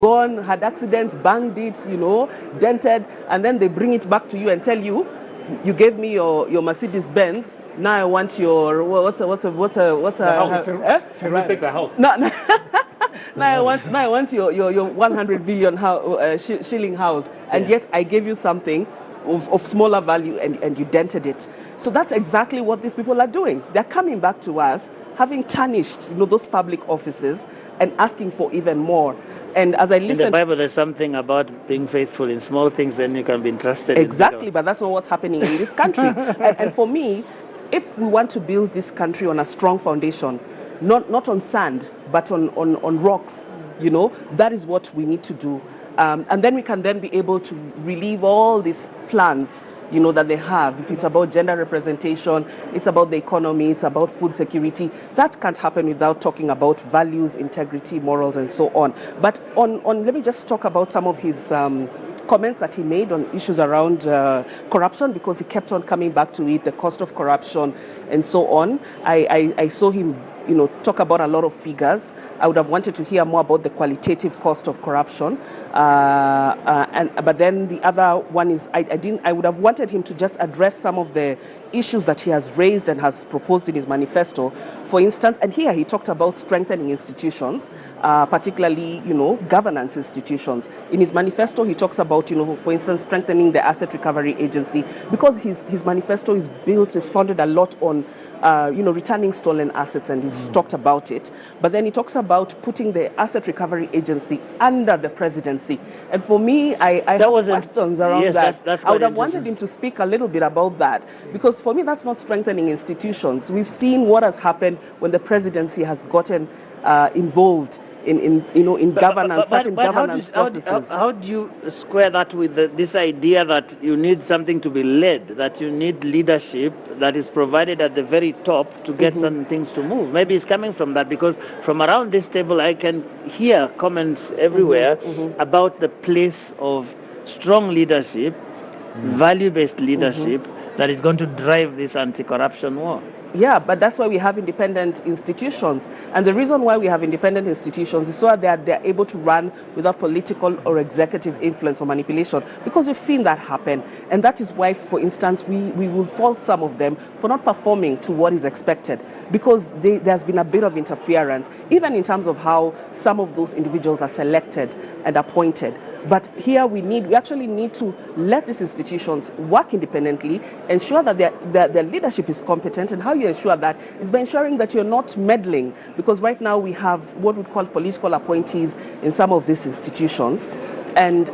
gone, had accidents, banged it, dented, and then they bring it back to you and tell you, you gave me your Mercedes Benz. Now I want your what's a house. Can you take the house? No. Now I want your 100 billion shilling house, and yet I gave you something of smaller value, and you dented it. So that's exactly what these people are doing. They're coming back to us, having tarnished those public offices, and asking for even more. And as I listen, in the Bible, there's something about being faithful in small things, then you can be entrusted. Exactly, but that's not what's happening in this country. and for me, if we want to build this country on a strong foundation, not on sand, but on rocks, that is what we need to do. And then we can then be able to relieve all these plans that they have. If it's about gender representation, it's about the economy, it's about food security. That can't happen without talking about values, integrity, morals, and so on. But let me just talk about some of his comments that he made on issues around corruption, because he kept on coming back to it, the cost of corruption, and so on. I saw him talk about a lot of figures. I would have wanted to hear more about the qualitative cost of corruption. But then the other one is, I would have wanted him to just address some of the issues that he has raised and has proposed in his manifesto. For instance, and here he talked about strengthening institutions, particularly, governance institutions. In his manifesto, he talks about, for instance, strengthening the Asset Recovery Agency, because his manifesto is founded a lot on returning stolen assets, and he's talked about it. But then he talks about putting the Asset Recovery Agency under the presidency. And for me, I have questions around that. That's I would have wanted him to speak a little bit about that, because for me, that's not strengthening institutions. We've seen what has happened when the presidency has gotten involved in governance, certain governance processes. How do you square that with this idea that you need something to be led, that you need leadership that is provided at the very top to get certain things to move? Maybe it's coming from that, because from around this table I can hear comments everywhere about the place of strong leadership, value-based leadership that is going to drive this anti-corruption war. Yeah, but that's why we have independent institutions. And the reason why we have independent institutions is so that they're able to run without political or executive influence or manipulation, because we've seen that happen. And that is why, for instance, we will fault some of them for not performing to what is expected, because there's been a bit of interference, even in terms of how some of those individuals are selected and appointed. But here we actually need to let these institutions work independently, ensure that their leadership is competent. And how you ensure that is by ensuring that you're not meddling, because right now we have what we call political appointees in some of these institutions. And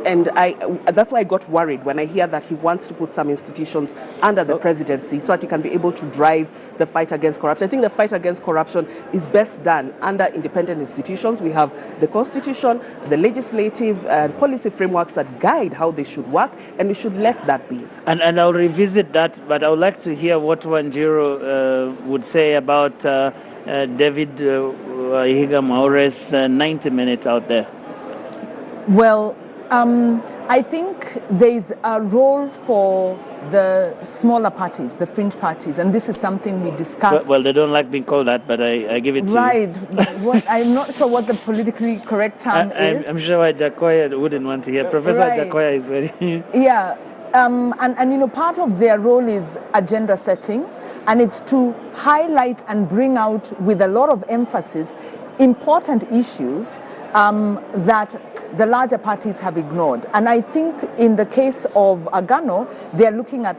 that's why I got worried when I hear that he wants to put some institutions under the presidency so that he can be able to drive the fight against corruption. I think the fight against corruption is best done under independent institutions. We have the Constitution, the legislative and policy frameworks that guide how they should work, and we should let that be. And I'll revisit that, but I would like to hear what Wanjiru would say about David Ihiga Maure's 90 minutes out there. Well, I think there's a role for the smaller parties, the fringe parties, and this is something we discussed. Well, they don't like being called that, but I give it to you. Right. I'm not sure what the politically correct term is. I'm sure Jakoya wouldn't want to hear. Professor Jakoya is very... Yeah. And part of their role is agenda setting, and it's to highlight and bring out with a lot of emphasis important issues that the larger parties have ignored. And I think in the case of Agano, they're looking at,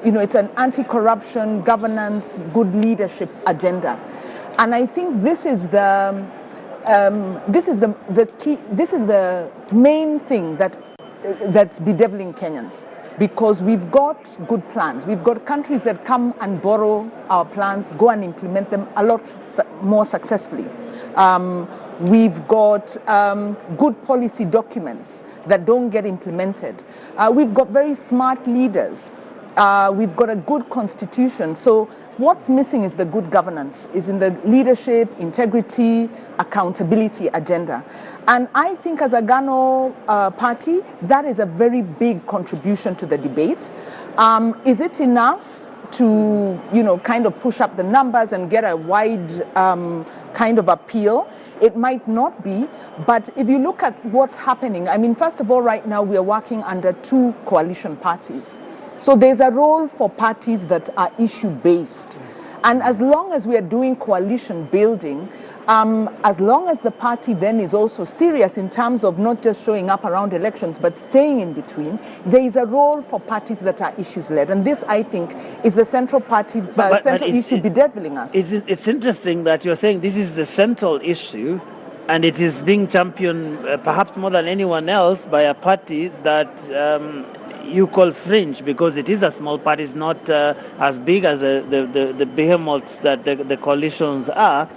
it's an anti-corruption, governance, good leadership agenda. And I think this is the key, this is the main thing that's bedeviling Kenyans. Because we've got good plans. We've got countries that come and borrow our plans, go and implement them a lot more successfully. We've got good policy documents that don't get implemented. We've got very smart leaders. We've got a good constitution. So what's missing is the good governance, is in the leadership, integrity, accountability agenda. And I think as a Gano party, that is a very big contribution to the debate. Is it enough to, kind of push up the numbers and get a wide kind of appeal. It might not be, but if you look at what's happening, I mean, first of all, right now we are working under 2 coalition parties. So there's a role for parties that are issue-based. And as long as we are doing coalition building, as long as the party then is also serious in terms of not just showing up around elections, but staying in between, there is a role for parties that are issues-led. And this, I think, is the central party, central issue bedeviling us. It's interesting that you're saying this is the central issue, and it is being championed perhaps more than anyone else by a party that you call fringe, because it is a small party. It's not as big as the behemoths that the coalitions are.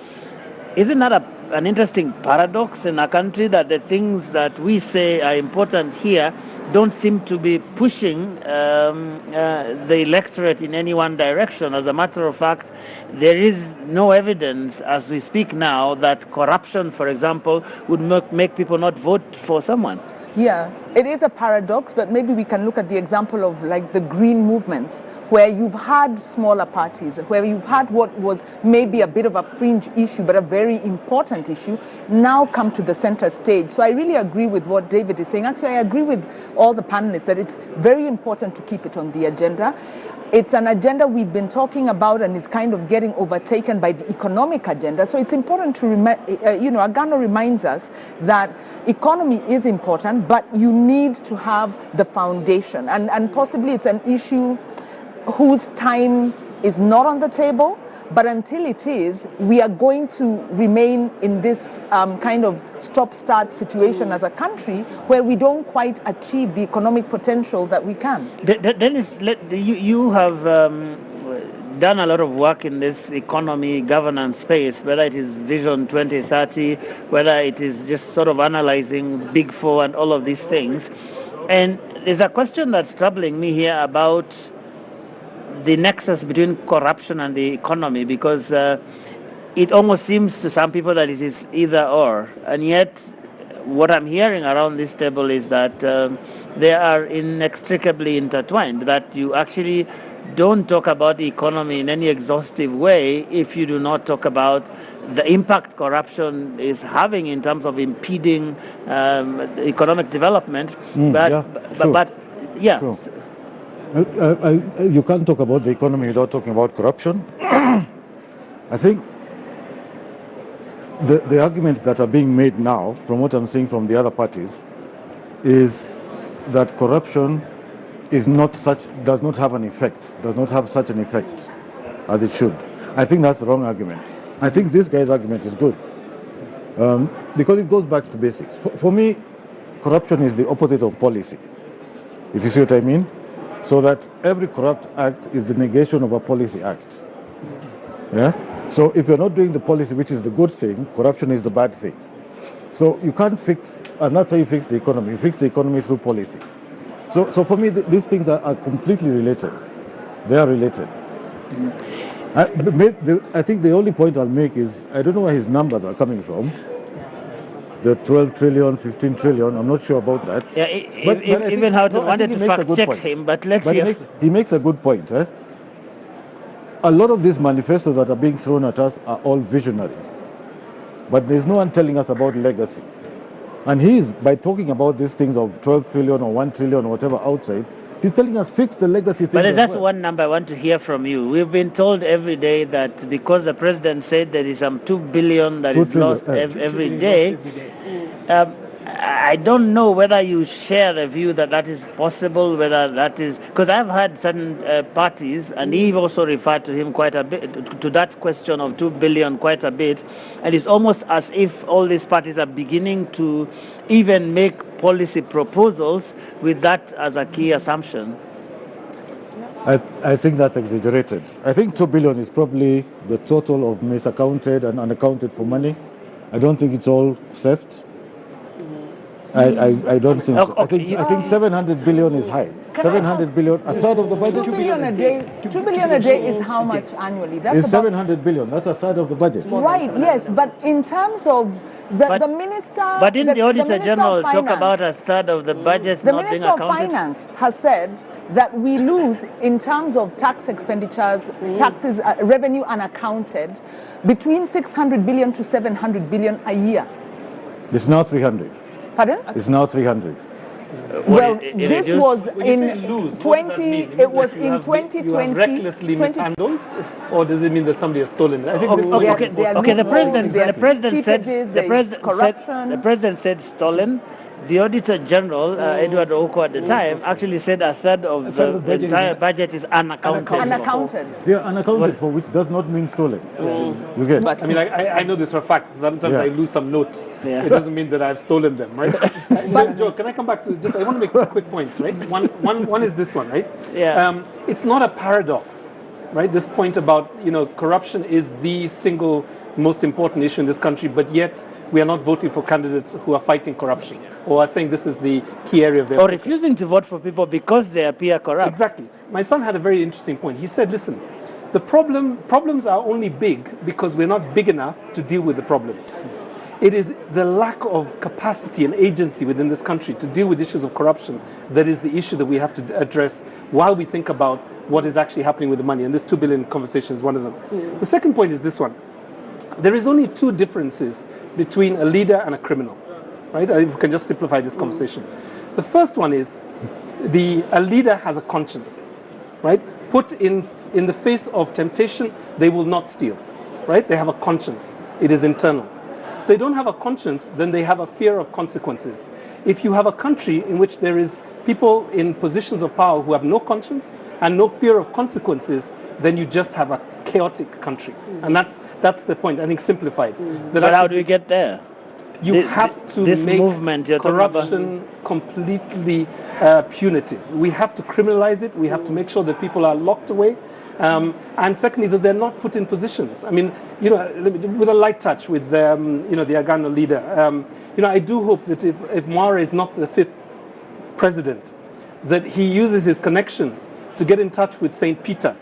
Isn't that an interesting paradox in a country that the things that we say are important here don't seem to be pushing the electorate in any one direction? As a matter of fact, there is no evidence as we speak now that corruption, for example, would make people not vote for someone. Yeah, it is a paradox, but maybe we can look at the example of like the green movements, where you've had smaller parties, where you've had what was maybe a bit of a fringe issue, but a very important issue, now come to the center stage. So I really agree with what David is saying. Actually, I agree with all the panelists that it's very important to keep it on the agenda. It's an agenda we've been talking about and is kind of getting overtaken by the economic agenda. So it's important to Agano reminds us that economy is important, but you need to have the foundation. And possibly it's an issue whose time is not on the table, but until it is, we are going to remain in this kind of stop-start situation as a country where we don't quite achieve the economic potential that we can. Dennis, you have done a lot of work in this economy governance space, whether it is Vision 2030, whether it is just sort of analyzing Big Four and all of these things. And there's a question that's troubling me here about the nexus between corruption and the economy, because it almost seems to some people that it is either or. And yet, what I'm hearing around this table is that they are inextricably intertwined, that you actually don't talk about the economy in any exhaustive way if you do not talk about the impact corruption is having in terms of impeding economic development. Sure. You can't talk about the economy without talking about corruption. I think the arguments that are being made now, from what I'm seeing from the other parties, is that corruption does not have such an effect as it should. I think that's the wrong argument. I think this guy's argument is good because it goes back to basics. For me, corruption is the opposite of policy, if you see what I mean. So that every corrupt act is the negation of a policy act. Yeah? So if you're not doing the policy, which is the good thing, corruption is the bad thing. So you can't fix, and that's how you fix the economy. You fix the economy through policy. So for me, these things are completely related. They are related. I think the only point I'll make is, I don't know where his numbers are coming from. The 12 trillion, 15 trillion, I'm not sure about that. Yeah, even how to wanted to fact check him, but let's hear. He makes a good point. A lot of these manifestos that are being thrown at us are all visionary. But there's no one telling us about legacy. And by talking about these things of 12 trillion or 1 trillion or whatever outside, he's telling us fix the legacy thing. But that's one number I want to hear from you. We've been told every day that because the president said there is some 2 billion that is lost every day. I don't know whether you share the view that is possible, whether that is... Because I've had certain parties, and he also referred to him quite a bit, to that question of 2 billion quite a bit, and it's almost as if all these parties are beginning to even make policy proposals with that as a key assumption. I think that's exaggerated. I think 2 billion is probably the total of misaccounted and unaccounted for money. I don't think it's all theft. I don't think so. Okay. I think 700 billion is high. 700 billion, a third of the budget. 2 billion a day. 2 billion a day is how much annually? It's 700 billion. That's a third of the budget. Right. Yes, but in terms of the minister, but in the Auditor General talk about a third of the budget. The Minister of Finance has said that we lose in terms of tax expenditures, taxes, revenue unaccounted, between 600 billion to 700 billion a year. It's now 300. Pardon? It's now 300. Well, this was in lose, 20. It was in 2020. You have recklessly mishandled, or does it mean that somebody has stolen it? I think this is Okay, the president said stolen. The Auditor General, Edward Oko at the time, actually said a third of the entire budget is unaccounted. Unaccounted. Yeah, unaccounted for, which does not mean stolen. You get? I mean, I know this for a fact. Sometimes I lose some notes. Yeah. It doesn't mean that I've stolen them, right? But Joe, can I come back to just? I want to make two quick points, right? One is this one, right? Yeah. It's not a paradox, right? This point about corruption is the single most important issue in this country, but yet we are not voting for candidates who are fighting corruption or are saying this is the key area of their focus. Refusing to vote for people because they appear corrupt. Exactly. My son had a very interesting point. He said, listen, the problems are only big because we're not big enough to deal with the problems. It is the lack of capacity and agency within this country to deal with issues of corruption that is the issue that we have to address while we think about what is actually happening with the money. And this 2 billion conversation is one of them. The second point is this one. There is only two differences between a leader and a criminal, right? If we can just simplify this conversation. The first one is a leader has a conscience, right? Put in the face of temptation, they will not steal, right? They have a conscience. It is internal. If they don't have a conscience, then they have a fear of consequences. If you have a country in which there is people in positions of power who have no conscience and no fear of consequences, then you just have a chaotic country. And that's the point, I think, simplified. But how do we get there? You have to make corruption completely punitive. We have to criminalize it. We have to make sure that people are locked away. And secondly, that they're not put in positions. I mean, with a light touch with the Agano leader, I do hope that if Mwara is not the 5th president, that he uses his connections to get in touch with St. Peter,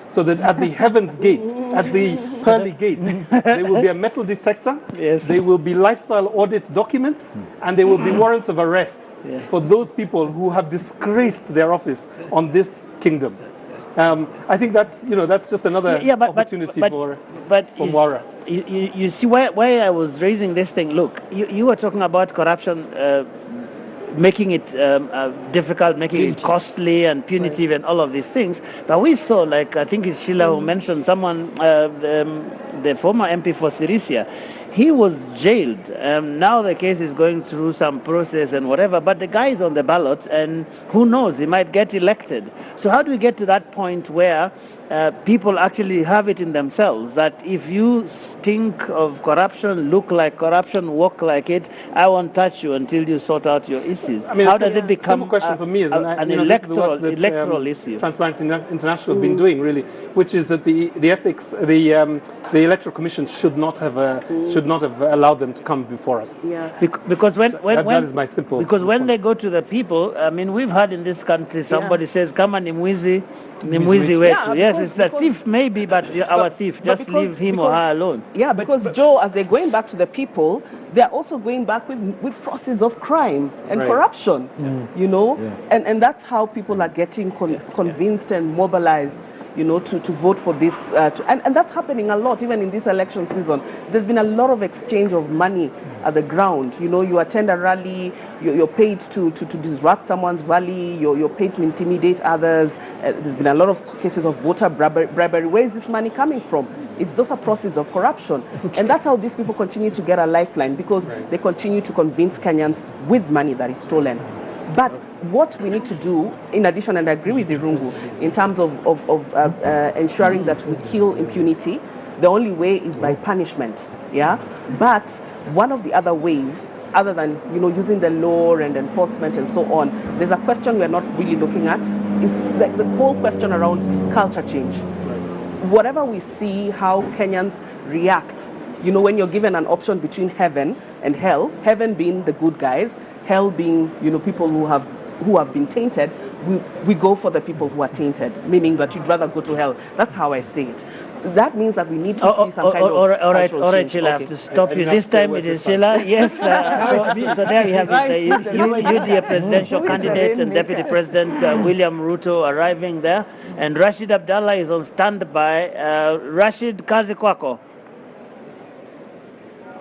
so that at the heaven's gates, at the pearly gates, there will be a metal detector, there will be lifestyle audit documents, and there will be warrants of arrest for those people who have disgraced their office on this kingdom. I think that's just another opportunity for Mwara. You see why I was raising this thing. Look, you were talking about corruption, making it difficult, making it costly and punitive and all of these things. But we saw, like, I think it's Sheila who mentioned someone, the former MP for Sirisia, he was jailed. Now the case is going through some process and whatever, but the guy is on the ballot and who knows, he might get elected. So how do we get to that point where people actually have it in themselves that if you stink of corruption, look like corruption, walk like it, I won't touch you until you sort out your issues? I mean, how does it become question for me is an electoral issue? Transparency International have been doing, really, which is that the ethics, the Electoral Commission should not have allowed them to come before us. Yeah. Because that is my simple because when response. they go to the people, I mean, we've had in this country somebody says, "Come on, Nimwizi wetu." Yes, it's a thief maybe, but our thief. Just leave him or her alone. Yeah, because Joe, as they're going back to the people, they're also going back with proceeds of crime and corruption. And that's how people are getting convinced and mobilized, to vote for this. And that's happening a lot, even in this election season. There's been a lot of exchange of money at the ground. You attend a rally, you're paid to disrupt someone's rally, you're paid to intimidate others. There's been a lot of cases of voter bribery. Where is this money coming from? Those are proceeds of corruption. And that's how these people continue to get a lifeline, because they continue to convince Kenyans with money that is stolen. But what we need to do, in addition, and I agree with Irungu, in terms of ensuring that we kill impunity, the only way is by punishment. Yeah. But one of the other ways, other than using the law and enforcement and so on, there's a question we're not really looking at. Is the whole question around culture change. Whatever we see, how Kenyans react. When you're given an option between heaven and hell, heaven being the good guys, hell being people who have been tainted, we go for the people who are tainted, meaning that you'd rather go to hell. That's how I see it. That means that we need to see some kind of all right, change. Sheila, I have to stop you. This time it is Sheila. Yes. So there you have it. The UDA presidential candidate and Deputy President William Ruto arriving there. And Rashid Abdallah is on standby. Rashid, kazi kwako.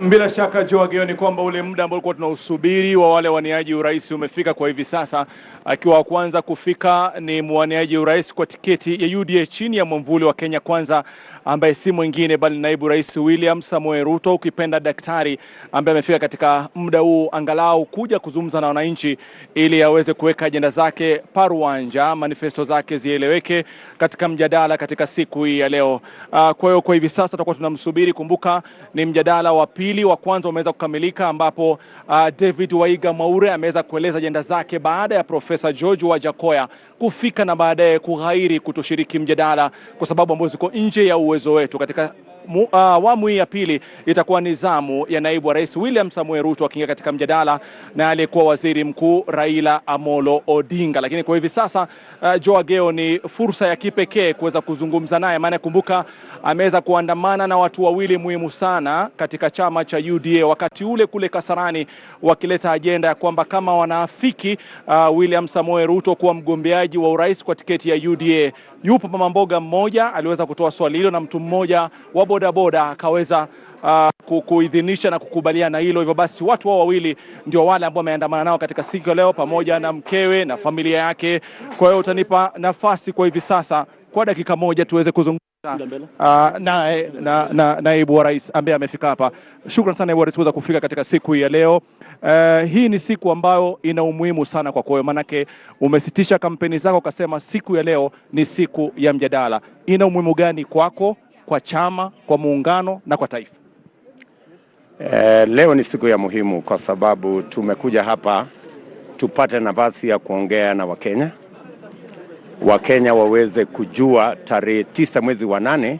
Bila shaka Joe Ageo, ni kwamba ule muda ambao tulikuwa tunausubiri wa wale waniaji urais umefika kwa hivi sasa. Akiwa wa kwanza kufika ni mwaniaji urais kwa tiketi ya UDA chini ya mwamvuli wa Kenya Kwanza, ambaye si mwingine bali naibu rais William Samoei Ruto, ukipenda daktari, ambaye amefika katika muda huu angalau kuja kuzungumza na wananchi ili aweze kuweka ajenda zake paruanja, manifesto zake zieleweke katika mjadala katika siku hii ya leo. Kwa hiyo kwa hivi sasa tutakuwa tunamsubiri. Kumbuka ni mjadala wa pili, wa kwanza umeweza kukamilika ambapo David Waiga Maure ameweza kueleza ajenda zake baada ya Profesa George Wajakoya kufika na baadaye kughairi kutoshiriki mjadala kwa sababu ambazo ziko nje ya uwezo wetu. Katika awamu hii ya pili itakuwa ni zamu ya naibu wa rais William Samoei Ruto akiingia katika mjadala na aliyekuwa waziri mkuu Raila Amolo Odinga. Lakini kwa hivi sasa Joe Ageo, ni fursa ya kipekee kuweza kuzungumza naye, maana kumbuka ameweza kuandamana na watu wawili muhimu sana katika chama cha UDA wakati ule kule Kasarani, wakileta ajenda ya kwamba kama wanaafiki William Samoei Ruto kuwa mgombeaji wa urais kwa tiketi ya UDA. Yupo mama mboga mmoja aliweza kutoa swali hilo na mtu mmoja wa bodaboda akaweza kuidhinisha na kukubaliana hilo. Hivyo basi watu wao wawili ndio wale ambao wameandamana nao katika siku ya leo pamoja na mkewe na familia yake. Kwa hiyo utanipa nafasi kwa hivi sasa kwa dakika moja tuweze kuzungumza na naibu wa rais ambaye amefika hapa. Shukrani sana naibu wa rais kuweza kufika katika siku ya leo. Hii ni siku ambayo ina umuhimu sana kwa kwako, manake umesitisha kampeni zako ukasema siku ya leo ni siku ya mjadala. Ina umuhimu gani kwako, kwa chama, kwa muungano na kwa taifa? Leo ni siku ya muhimu kwa sababu tumekuja hapa tupate nafasi ya kuongea na Wakenya. Wakenya waweze kujua tarehe 9 mwezi wa 8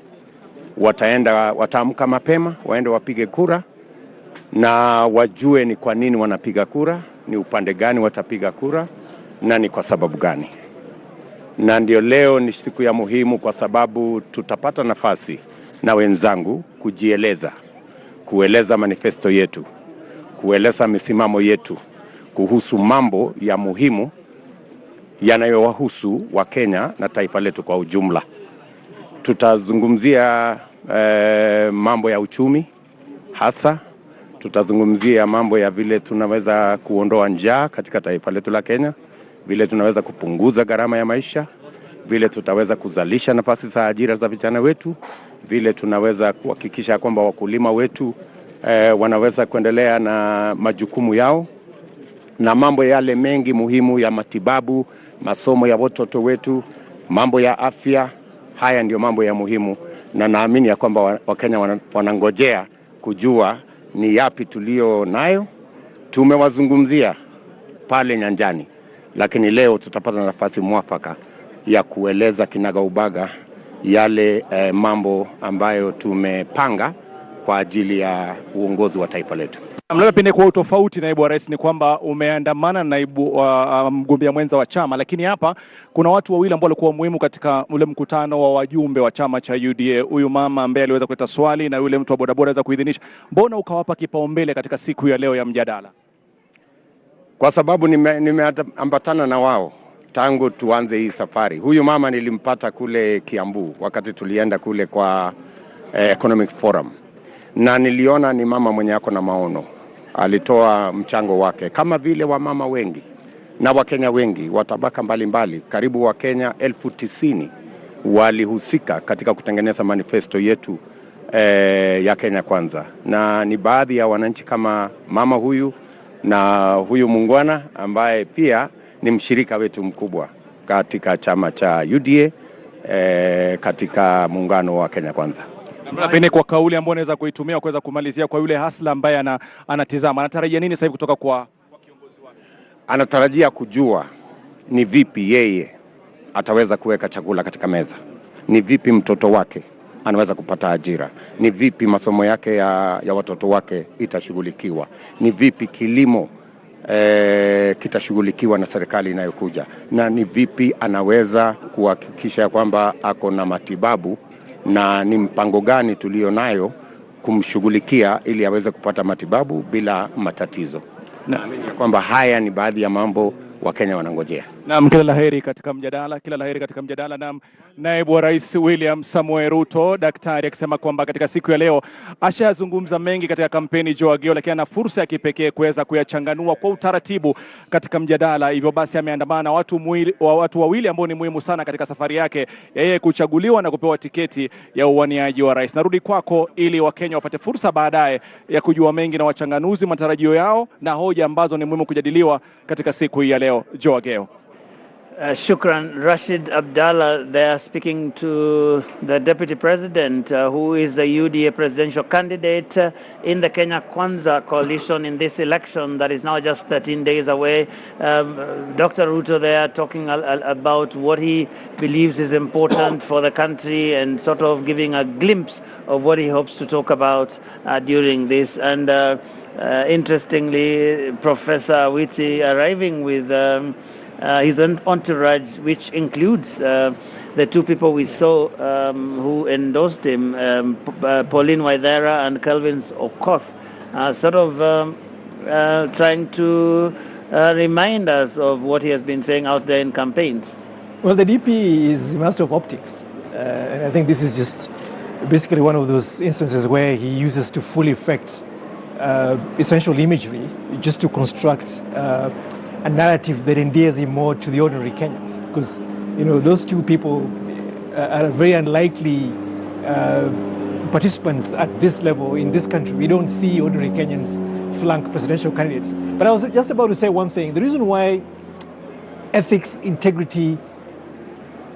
wataamka mapema, waende wapige kura na wajue ni kwa nini wanapiga kura, ni upande gani watapiga kura na ni kwa sababu gani. Na ndio leo ni siku ya muhimu kwa sababu tutapata nafasi na wenzangu kujieleza, kueleza manifesto yetu, kueleza misimamo yetu kuhusu mambo ya muhimu yanayowahusu Wakenya na taifa letu kwa ujumla. Tutazungumzia mambo ya uchumi hasa, tutazungumzia mambo ya vile tunaweza kuondoa njaa katika taifa letu la Kenya, vile tunaweza kupunguza gharama ya maisha, vile tutaweza kuzalisha nafasi za ajira za vijana wetu, vile tunaweza kuhakikisha kwamba wakulima wetu wanaweza kuendelea na majukumu yao, na mambo yale mengi muhimu ya matibabu, masomo ya watoto wetu, mambo ya afya. Haya ndio mambo ya muhimu na naamini ya kwamba Wakenya wanangojea kujua ni yapi tulio nayo. Tumewazungumzia pale nyanjani, lakini leo tutapata nafasi mwafaka ya kueleza kinagaubaga yale mambo ambayo tumepanga kwa ajili ya uongozi wa taifa letu. Labda pende kwa utofauti naibu wa rais ni kwamba umeandamana na naibu mgombea mwenza wa chama, lakini hapa kuna watu wawili ambao walikuwa muhimu katika ule mkutano wa wajumbe wa chama cha UDA. Huyu mama ambaye aliweza kuleta swali na yule mtu wa bodaboda aweza kuidhinisha. Mbona ukawapa kipaumbele katika siku ya leo ya mjadala? Kwa sababu nimeambatana na wao tangu tuanze hii safari. Huyu mama nilimpata kule Kiambu wakati tulienda kule kwa Economic Forum, na niliona ni mama mwenye ako na maono. Alitoa mchango wake kama vile wa mama wengi na Wakenya wengi wa tabaka mbalimbali. Karibu Wakenya 90,000 walihusika katika kutengeneza manifesto yetu ya Kenya Kwanza, na ni baadhi ya wananchi kama mama huyu na huyu mungwana ambaye pia ni mshirika wetu mkubwa katika chama cha UDA katika muungano wa Kenya Kwanza. Pengine kwa kauli ambayo unaweza kuitumia kuweza kumalizia kwa yule hasla ambaye anatizama, anatarajia nini sasa hivi kutoka kwa kiongozi wake? Anatarajia kujua ni vipi yeye ataweza kuweka chakula katika meza, ni vipi mtoto wake anaweza kupata ajira, ni vipi masomo yake ya watoto wake itashughulikiwa, ni vipi kilimo kitashughulikiwa na serikali inayokuja, na ni vipi anaweza kuhakikisha kwamba ako na matibabu na ni mpango gani tulio nayo kumshughulikia ili aweze kupata matibabu bila matatizo. Naamini kwamba haya ni baadhi ya mambo Wakenya wanangojea. Naam, kila laheri katika mjadala. Naam, naibu wa rais William Samoei Ruto, daktari, akisema kwamba katika siku ya leo ashazungumza mengi katika kampeni Joe Ageo, lakini ana fursa ya kipekee kuweza kuyachanganua kwa utaratibu katika mjadala. Hivyo basi ameandamana na watu wawili ambao ni muhimu sana katika safari yake yeye kuchaguliwa na kupewa tiketi ya uwaniaji wa rais. Narudi kwako ili Wakenya wapate fursa baadaye ya kujua mengi na wachanganuzi matarajio yao na hoja ambazo ni muhimu kujadiliwa katika siku hii ya leo. Joe Ageo. Shukran. Rashid Abdallah there speaking to the Deputy President who is a UDA presidential candidate in the Kenya Kwanza coalition in this election that is now just 13 days away. Dr. Ruto there talking about what he believes is important for the country and sort of giving a glimpse of what he hopes to talk about during this. And interestingly, Professor Witi arriving with his entourage, which includes the two people we saw who endorsed him, Pauline Waithera and Kelvin Okoth, sort of trying to remind us of what he has been saying out there in campaigns. Well, the DP is a master of optics, and I think this is just basically one of those instances where he uses to full effect essential imagery just to construct a narrative that endears him more to the ordinary Kenyans, because those two people are very unlikely participants at this level in this country. We don't see ordinary Kenyans flank presidential candidates. But I was just about to say one thing. The reason why ethics, integrity,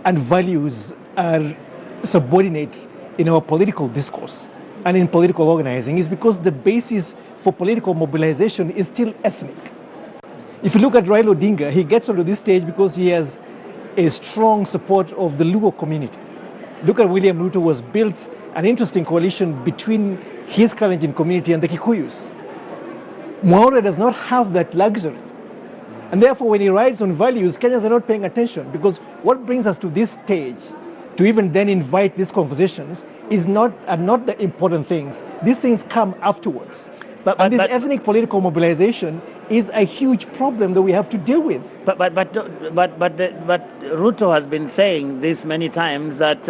and values are subordinate in our political discourse and in political organizing is because the basis for political mobilization is still ethnic. If you look at Raila Odinga, he gets onto this stage because he has a strong support of the Luo community. Look at William Ruto was built an interesting coalition between his Kalenjin community and the Kikuyus. Mwaura does not have that luxury. And therefore, when he rides on values, Kenyans are not paying attention, because what brings us to this stage to even then invite these conversations are not the important things. These things come afterwards. And this ethnic political mobilization is a huge problem that we have to deal with. But Ruto has been saying this many times that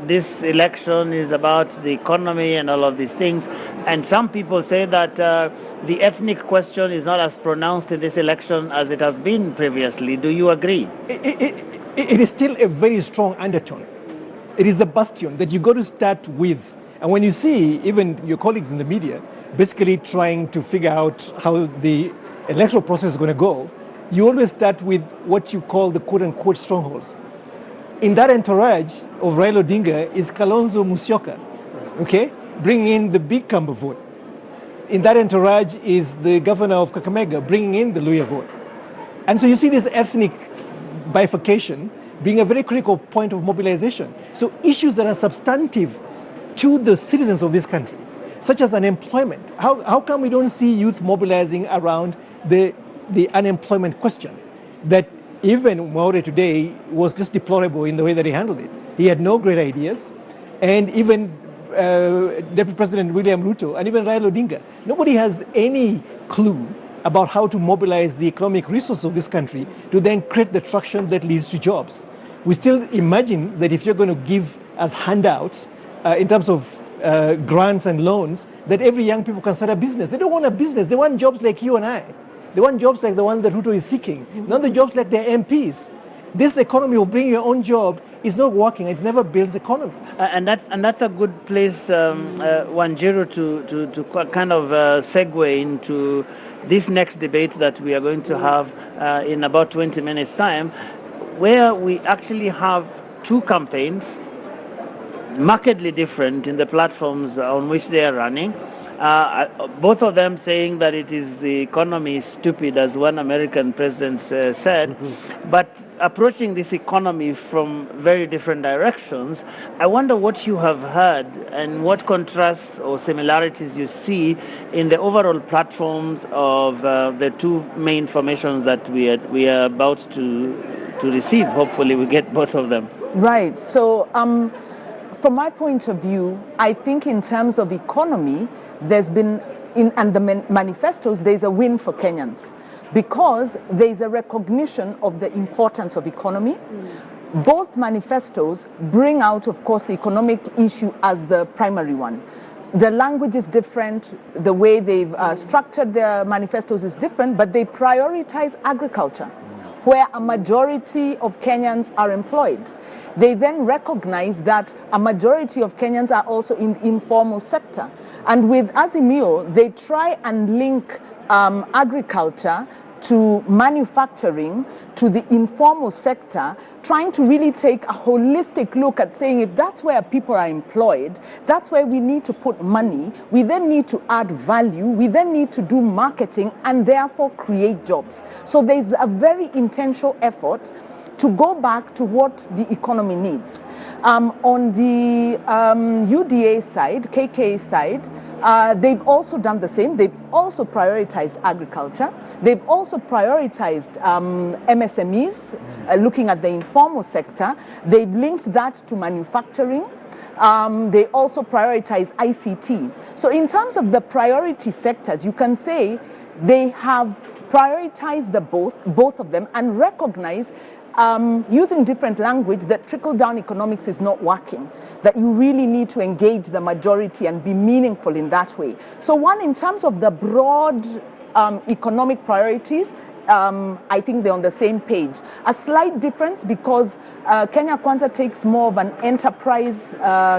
this election is about the economy and all of these things. And some people say that the ethnic question is not as pronounced in this election as it has been previously. Do you agree? It is still a very strong undertone. It is a bastion that you got to start with. And when you see even your colleagues in the media basically trying to figure out how the electoral process is going to go, you always start with what you call the quote-unquote strongholds. In that entourage of Raila Odinga is Kalonzo Musyoka, okay, bringing in the big Kamba vote. In that entourage is the governor of Kakamega, bringing in the Luhya vote. And so you see this ethnic bifurcation being a very critical point of mobilization. So issues that are substantive to the citizens of this country, such as unemployment. How come we don't see youth mobilizing around the unemployment question? That even Mwaura today was just deplorable in the way that he handled it. He had no great ideas. And even Deputy President William Ruto and even Raila Odinga, nobody has any clue about how to mobilize the economic resources of this country to then create the traction that leads to jobs. We still imagine that if you're going to give us handouts in terms of grants and loans, that every young people can start a business. They don't want a business. They want jobs like you and I. They want jobs like the one that Ruto is seeking, not the jobs like their MPs. This economy of bringing your own job is not working. It never builds economies. And that's a good place, Wanjiru, to kind of segue into this next debate that we are going to have in about 20 minutes' time, where we actually have two campaigns markedly different in the platforms on which they are running. Both of them saying that it is the economy is stupid, as one American president said, but approaching this economy from very different directions. I wonder what you have heard and what contrasts or similarities you see in the overall platforms of the two main formations that we are about to receive. Hopefully we get both of them. Right. So from my point of view, I think in terms of economy, there's been, and the manifestos, there's a win for Kenyans because there's a recognition of the importance of economy. Both manifestos bring out, of course, the economic issue as the primary one. The language is different, the way they've structured their manifestos is different, but they prioritize agriculture, where a majority of Kenyans are employed. They then recognize that a majority of Kenyans are also in the informal sector. And with Azimio, they try and link agriculture to manufacturing, to the informal sector, trying to really take a holistic look at saying if that's where people are employed, that's where we need to put money, we then need to add value, we then need to do marketing and therefore create jobs. So there's a very intentional effort to go back to what the economy needs. On the UDA side, KK side, they've also done the same. They've also prioritized agriculture. They've also prioritized MSMEs, looking at the informal sector. They've linked that to manufacturing. They also prioritize ICT. So in terms of the priority sectors, you can say they have prioritized both of them and recognize using different language that trickle-down economics is not working, that you really need to engage the majority and be meaningful in that way. So one, in terms of the broad economic priorities, I think they're on the same page. A slight difference because Kenya Kwanza takes more of an enterprise,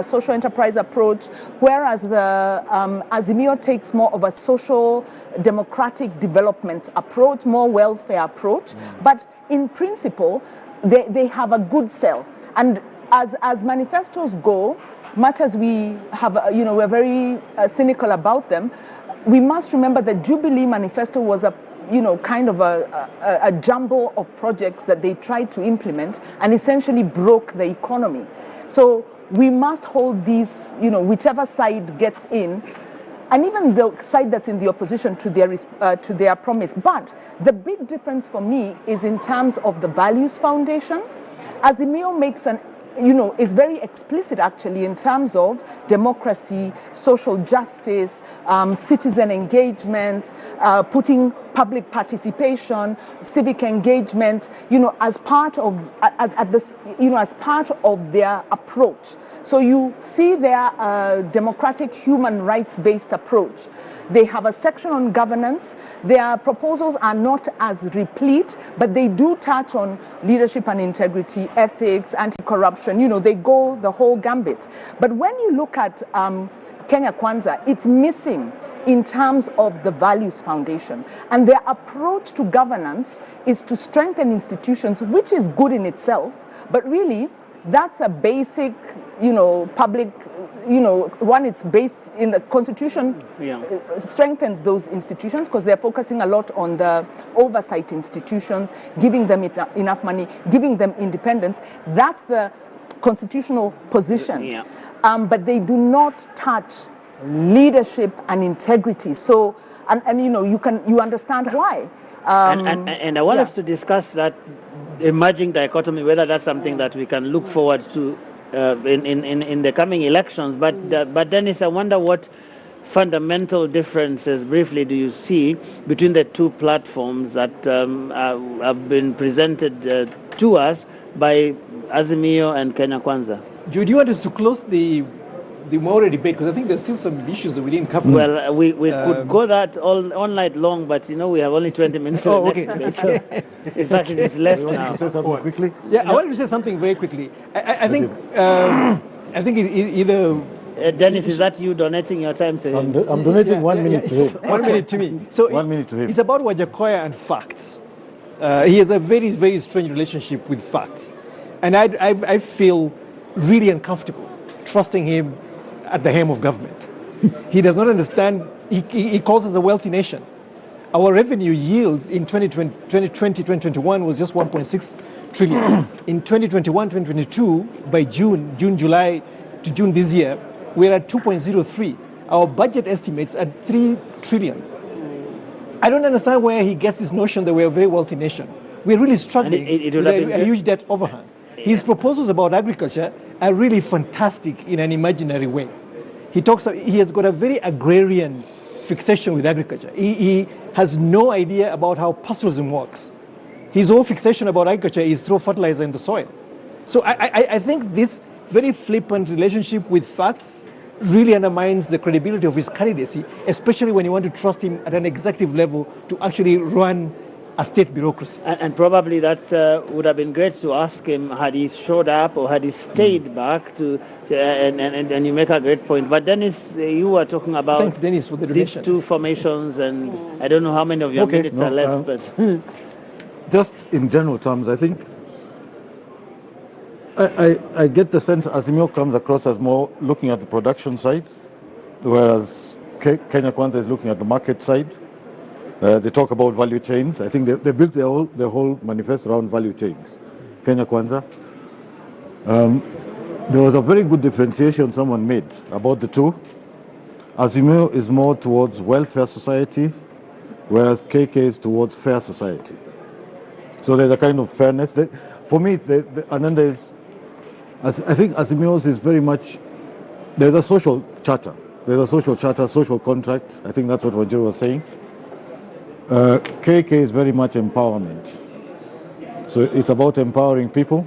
social enterprise approach, whereas the Azimio takes more of a social democratic development approach, more welfare approach. But in principle, they have a good sell. And as manifestos go, much as we have, we're very cynical about them, we must remember that Jubilee Manifesto was a kind of a jumble of projects that they tried to implement and essentially broke the economy. So we must hold these, whichever side gets in, and even the side that's in the opposition to their promise. But the big difference for me is in terms of the values foundation. Azimio makes is very explicit actually in terms of democracy, social justice, citizen engagement, putting public participation, civic engagement, as part of as part of their approach. So you see their democratic human rights-based approach. They have a section on governance. Their proposals are not as replete, but they do touch on leadership and integrity, ethics, anti-corruption. They go the whole gambit. But when you look at Kenya Kwanza, it's missing in terms of the values foundation. And their approach to governance is to strengthen institutions, which is good in itself, but really that's a basic, public, one, it's based in the constitution, strengthens those institutions because they're focusing a lot on the oversight institutions, giving them enough money, giving them independence. That's the constitutional position. But they do not touch leadership and integrity. So, and you understand why. And I want us to discuss that emerging dichotomy, whether that's something that we can look forward to in the coming elections. But Dennis, I wonder what fundamental differences, briefly, do you see between the two platforms that have been presented to us by Azimio and Kenya Kwanza? Do you want us to close the Maori debate? Because I think there's still some issues that we didn't cover. Well, we could go that all night long, but we have only 20 minutes for the next debate. So in fact, it is less now. Say something quickly? Yeah, I wanted to say something very quickly. I think either... Dennis, is that you donating your time to him? I'm donating 1 minute to him. 1 minute to me. So 1 minute to him. It's about Wajakoya and facts. He has a very, very strange relationship with facts. And I feel really uncomfortable trusting him at the helm of government. He does not understand. He calls us a wealthy nation. Our revenue yield in 2021 was just 1.6 trillion. In 2021, 2022, by June, July to June this year, we're at 2.03. Our budget estimates at 3 trillion. I don't understand where he gets this notion that we're a very wealthy nation. We're really struggling it with would have been a huge debt overhang. His proposals about agriculture are really fantastic in an imaginary way. He has got a very agrarian fixation with agriculture. He has no idea about how pastoralism works. His whole fixation about agriculture is throw fertilizer in the soil. So I think this very flippant relationship with facts really undermines the credibility of his candidacy, especially when you want to trust him at an executive level to actually run a state bureaucracy. And probably that would have been great to ask him had he showed up or had he stayed back and you make a great point. But Dennis, you were talking about Thanks, Dennis, for the these donation. two formations, and I don't know how many of your minutes are left, but Just in general terms, I think I get the sense Azimio comes across as more looking at the production side, whereas Kenya Kwanza is looking at the market side. They talk about value chains. I think they built their whole manifesto around value chains. Kenya Kwanza. There was a very good differentiation someone made about the two. Azimio is more towards welfare society, whereas KK is towards fair society. So there's a kind of fairness. For me, and then there's, I think Azimio's is very much, there's a social charter. There's a social charter, social contract. I think that's what Wanjiru was saying. KK is very much empowerment. So it's about empowering people.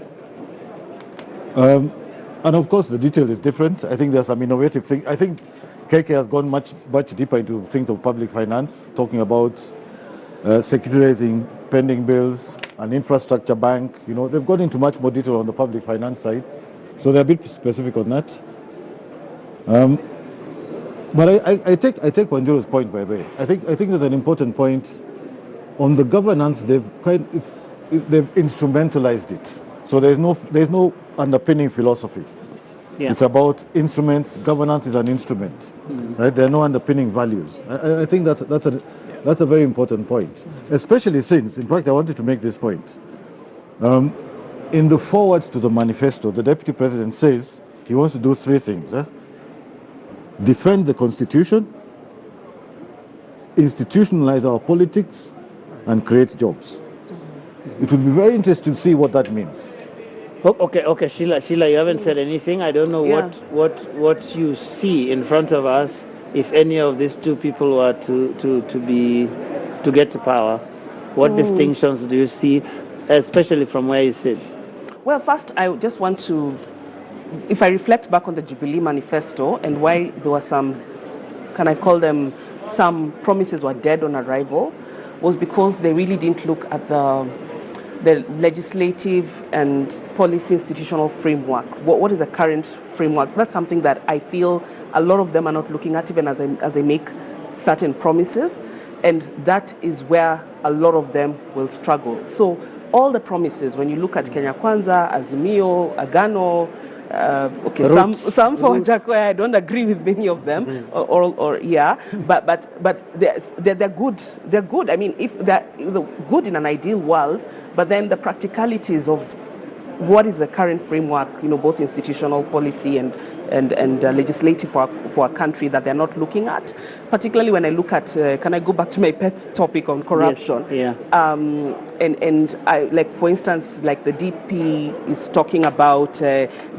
And of course, the detail is different. I think there's some innovative things. I think KK has gone much deeper into things of public finance, talking about securitizing pending bills, an infrastructure bank. You know, they've gone into much more detail on the public finance side. So they're a bit specific on that. But I take Wanjiru's point, by the way. I think there's an important point on the governance. They've instrumentalized it. So there's no underpinning philosophy. yeah. It's about instruments. Governance is an instrument, right? There are no underpinning values. I think that's a very important point, especially since, in fact, I wanted to make this point. In the forward to the manifesto, the Deputy President says he wants to do three things. Defend the Constitution, institutionalize our politics, and create jobs. It would be very interesting to see what that means. Okay, Sheila, you haven't said anything. I don't know what you see in front of us if any of these two people were to get to power. What distinctions do you see, especially from where you sit? Well, first, I just want to, if I reflect back on the Jubilee Manifesto and why there were some, can I call them, some promises were dead on arrival, was because they really didn't look at the legislative and policy institutional framework. What is the current framework? That's something that I feel a lot of them are not looking at, even as they make certain promises, and that is where a lot of them will struggle. So all the promises, when you look at Kenya Kwanza, Azimio, Agano, some for Jakwe, I don't agree with many of them, but they're good. They're good. I mean, if they're good in an ideal world, but then the practicalities of what is the current framework, both institutional policy and legislative for a country that they're not looking at, particularly when I look at, can I go back to my pet topic on corruption? Yes, yeah. And I, like, for instance, like the DP is talking about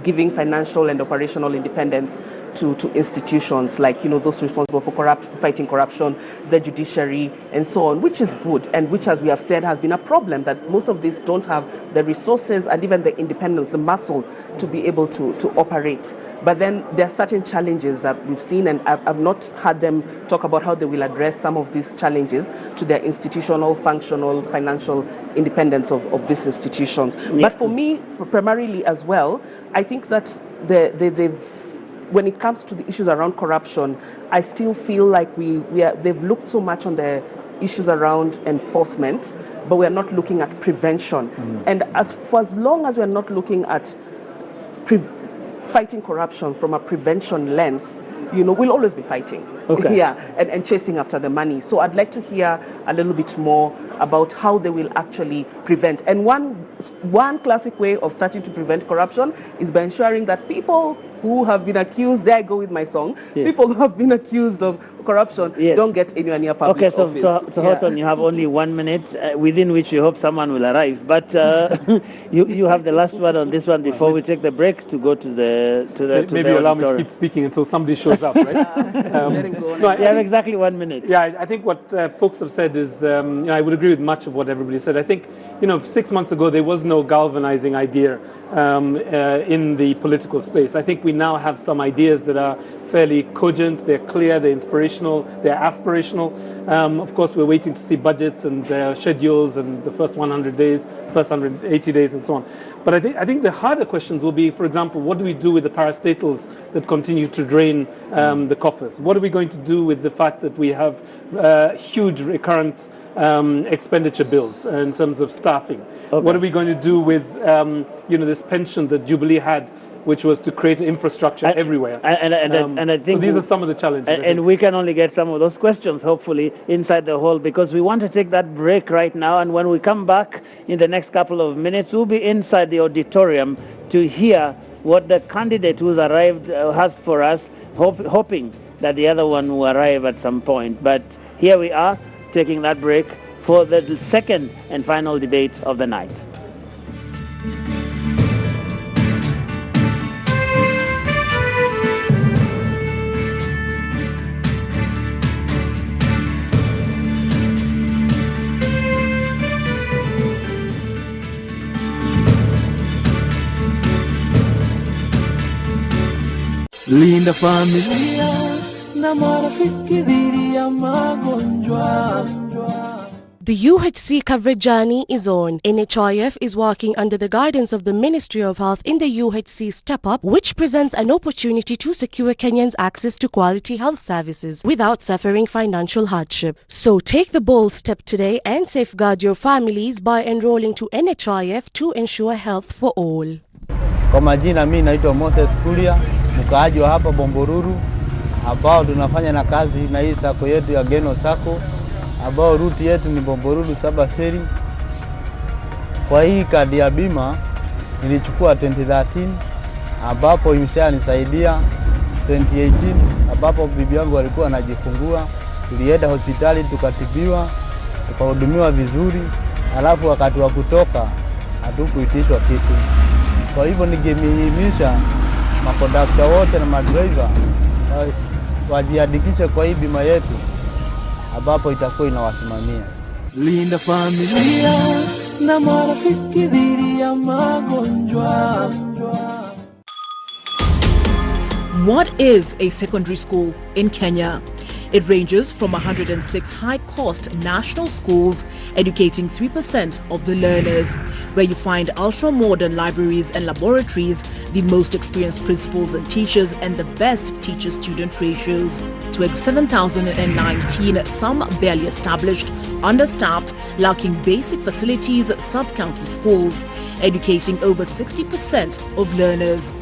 giving financial and operational independence to institutions, like, those responsible for fighting corruption, the judiciary, and so on, which is good, and which, as we have said, has been a problem, that most of these don't have the resources and even the independence, the muscle to be able to operate. But then there are certain challenges that we've seen, and I've not heard them talk about how they will address some of these challenges to their institutional, functional, financial independence of these institutions. Yeah. But for me, primarily as well, I think that when it comes to the issues around corruption, I still feel like they've looked so much on the issues around enforcement, but we're not looking at prevention. And for as long as we're not looking at fighting corruption from a prevention lens, we'll always be fighting. Okay. Yeah, and chasing after the money. So I'd like to hear a little bit more about how they will actually prevent. And one classic way of starting to prevent corruption is by ensuring that people who have been accused, there I go with my song, people who have been accused of corruption don't get anywhere near public office. So Hudson, you have only 1 minute within which you hope someone will arrive. But you have the last word on this one before we take the break to go to the Maybe allow me to keep speaking until somebody shows up, right? You have exactly 1 minute. Yeah, I think what folks have said is, I would agree with much of what everybody said. I think, 6 months ago there was no galvanizing idea in the political space. I think we now have some ideas that are fairly cogent, they're clear, they're inspirational, they're aspirational. Of course, we're waiting to see budgets and schedules and the first 100 days, first 180 days and so on. But I think the harder questions will be, for example, what do we do with the parastatals that continue to drain the coffers? What are we going to do with the fact that we have huge recurrent expenditure bills in terms of staffing? Okay. What are we going to do with this pension that Jubilee had, which was to create infrastructure everywhere? And I think so these are some of the challenges. And we can only get some of those questions, hopefully, inside the hall, because we want to take that break right now. And when we come back in the next couple of minutes, we'll be inside the auditorium to hear what the candidate who's arrived has for us, hoping that the other one will arrive at some point. But here we are, taking that break for the second and final debate of the night. Linda familia na marafiki dhidi ya magonjwa. The UHC coverage journey is on. NHIF is working under the guidance of the Ministry of Health in the UHC Step Up, which presents an opportunity to secure Kenyans access to quality health services without suffering financial hardship. So take the bold step today and safeguard your families by enrolling to NHIF to ensure health for all. Kwa majina mimi naitwa Moses Kulia, mkaaji wa hapa Bomboruru, ambao tunafanya na kazi na hii sako yetu ya Geno Sako, ambao ruti yetu ni Bomboruru Saba Seri. Kwa hii kadi ya bima nilichukua 2013, ambapo imeshanisaidia 2018, ambapo bibi yangu alikuwa anajifungua, tulienda hospitali tukatibiwa, tukahudumiwa vizuri, alafu wakati wa kutoka hatukuitishwa kitu. Kwa hivyo ningemhimiza makondakta wote na madriver wajiandikishe kwa hii bima yetu, ambapo itakuwa inawasimamia. Linda familia na marafiki dhidi ya magonjwa. What is a secondary school in Kenya? It ranges from 106 high-cost national schools educating 3% of the learners, where you find ultra-modern libraries and laboratories, the most experienced principals and teachers, and the best teacher-student ratios. To 7,019, some barely established, understaffed, lacking basic facilities, sub-county schools, educating over 60% of learners.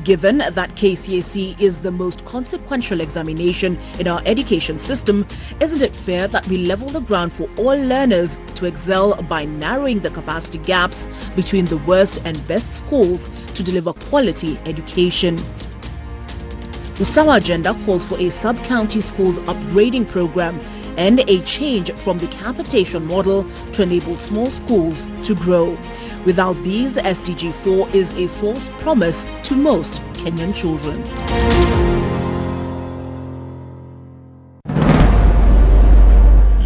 Given that KCSE is the most consequential examination in our education system, isn't it fair that we level the ground for all learners to excel by narrowing the capacity gaps between the worst and best schools to deliver quality education? Usawa Agenda calls for a sub-county schools upgrading program and a change from the capitation model to enable small schools to grow. Without these, SDG 4 is a false promise to most Kenyan children.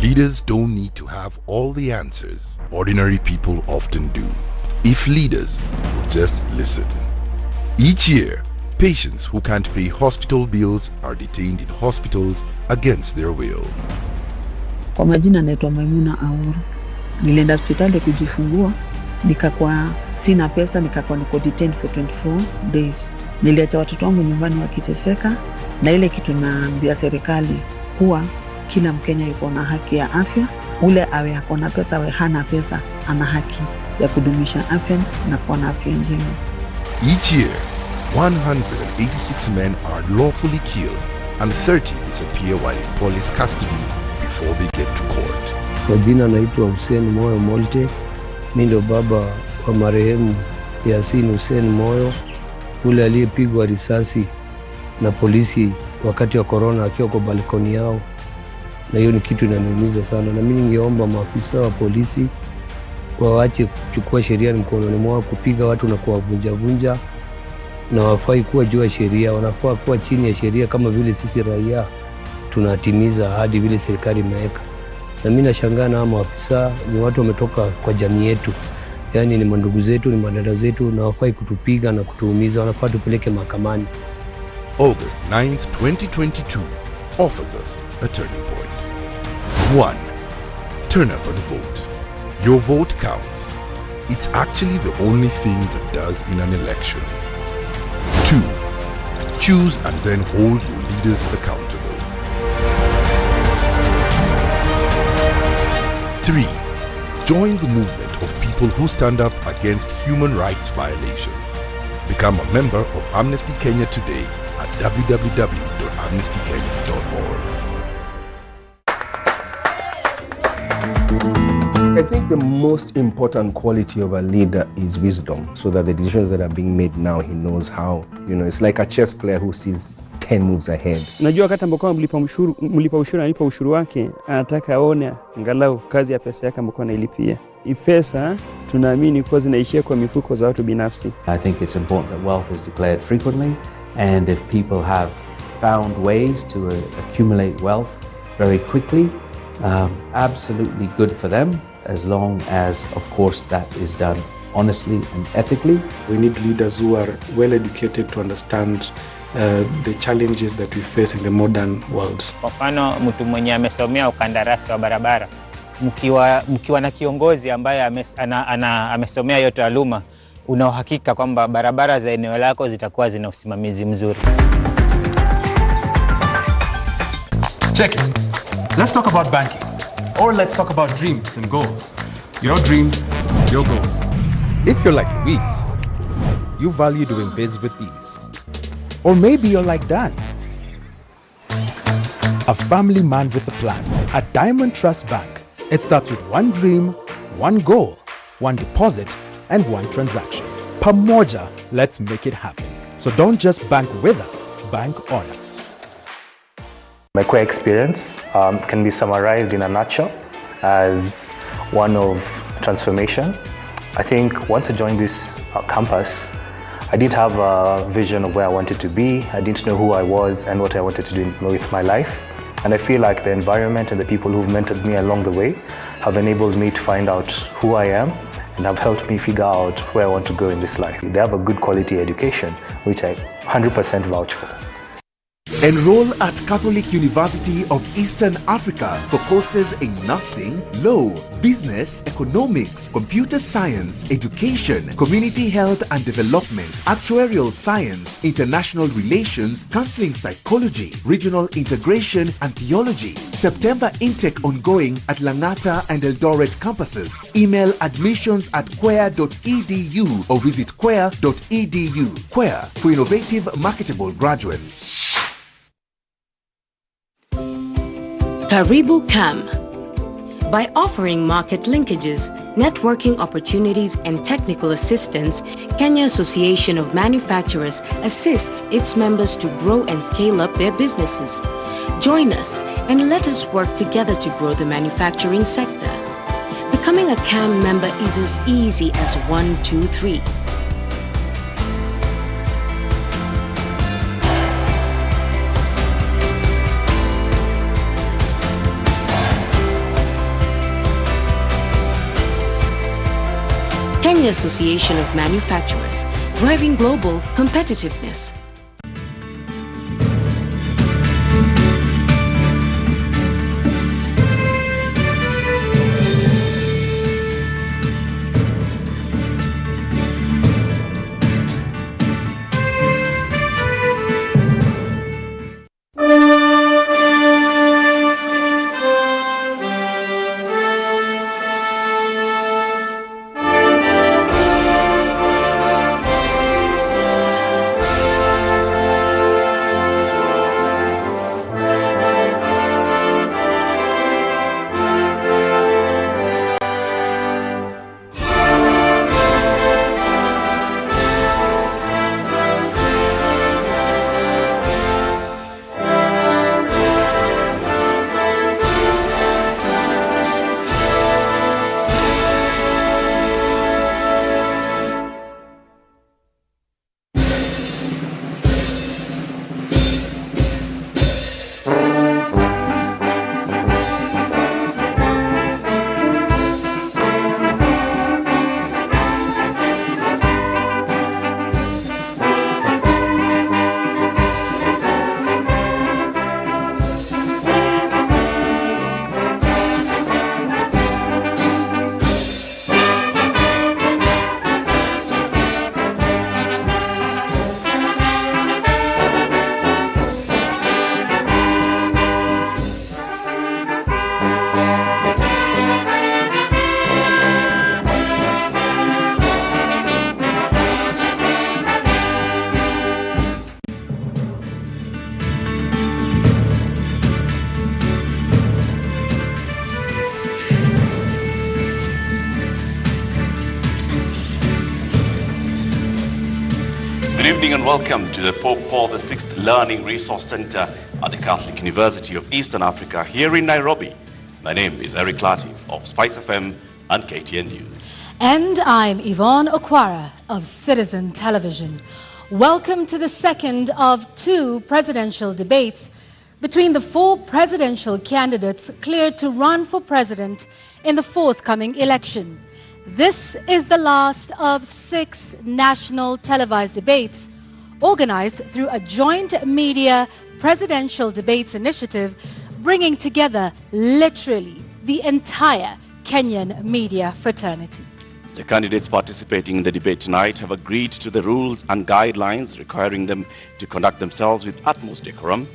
Leaders don't need to have all the answers. Ordinary people often do. If leaders would just listen. Each year, patients who can't pay hospital bills are detained in hospitals against their will. Kwa majina naitwa Maimuna Auru. Nilienda hospitali kujifungua, nikakuwa sina pesa, nikakuwa niko detained for 24 days. Niliacha watoto wangu nyumbani wakiteseka, na ile kitu naambia serikali kuwa kila Mkenya yuko na haki ya afya. Ule awe ako na pesa awe hana pesa, ana haki ya kudumisha afya na kuwa na afya njema. Each year, 186 men are lawfully killed and 30 disappear while in police custody before they get to court. Kwa jina naitwa Hussein Moyo Molte. Mimi ndo baba wa marehemu Yasin Hussein Moyo, ule aliyepigwa risasi na polisi wakati wa corona akiwa kwa balkoni yao, na hiyo ni kitu inaniumiza sana. Na mimi ningeomba maafisa wa polisi waache kuchukua sheria mkononi mwao, kupiga watu na kuwavunja, na wafai kuwa juu ya sheria, wanafaa kuwa chini ya sheria kama vile sisi raia tunatimiza hadi vile serikali imeweka. Na mimi nashangaa na maafisa ni watu wametoka kwa jamii yetu, yani ni mandugu zetu, ni madada zetu, na wafai kutupiga na kutuumiza, wanafaa tupeleke mahakamani. August 9th, 2022 offers us a turning point. 1. Turn up and vote. Your vote counts. It's actually the only thing that does in an election. 2. Choose and then hold your leaders accountable. 3. Join the movement of people who stand up against human rights violations. Become a member of Amnesty Kenya today at www.amnestykenya.org. I think the most important quality of a leader is wisdom, so that the decisions that are being made now, he knows how. It's like a chess player who sees 10 moves ahead. Najua wakati ambapo mlipa ushuru analipa ushuru wake, anataka aone angalau kazi ya pesa yake ambayo anailipia. Hii pesa tunaamini kwa zinaishia kwa mifuko za watu binafsi. I think it's important that wealth is declared frequently, and if people have found ways to accumulate wealth very quickly, absolutely good for them, as long as, of course, that is done honestly and ethically. We need leaders who are well educated to understand the challenges that we face in the modern world. Kwa mfano, mtu mwenye amesomea ukandarasi wa barabara, mkiwa na kiongozi ambaye amesomea hiyo taaluma, una uhakika kwamba barabara za eneo lako zitakuwa zina usimamizi mzuri. Check it. Let's talk about banking. Or let's talk about dreams and goals. Your dreams, your goals. If you're like Louise, you value doing biz with ease. Or maybe you're like Dan, a family man with a plan. At Diamond Trust Bank, it starts with one dream, one goal, one deposit, and one transaction. Pamoja, let's make it happen. So don't just bank with us, bank on us. My core experience can be summarized in a nutshell as one of transformation. I think once I joined this campus, I didn't have a vision of where I wanted to be. I didn't know who I was and what I wanted to do with my life. And I feel like the environment and the people who've mentored me along the way have enabled me to find out who I am and have helped me figure out where I want to go in this life. They have a good quality education, which I 100% vouch for. Enroll at Catholic University of Eastern Africa for courses in nursing, law, business, economics, computer science, education, community health and development, actuarial science, international relations, counseling psychology, regional integration and theology. September intake ongoing at Langata and Eldoret campuses. Email admissions@quer.edu or visit quer.edu. Quer, for innovative, marketable graduates. Karibu Kam. By offering market linkages, networking opportunities, and technical assistance, Kenya Association of Manufacturers assists its members to grow and scale up their businesses. Join us and let us work together to grow the manufacturing sector. Becoming a CAM member is as easy as 1, 2, 3. Kenya Association of Manufacturers, driving global competitiveness. Good evening and welcome to the Pope Paul VI Learning Resource Center at the Catholic University of Eastern Africa here in Nairobi. My name is Eric Latif of SpiceFM and KTN News. And I'm Yvonne Okwara of Citizen Television. Welcome to the second of two presidential debates between the four presidential candidates cleared to run for president in the forthcoming election. This is the last of 6 national televised debates organized through a joint media presidential debates initiative, bringing together literally the entire Kenyan media fraternity. The candidates participating in the debate tonight have agreed to the rules and guidelines requiring them to conduct themselves with utmost decorum,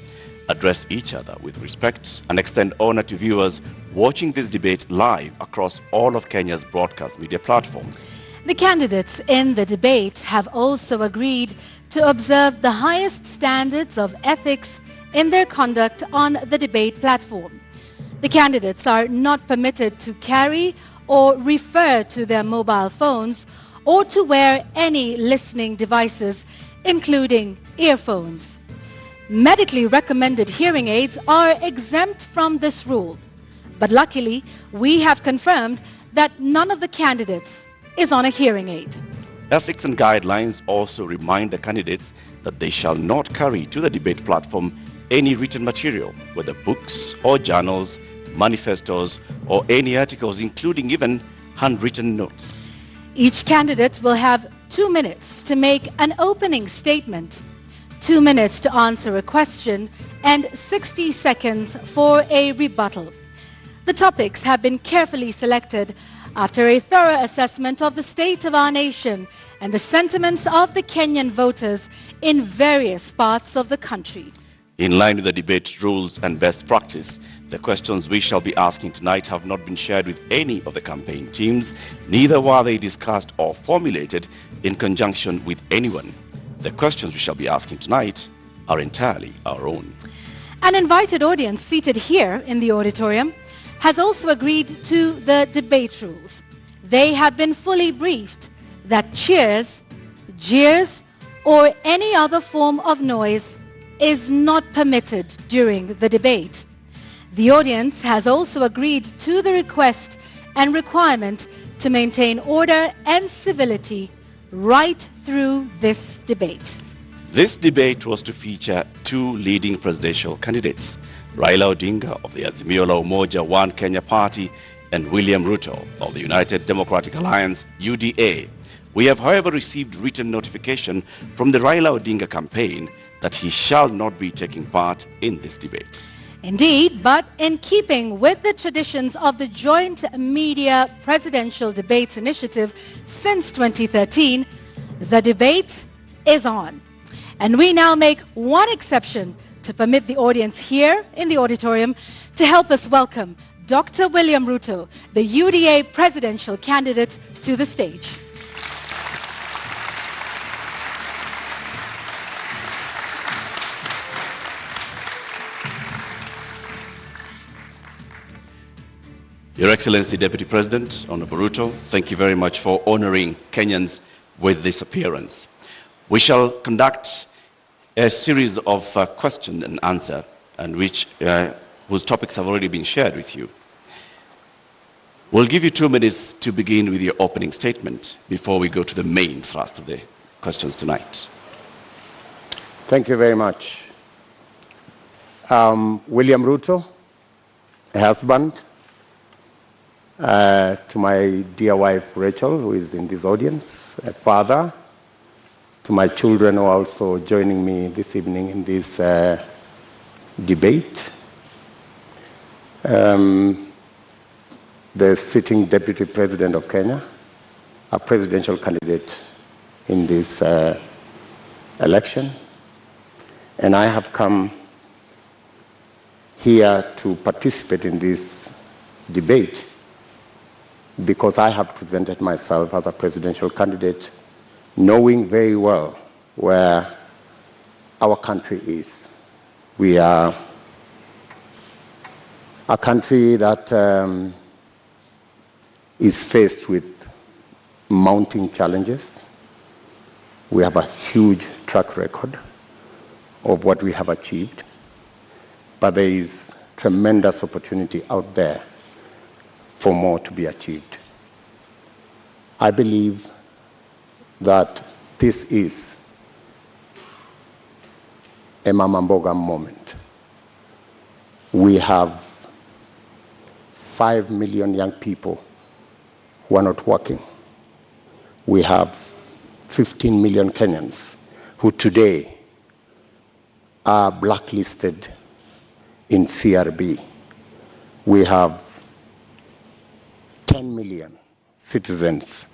address each other with respect, and extend honor to viewers watching this debate live across all of Kenya's broadcast media platforms. The candidates in the debate have also agreed to observe the highest standards of ethics in their conduct on the debate platform. The candidates are not permitted to carry or refer to their mobile phones or to wear any listening devices, including earphones. Medically recommended hearing aids are exempt from this rule. But luckily, we have confirmed that none of the candidates is on a hearing aid. Ethics and guidelines also remind the candidates that they shall not carry to the debate platform any written material, whether books or journals, manifestos, or any articles, including even handwritten notes. Each candidate will have 2 minutes to make an opening statement, 2 minutes to answer a question, and 60 seconds for a rebuttal. The topics have been carefully selected after a thorough assessment of the state of our nation and the sentiments of the Kenyan voters in various parts of the country. In line with the debate rules and best practice, the questions we shall be asking tonight have not been shared with any of the campaign teams, neither were they discussed or formulated in conjunction with anyone. The questions we shall be asking tonight are entirely our own. An invited audience seated here in the auditorium has also agreed to the debate rules. They have been fully briefed that cheers, jeers, or any other form of noise is not permitted during the debate. The audience has also agreed to the request and requirement to maintain order and civility right through this debate. This debate was to feature 2 leading presidential candidates, Raila Odinga of the Azimio la Umoja One Kenya Party and William Ruto of the United Democratic Alliance, UDA. We have, however, received written notification from the Raila Odinga campaign that he shall not be taking part in this debate. Indeed, but in keeping with the traditions of the Joint Media Presidential Debates Initiative since 2013, the debate is on. And we now make one exception to permit the audience here in the auditorium to help us welcome Dr. William Ruto, the UDA presidential candidate, to the stage. Your Excellency Deputy President, Honorable Ruto, thank you very much for honoring Kenyans with this appearance. We shall conduct a series of question and answer, and whose topics have already been shared with you. We'll give you 2 minutes to begin with your opening statement before we go to the main thrust of the questions tonight. Thank you very much. William Ruto, a husband, to my dear wife Rachel, who is in this audience, a father, to my children who are also joining me this evening in this debate, the sitting Deputy President of Kenya, a presidential candidate in this election, and I have come here to participate in this debate because I have presented myself as a presidential candidate, knowing very well where our country is. We are a country that is faced with mounting challenges, We have a huge track record of what we have achieved, but there is tremendous opportunity out there for more to be achieved. I believe that this is a Mama Mboga moment. We have 5 million young people who are not working. We have 15 million Kenyans who today are blacklisted in CRB. We have 10 million citizens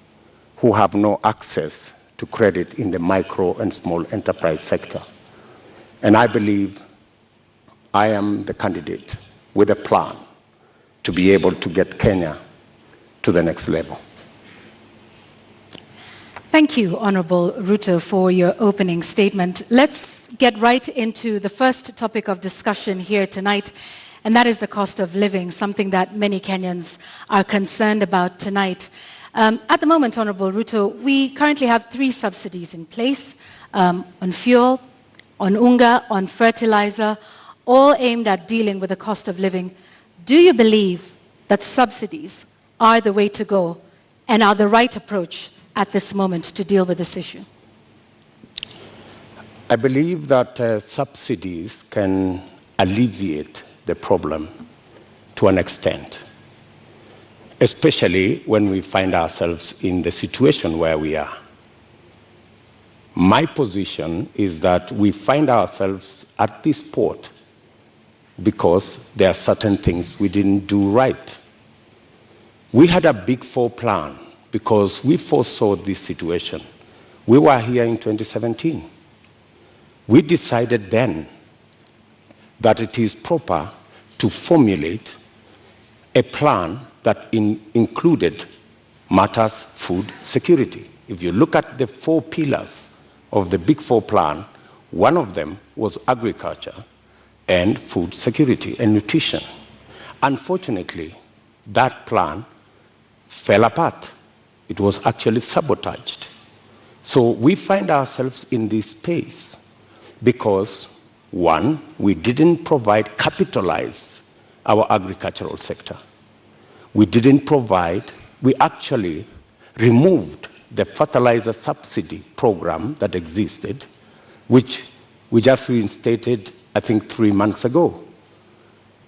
who have no access to credit in the micro and small enterprise sector. And I believe I am the candidate with a plan to be able to get Kenya to the next level. Thank you, Honorable Ruto, for your opening statement. Let's get right into the first topic of discussion here tonight, and that is the cost of living, something that many Kenyans are concerned about tonight. At the moment, Honorable Ruto, we currently have 3 subsidies in place on fuel, on unga, on fertilizer, all aimed at dealing with the cost of living. Do you believe that subsidies are the way to go and are the right approach at this moment to deal with this issue? I believe that subsidies can alleviate the problem to an extent, especially when we find ourselves in the situation where we are. My position is that we find ourselves at this port because there are certain things we didn't do right. We had a Big Four plan because we foresaw this situation. We were here in 2017. We decided then that it is proper to formulate a plan that included matters food security. If you look at the 4 pillars of the Big Four plan, one of them was agriculture and food security and nutrition. Unfortunately, that plan fell apart. It was actually sabotaged. So we find ourselves in this space because, one, we didn't capitalize our agricultural sector. We actually removed the fertilizer subsidy program that existed, which we just reinstated, I think, 3 months ago.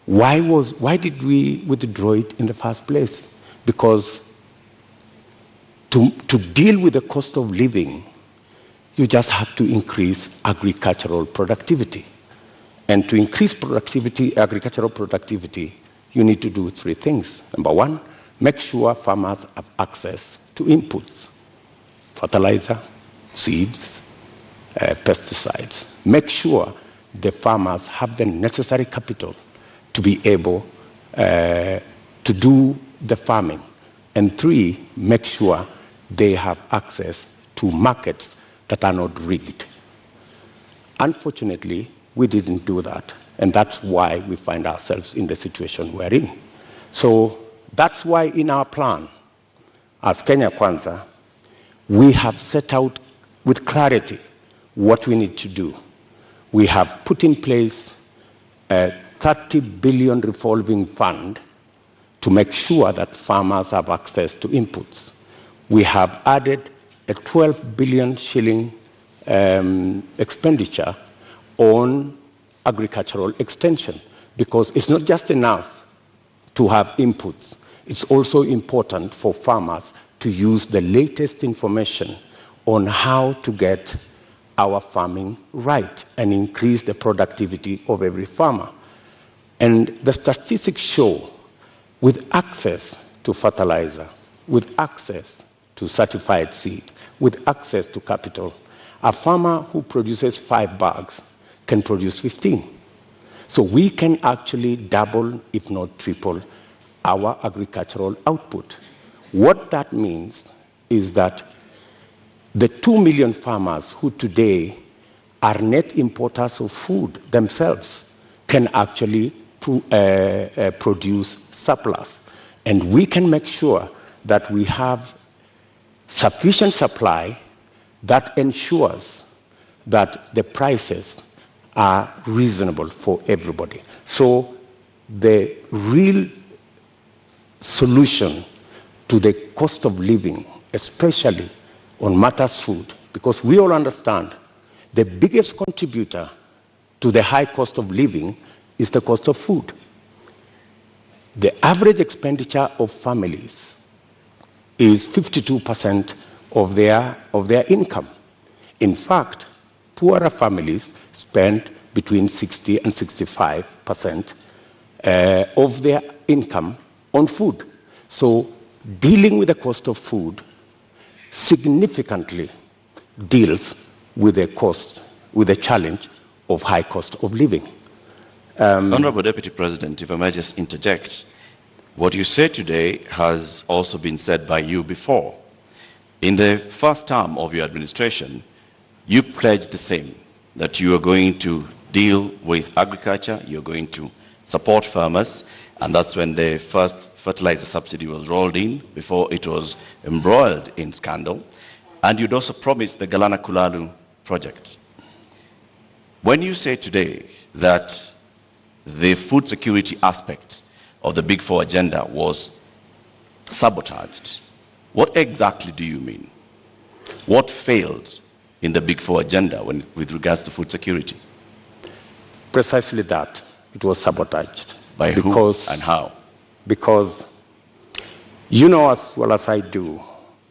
Why did we withdraw it in the first place? Because to deal with the cost of living, you just have to increase agricultural productivity. And to increase agricultural productivity, you need to do 3 things. Number 1, make sure farmers have access to inputs, fertilizer, seeds, pesticides. Make sure the farmers have the necessary capital to be able to do the farming. And 3, make sure they have access to markets that are not rigged. Unfortunately, we didn't do that, and that's why we find ourselves in the situation we're in. So that's why in our plan, as Kenya Kwanza, we have set out with clarity what we need to do. We have put in place a 30 billion revolving fund to make sure that farmers have access to inputs. We have added a 12 billion shilling expenditure on agricultural extension, because it's not just enough to have inputs. It's also important for farmers to use the latest information on how to get our farming right and increase the productivity of every farmer. And the statistics show, with access to fertilizer, with access to certified seed, with access to capital, a farmer who produces 5 bags can produce 15. So we can actually double, if not triple, our agricultural output. What that means is that the 2 million farmers who today are net importers of food themselves can actually produce surplus. And we can make sure that we have sufficient supply that ensures that the prices are reasonable for everybody. So the real solution to the cost of living, especially on matters food, because we all understand the biggest contributor to the high cost of living is the cost of food. The average expenditure of families is 52% of their income. In fact, poorer families spend between 60 and 65% of their income on food. So dealing with the cost of food significantly deals with the challenge of high cost of living. Honorable Deputy President, if I may just interject, what you said today has also been said by you before. In the first term of your administration, you pledged the same, that you are going to deal with agriculture, you're going to support farmers, and that's when the first fertilizer subsidy was rolled in before it was embroiled in scandal. And you'd also promised the Galana Kulalu project. When you say today that the food security aspect of the Big Four agenda was sabotaged, what exactly do you mean? What failed in the Big Four agenda with regards to food security? Precisely that. It was sabotaged. By who and how? Because you know as well as I do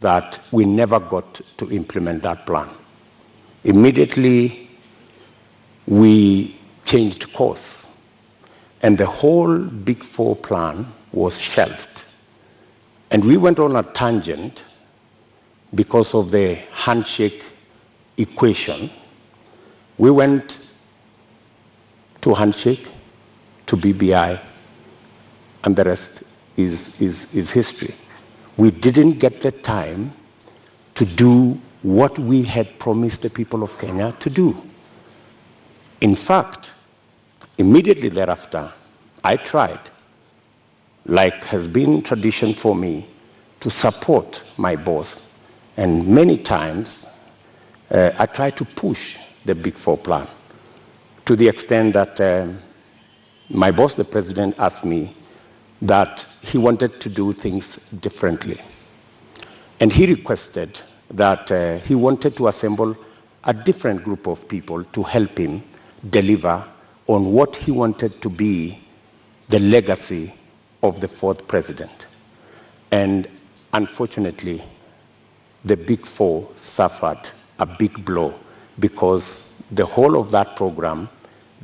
that we never got to implement that plan. Immediately, we changed course, and the whole Big Four plan was shelved. And we went on a tangent because of the handshake equation. We went to handshake, to BBI, and the rest is history. We didn't get the time to do what we had promised the people of Kenya to do. In fact, immediately thereafter, I tried, like has been tradition for me, to support my boss. And many times, I tried to push the Big Four plan to the extent that my boss, the president, asked me that he wanted to do things differently. And he requested that he wanted to assemble a different group of people to help him deliver on what he wanted to be the legacy of the fourth president. And unfortunately, the Big Four suffered a big blow because the whole of that program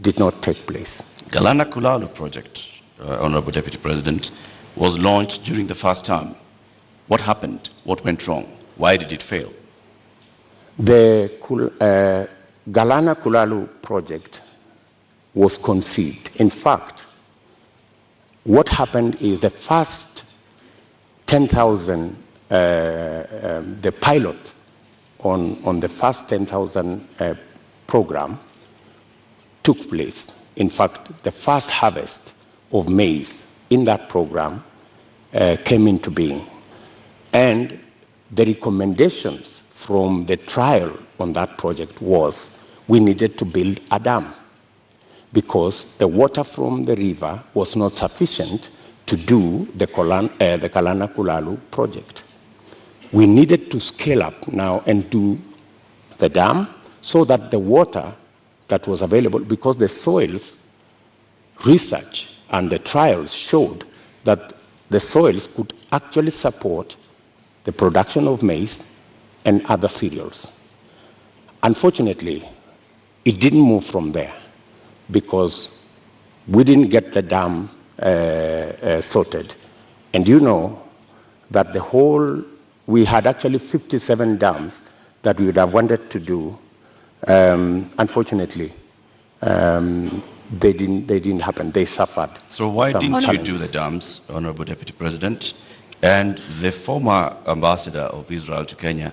did not take place. Galana Kulalu project, Honorable Deputy President, was launched during the first term. What happened? What went wrong? Why did it fail? The Galana Kulalu project was conceived. In fact, what happened is the first 10,000, the pilot on the first 10,000 program took place. In fact, the first harvest of maize in that program came into being. And the recommendations from the trial on that project was we needed to build a dam because the water from the river was not sufficient to do the Galana Kulalu project. We needed to scale up now and do the dam so that the water that was available, because the soils research and the trials showed that the soils could actually support the production of maize and other cereals. Unfortunately, it didn't move from there because we didn't get the dam sorted. And you know that we had actually 57 dams that we would have wanted to do. Unfortunately, they didn't happen. They suffered. So why didn't you do the dams, Honorable Deputy President? And the former ambassador of Israel to Kenya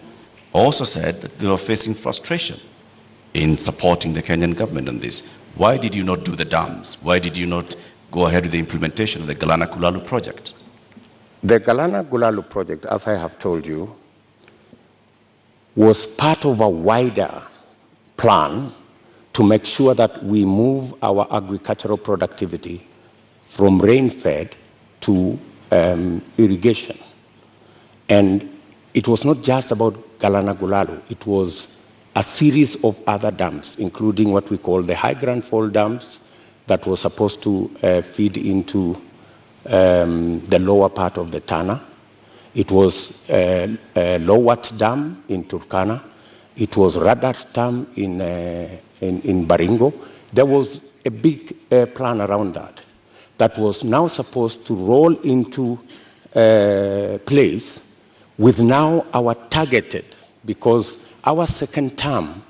also said that they were facing frustration in supporting the Kenyan government on this. Why did you not do the dams? Why did you not go ahead with the implementation of the Galana Kulalu project? The Galana Kulalu project, as I have told you, was part of a wider plan to make sure that we move our agricultural productivity from rain-fed to irrigation. And it was not just about Galana Gulalu, it was a series of other dams, including what we call the High Grand Fall dams that was supposed to feed into the lower part of the Tana. It was Lowat Dam in Turkana. It was Radat Dam in Baringo. There was a big plan around that was now supposed to roll into place with now our targeted, because our second term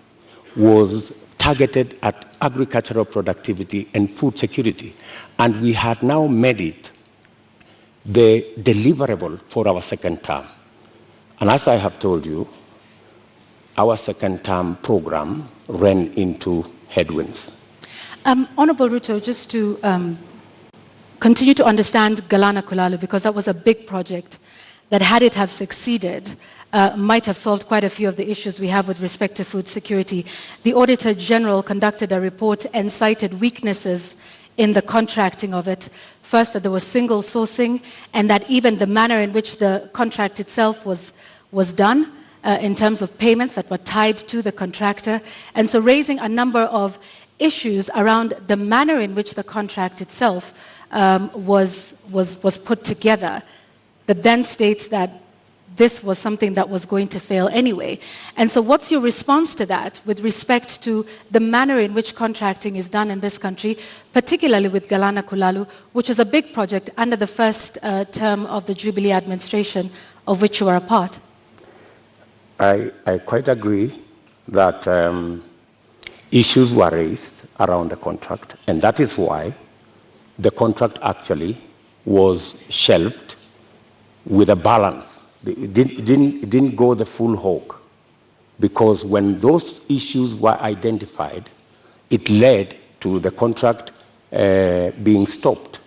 was targeted at agricultural productivity and food security. And we had now made it the deliverable for our second term. And as I have told you, our second term program ran into headwinds. Honorable Ruto, just to continue to understand Galana Kulalu, because that was a big project that, had it have succeeded, might have solved quite a few of the issues we have with respect to food security. The Auditor General conducted a report and cited weaknesses in the contracting of it. First, that there was single sourcing, and that even the manner in which the contract itself was done in terms of payments that were tied to the contractor. And so raising a number of issues around the manner in which the contract itself was put together, that then states that this was something that was going to fail anyway. And so what's your response to that with respect to the manner in which contracting is done in this country, particularly with Galana Kulalu, which is a big project under the first term of the Jubilee administration, of which you are a part? I quite agree that issues were raised around the contract, and that is why the contract actually was shelved with a balance. It didn't go the full hog, because when those issues were identified, it led to the contract being stopped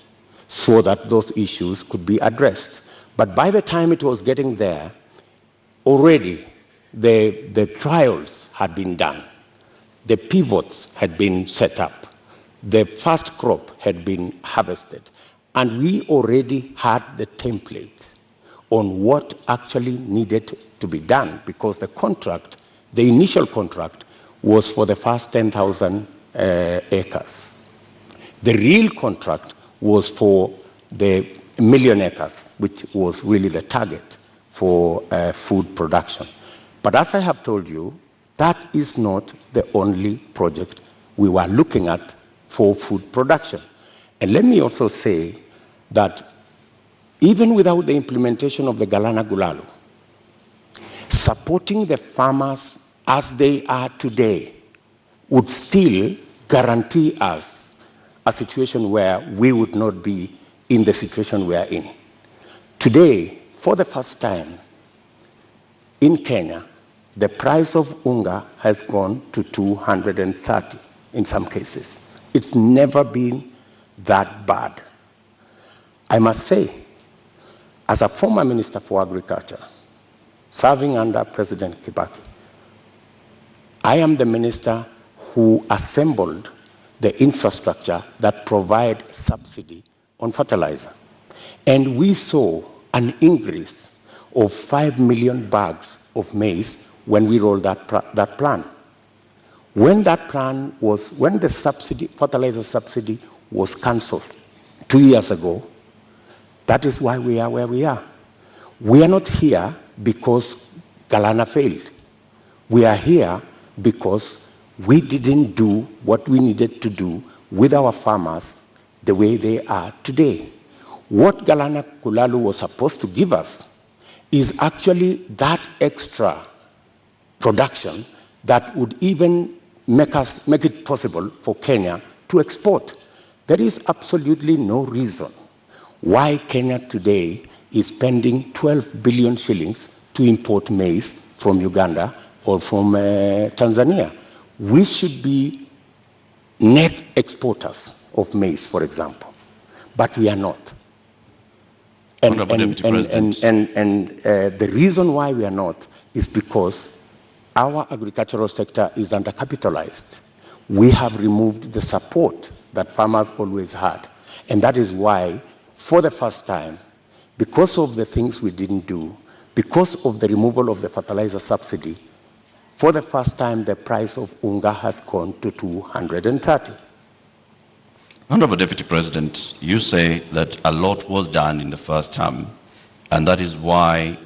so that those issues could be addressed. But by the time it was getting there, already the trials had been done, the pivots had been set up, the first crop had been harvested, and we already had the template on what actually needed to be done, because the contract, the initial contract, was for the first 10,000 acres. The real contract was for the 1 million acres, which was really the target for food production. But as I have told you, that is not the only project we were looking at for food production. And let me also say that even without the implementation of the Galana Gulalu, supporting the farmers as they are today would still guarantee us a situation where we would not be in the situation we are in. Today, for the first time in Kenya, the price of unga has gone to 230 in some cases. It's never been that bad. I must say, as a former Minister for Agriculture, serving under President Kibaki, I am the minister who assembled the infrastructure that provide subsidy on fertilizer. And we saw an increase of 5 million bags of maize when we rolled that plan. When the fertilizer subsidy was cancelled 2 years ago, that is why we are where we are. We are not here because Galana failed. We are here because we didn't do what we needed to do with our farmers the way they are today. What Galana Kulalu was supposed to give us is actually that extra production that would even make it possible for Kenya to export. There is absolutely no reason why Kenya today is spending 12 billion shillings to import maize from Uganda or from Tanzania. We should be net exporters of maize, for example, but we are not. And the reason why we are not is because our agricultural sector is undercapitalized. We have removed the support that farmers always had. And that is why, for the first time, because of the things we didn't do, because of the removal of the fertilizer subsidy, for the first time, the price of unga has gone to 230. Honorable Deputy President, you say that a lot was done in the first term, and that is why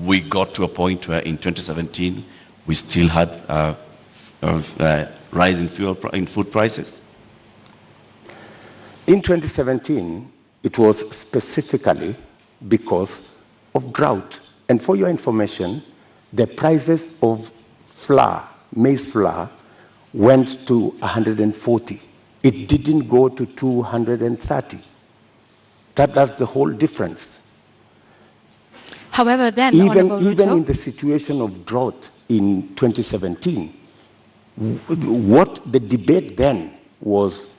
we got to a point where in 2017 we still had rise in food prices? In 2017, it was specifically because of drought. And for your information, the prices of flour, maize flour, went to 140. It didn't go to 230. That's the whole difference. However, then, even in the situation of drought in 2017, what the debate then was,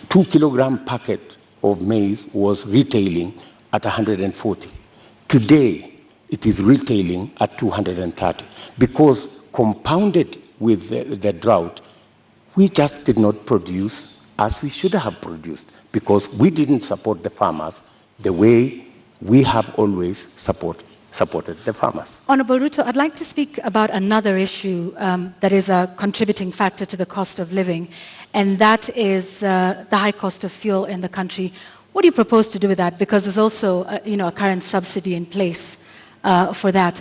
2 kilogram packet of maize was retailing at 140. Today, it is retailing at 230 because compounded with the drought, we just did not produce as we should have produced because we didn't support the farmers the way we have always supported the farmers. Honorable Ruto, I'd like to speak about another issue that is a contributing factor to the cost of living, and that is the high cost of fuel in the country. What do you propose to do with that? Because there's also a current subsidy in place for that.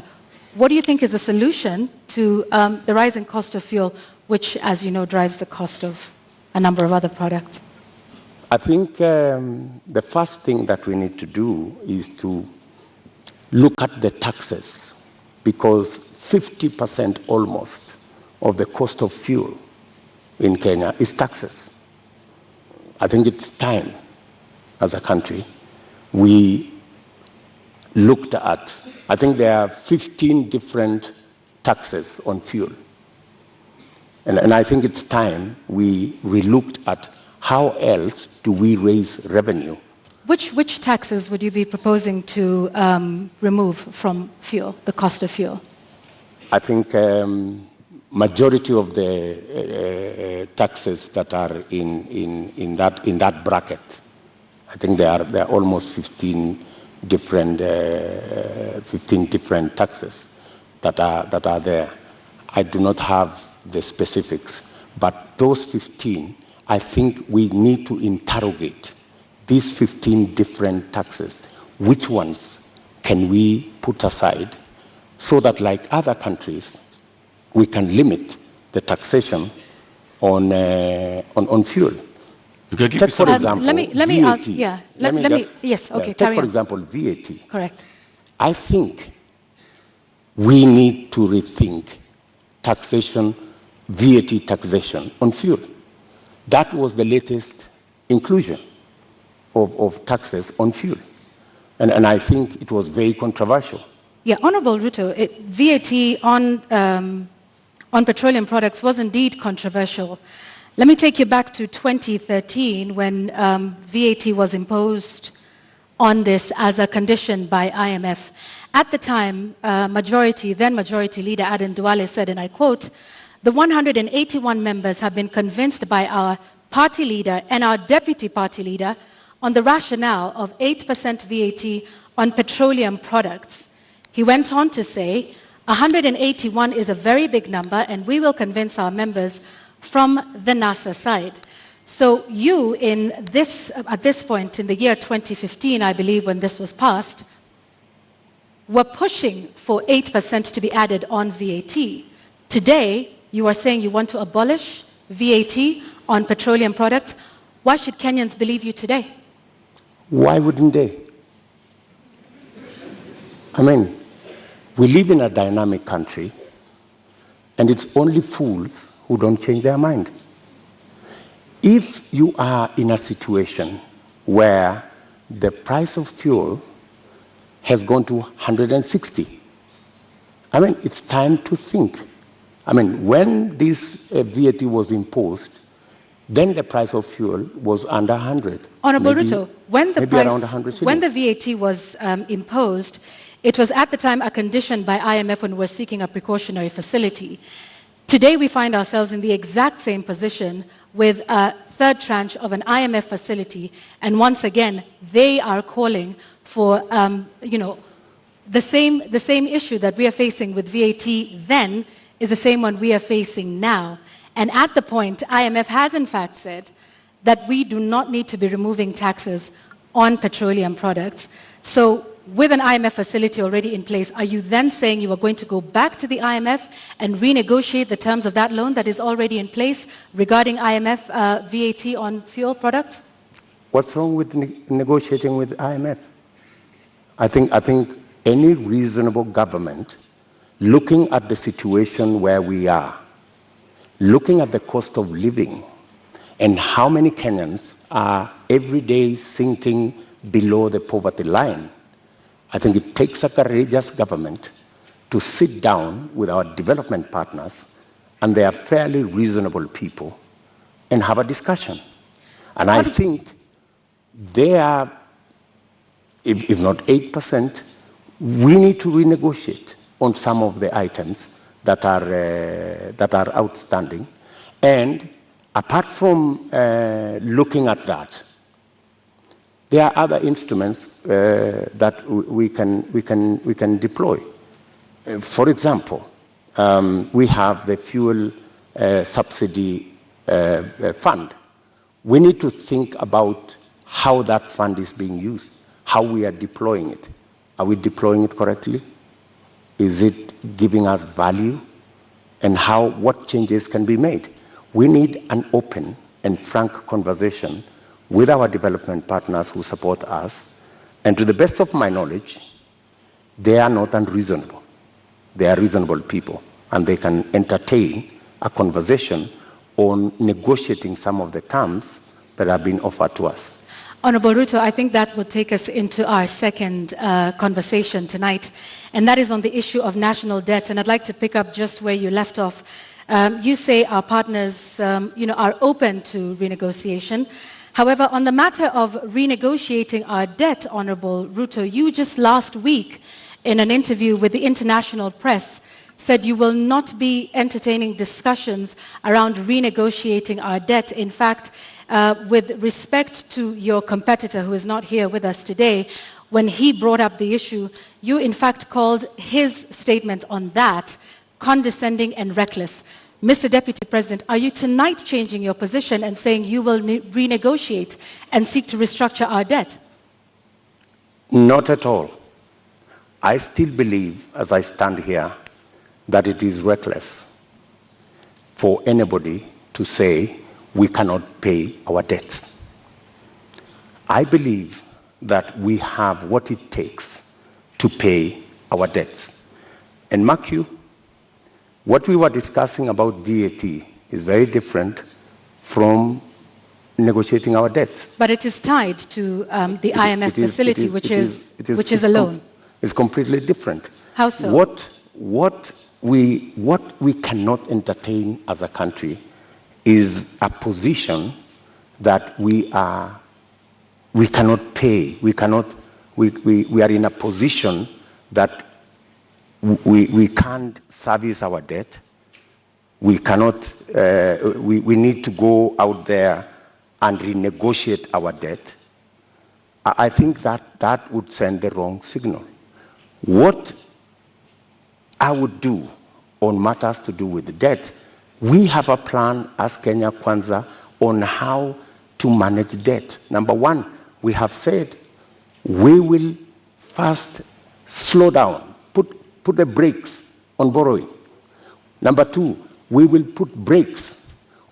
What do you think is the solution to the rising cost of fuel, which, as you know, drives the cost of a number of other products? I think the first thing that we need to do is to look at the taxes, because 50% almost of the cost of fuel in Kenya is taxes. I think it's time, as a country, we looked at, I think there are 15 different taxes on fuel. And I think it's time we relooked at how else do we raise revenue. Which taxes would you be proposing to remove from fuel, the cost of fuel? I think majority of the taxes that are in that bracket, I think there are almost 15 different taxes that are there. I do not have the specifics, but those 15, I think we need to interrogate these 15 different taxes. Which ones can we put aside so that, like other countries, we can limit the taxation on fuel? Take, for example, let me VAT. ask, yeah. Yes, okay, take, carry for on. example, VAT. Correct. I think we need to rethink taxation, VAT taxation on fuel. That was the latest inclusion of taxes on fuel. And I think it was very controversial. Yeah, Honorable Ruto, VAT on petroleum products was indeed controversial. Let me take you back to 2013 when VAT was imposed on this as a condition by IMF. At the time, then Majority Leader Aden Duale said, and I quote, "The 181 members have been convinced by our party leader and our deputy party leader on the rationale of 8% VAT on petroleum products." He went on to say, 181 is a very big number and we will convince our members from the NASA side. So you, at this point in the year 2015, I believe, when this was passed, were pushing for 8% to be added on VAT. Today, you are saying you want to abolish VAT on petroleum products. Why should Kenyans believe you today? Why wouldn't they? I mean, we live in a dynamic country, and it's only fools who don't change their mind. If you are in a situation where the price of fuel has gone to 160, I mean, it's time to think. I mean, when this VAT was imposed, then the price of fuel was under 100. Honorable Ruto, when the maybe around 100 when the shillings. VAT was imposed, It was at the time a condition by IMF when we were seeking a precautionary facility. Today we find ourselves in the exact same position with a third tranche of an IMF facility, and once again they are calling for the same issue that we are facing with VAT then is the same one we are facing now. And at the point, IMF has in fact said that we do not need to be removing taxes on petroleum products. So with an IMF facility already in place, are you then saying you are going to go back to the IMF and renegotiate the terms of that loan that is already in place regarding IMF VAT on fuel products? What's wrong with negotiating with IMF? I think any reasonable government, looking at the situation where we are, looking at the cost of living, and how many Kenyans are every day sinking below the poverty line, I think it takes a courageous government to sit down with our development partners, and they are fairly reasonable people, and have a discussion. And I think they are, if not 8%, we need to renegotiate on some of the items that are outstanding. And apart from looking at that, there are other instruments that we can deploy. For example, we have the fuel subsidy fund. We need to think about how that fund is being used, how we are deploying it. Are we deploying it correctly? Is it giving us value? And what changes can be made? We need an open and frank conversation with our development partners who support us. And to the best of my knowledge, they are not unreasonable. They are reasonable people, and they can entertain a conversation on negotiating some of the terms that have been offered to us. Honorable Ruto, I think that will take us into our second conversation tonight, and that is on the issue of national debt. And I'd like to pick up just where you left off. You say our partners are open to renegotiation. However, on the matter of renegotiating our debt, Honorable Ruto, you just last week in an interview with the international press said you will not be entertaining discussions around renegotiating our debt. In fact, with respect to your competitor who is not here with us today, when he brought up the issue, you in fact called his statement on that condescending and reckless. Mr. Deputy President, are you tonight changing your position and saying you will renegotiate and seek to restructure our debt? Not at all. I still believe, as I stand here, that it is reckless for anybody to say we cannot pay our debts. I believe that we have what it takes to pay our debts. And mark you, what we were discussing about VAT is very different from negotiating our debts. But it is tied to the IMF facility, which is a loan. It's completely different. How so? What we cannot entertain as a country is a position that we cannot pay. We are in a position that we can't service our debt. We cannot. We need to go out there and renegotiate our debt. I think that would send the wrong signal. What I would do on matters to do with the debt, we have a plan as Kenya Kwanza on how to manage debt. Number one, we have said we will first slow down, put the brakes on borrowing. Number two, we will put brakes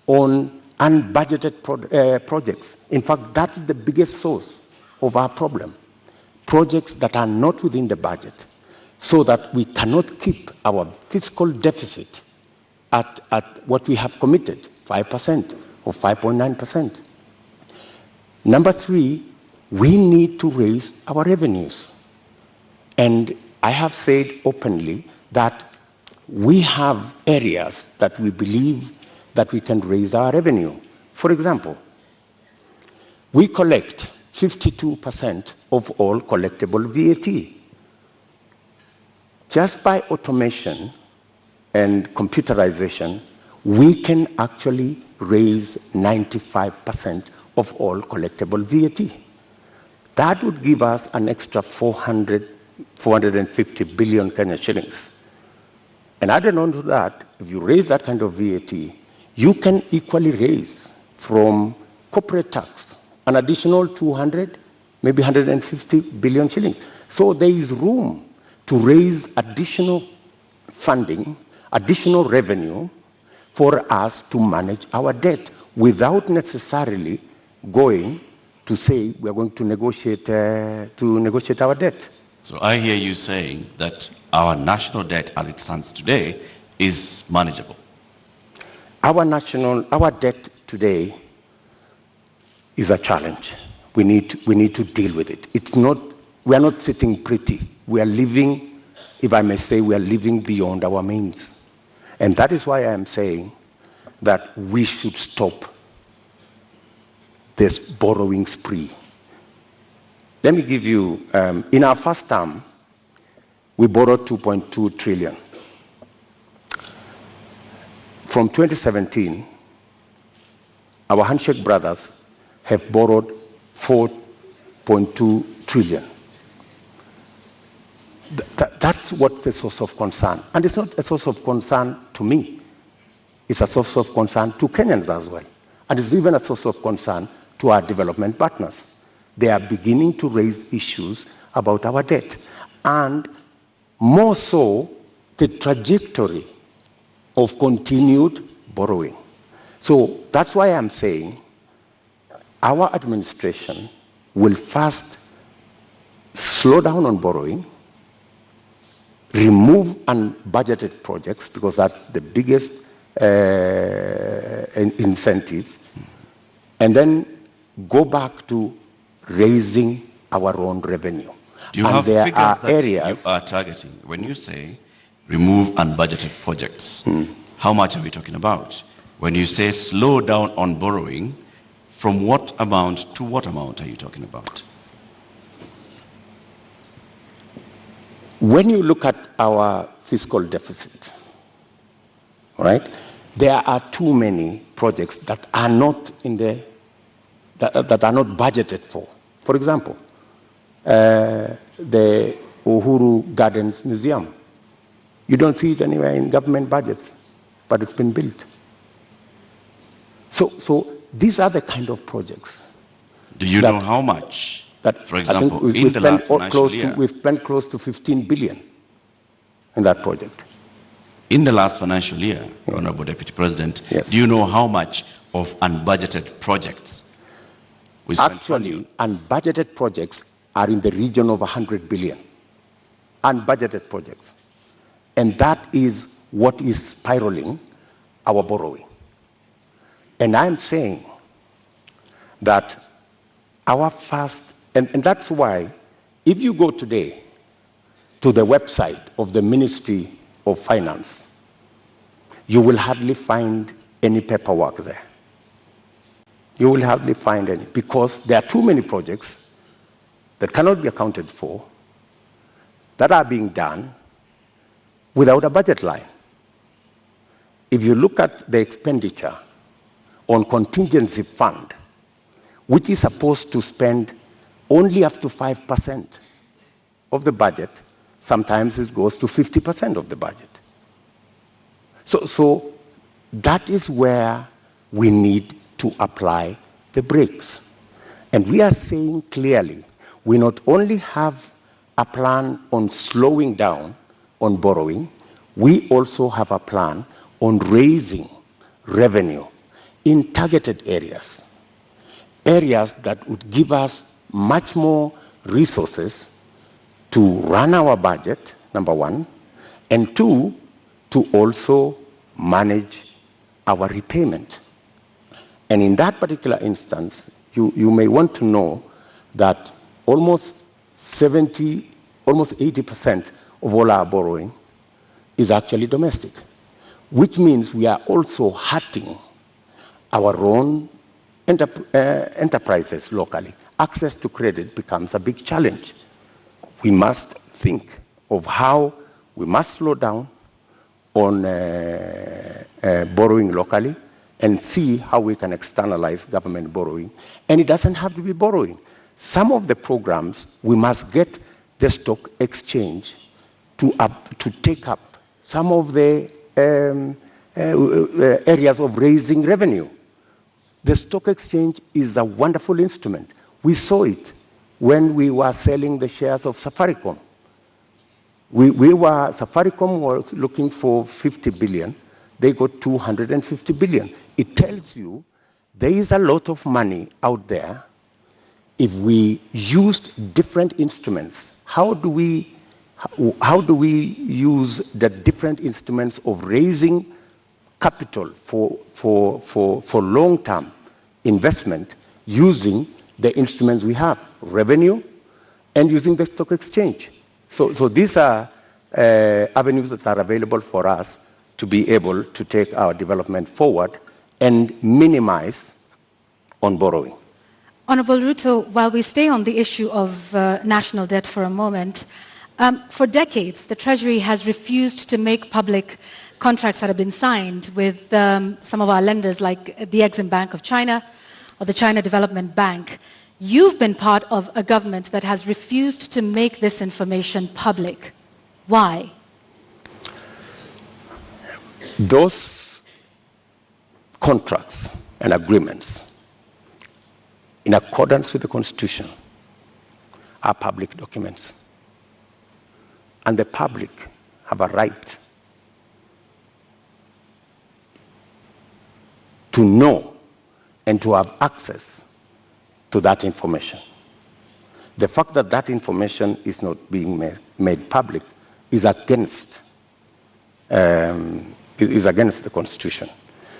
on unbudgeted projects. In fact, that is the biggest source of our problem. Projects that are not within the budget, so that we cannot keep our fiscal deficit at what we have committed, 5% or 5.9%. Number three, we need to raise our revenues. And I have said openly that we have areas that we believe that we can raise our revenue. For example, we collect 52% of all collectible VAT. just by automation and computerization, we can actually raise 95% of all collectible VAT. That would give us an extra 450 billion Kenya shillings. And added on to that, if you raise that kind of VAT, you can equally raise from corporate tax an additional 200, maybe 150 billion shillings. So there is room to raise additional funding, additional revenue for us to manage our debt without necessarily going to say we are going to negotiate our debt. So I hear you saying that our national debt as it stands today is manageable. Our debt today is a challenge. We need to deal with it. We are not sitting pretty. We are living, if I may say, we are living beyond our means. And that is why I am saying that we should stop this borrowing spree. Let me give you, in our first term, we borrowed 2.2 trillion. From 2017, our handshake brothers have borrowed 4.2 trillion. That's what's a source of concern. And it's not a source of concern to me. It's a source of concern to Kenyans as well. And it's even a source of concern to our development partners. They are beginning to raise issues about our debt. And more so, the trajectory of continued borrowing. So that's why I'm saying our administration will first slow down on borrowing, remove unbudgeted projects, because that's the biggest incentive, and then go back to raising our own revenue. Do you have figures that you are targeting? When you say remove unbudgeted projects, how much are we talking about? When you say slow down on borrowing, from what amount to what amount are you talking about? When you look at our fiscal deficit, right, there are too many projects that are not that are not budgeted for. For example, the Uhuru Gardens Museum. You don't see it anywhere in government budgets, but it's been built. So these are the kind of projects. Do you know how much? That, for example, we've in the last financial year, we've spent close to 15 billion in that project. In the last financial year, Honorable Deputy President, do you know how much of unbudgeted projects we spent? Actually, unbudgeted projects are in the region of 100 billion. Unbudgeted projects. And that is what is spiraling our borrowing. And I'm saying that our first, and that's why, if you go today to the website of the Ministry of Finance, you will hardly find any paperwork there. You will hardly find any, because there are too many projects that cannot be accounted for, that are being done without a budget line. If you look at the expenditure on contingency fund, which is supposed to spend only up to 5% of the budget, sometimes it goes to 50% of the budget. So that is where we need to apply the brakes. And we are saying clearly, we not only have a plan on slowing down on borrowing, we also have a plan on raising revenue in targeted areas. Areas that would give us much more resources to run our budget, number one, and two, to also manage our repayment. And in that particular instance, you may want to know that almost 80% of all our borrowing is actually domestic, which means we are also hurting our own enterprises locally. Access to credit becomes a big challenge. We must think of how we must slow down on borrowing locally and see how we can externalize government borrowing. And it doesn't have to be borrowing. Some of the programs, we must get the stock exchange to take up some of the areas of raising revenue. The stock exchange is a wonderful instrument. We saw it when we were selling the shares of Safaricom. Safaricom was looking for 50 billion. They got 250 billion. It tells you there is a lot of money out there. If we used different instruments, how do we use the different instruments of raising capital for long-term investment using the instruments we have, revenue, and using the stock exchange? So these are avenues that are available for us to be able to take our development forward and minimize on borrowing. Honorable Ruto, while we stay on the issue of national debt for a moment, for decades, the Treasury has refused to make public contracts that have been signed with some of our lenders like the Exim Bank of China or the China Development Bank. You've been part of a government that has refused to make this information public. Why? Those contracts and agreements, in accordance with the Constitution, are public documents. And the public have a right to know and to have access to that information. The fact that that information is not being made public is against the Constitution.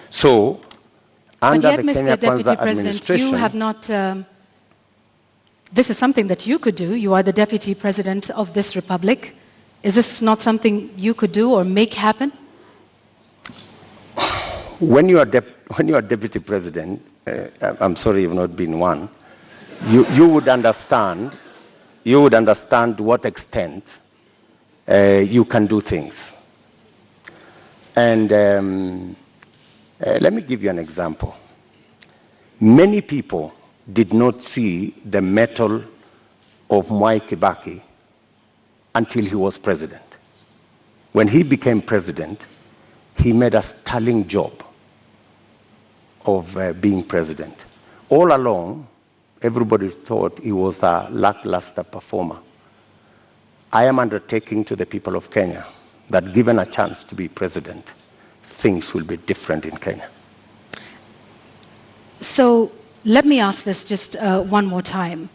So, under but yet, the Mr. Kenya Deputy Kwanza President, administration, you have not. This is something that you could do. You are the Deputy President of this republic. Is this not something you could do or make happen? When you are Deputy President, I'm sorry you've not been one, you would understand to what extent you can do things. And let me give you an example. Many people did not see the mettle of Mwai Kibaki until he was president. When he became president, he made a sterling job of being president. All along, everybody thought he was a lackluster performer. I am undertaking to the people of Kenya that given a chance to be president, things will be different in Kenya. So let me ask this just one more time.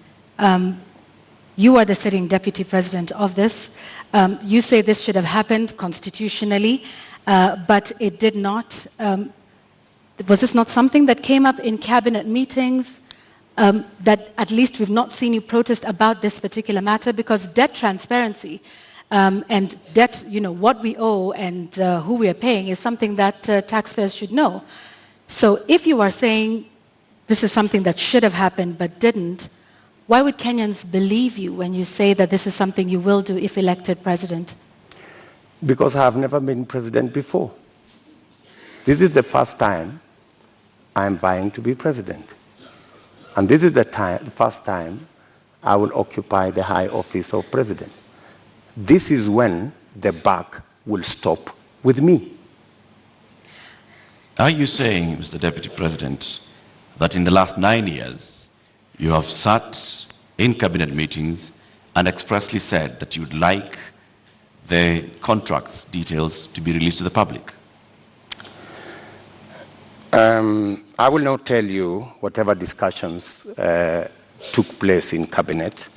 You are the sitting Deputy President of this. You say this should have happened constitutionally, but it did not. Was this not something that came up in cabinet meetings that at least we've not seen you protest about this particular matter? Because debt transparency and debt, what we owe and who we are paying is something that taxpayers should know. So if you are saying this is something that should have happened but didn't, why would Kenyans believe you when you say that this is something you will do if elected president? Because I have never been president before. This is the first time I am vying to be president. And this is the first time I will occupy the high office of president. This is when the buck will stop with me. Are you saying, Mr. Deputy President, that in the last 9 years, you have sat in cabinet meetings and expressly said that you would like the contracts details to be released to the public? I will not tell you whatever discussions took place in cabinet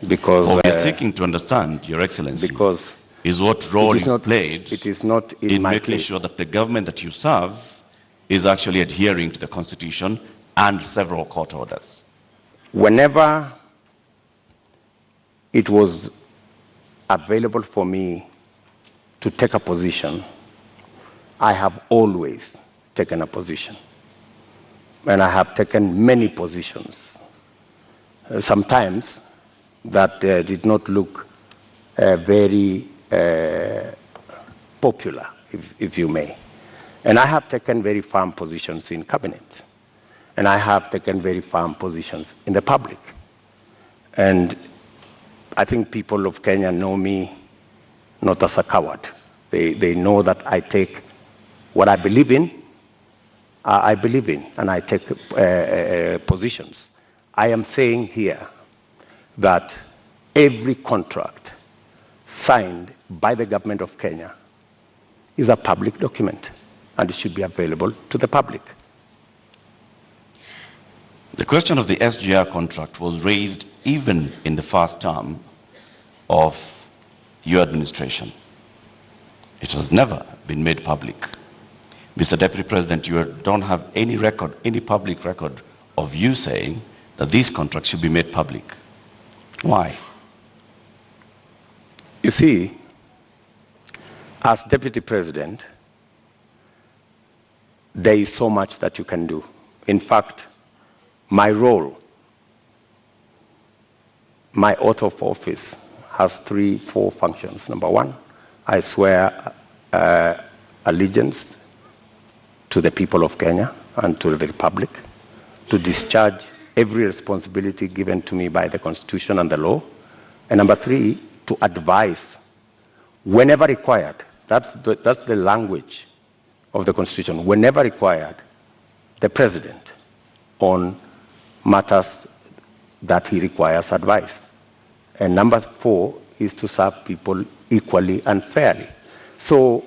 because we are seeking to understand, Your Excellency, because is what role you played it is not in my making case. sure that the government that you serve is actually adhering to the Constitution and several court orders. Whenever it was available for me to take a position, I have always taken a position. And I have taken many positions. Sometimes that did not look very popular, if you may. And I have taken very firm positions in cabinet. And I have taken very firm positions in the public. And I think people of Kenya know me not as a coward. They know that I take what I believe in, and I take positions. I am saying here that every contract signed by the government of Kenya is a public document, and it should be available to the public. The question of the SGR contract was raised even in the first term of your administration. It has never been made public. Mr. Deputy President, you don't have any record, any public record of you saying that these contracts should be made public. Why? You see, as Deputy President, there is so much that you can do. In fact, my role, my oath of office has 3-4 functions. Number one, I swear allegiance to the people of Kenya and to the Republic, to discharge every responsibility given to me by the Constitution and the law. And number 3, to advise whenever required. That's the language of the Constitution. Whenever required, the President on matters that he requires advice. And number 4 is to serve people equally and fairly. So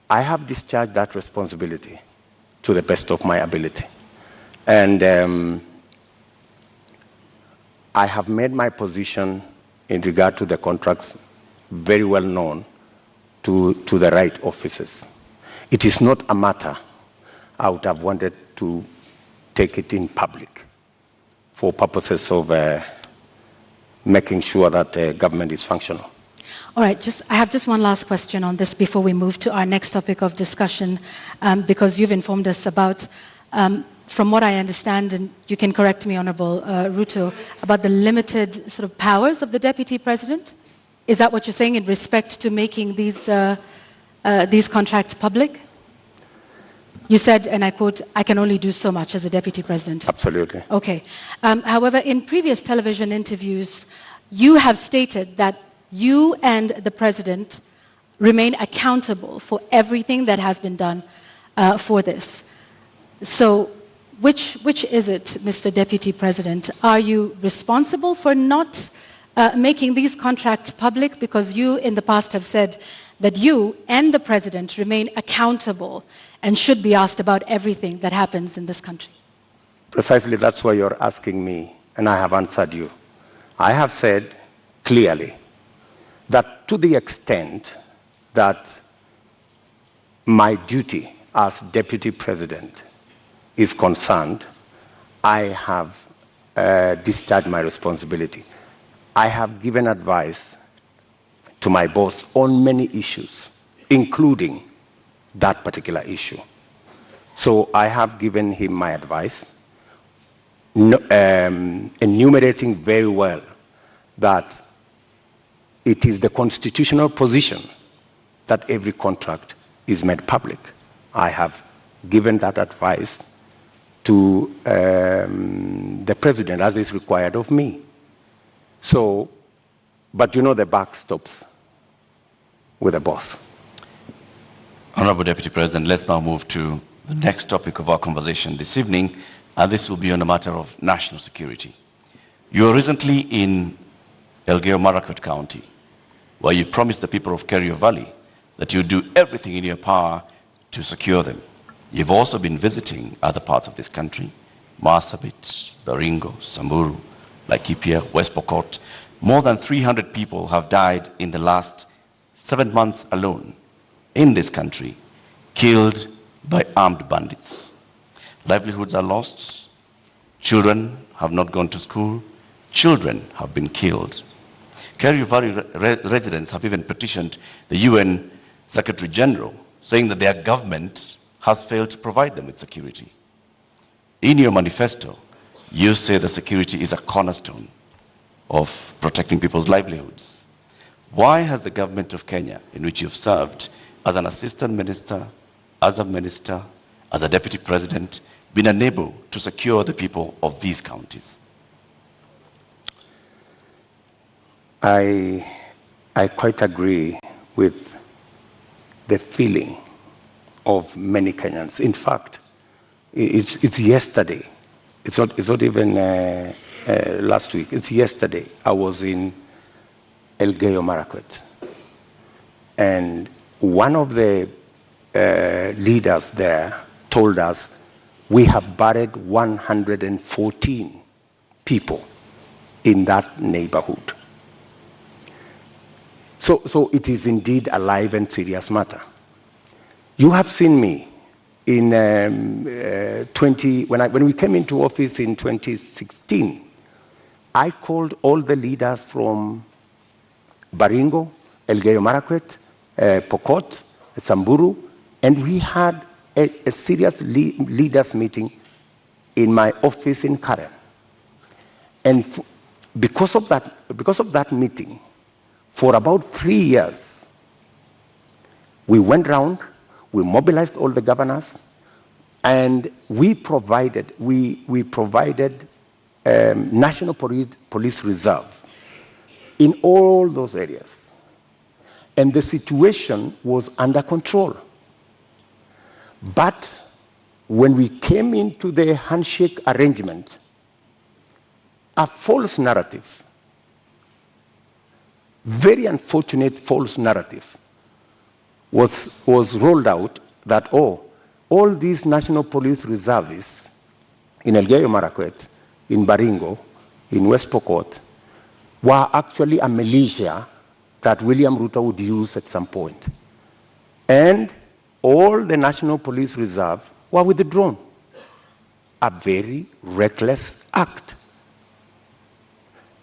I have discharged that responsibility to the best of my ability. And I have made my position in regard to the contracts very well known to the right officers. It is not a matter I would have wanted to take it in public for purposes of making sure that the government is functional. All right, I have just one last question on this before we move to our next topic of discussion, because you've informed us about, from what I understand, and you can correct me, Honorable Ruto, about the limited sort of powers of the Deputy President. Is that what you're saying in respect to making these contracts public? You said, and I quote, "I can only do so much as a Deputy President." Absolutely. Okay. However, in previous television interviews, you have stated that you and the President remain accountable for everything that has been done for this. So which is it, Mr. Deputy President? Are you responsible for not making these contracts public? Because you in the past have said that you and the President remain accountable and should be asked about everything that happens in this country. Precisely, that's why you're asking me, and I have answered you. I have said clearly that to the extent that my duty as Deputy President is concerned, I have discharged my responsibility. I have given advice to my boss on many issues, including that particular issue. So I have given him my advice, enumerating very well that it is the constitutional position that every contract is made public. I have given that advice to the President as is required of me. So, but you know the buck stops with the boss. Honorable Deputy President, let's now move to the next topic of our conversation this evening, and this will be on a matter of national security. You were recently in Elgeyo-Marakwet County, where you promised the people of Kerio Valley that you would do everything in your power to secure them. You've also been visiting other parts of this country, Marsabit, Baringo, Samburu, Laikipia, West Pokot. More than 300 people have died in the last 7 months alone in this country, killed by armed bandits. Livelihoods are lost. Children have not gone to school. Children have been killed. Kerio Valley residents have even petitioned the UN Secretary General, saying that their government has failed to provide them with security. In your manifesto, you say that security is a cornerstone of protecting people's livelihoods. Why has the government of Kenya, in which you've served as an assistant minister, as a minister, as a deputy president, been unable to secure the people of these counties? I quite agree with the feeling of many Kenyans. In fact, it's yesterday. It's not even last week. It's yesterday. I was in Elgeyo Marakwet, and one of the leaders there told us we have buried 114 people in that neighborhood. So it is indeed a live and serious matter. You have seen me in when we came into office in 2016. I called all the leaders from Baringo, Elgeyo Marakwet, Pokot, Samburu, and we had a serious leaders meeting in my office in Karen. And because of that meeting, for about 3 years, we went round, we mobilized all the governors, and we provided National Police Reserve in all those areas. And the situation was under control. But when we came into the handshake arrangement, a false narrative, very unfortunate false narrative, was rolled out that, all these National Police reservists in Elgeyo Marakwet, in Baringo, in West Pokot, were actually a militia that William Ruto would use at some point. And all the National Police Reserve were withdrawn. A very reckless act.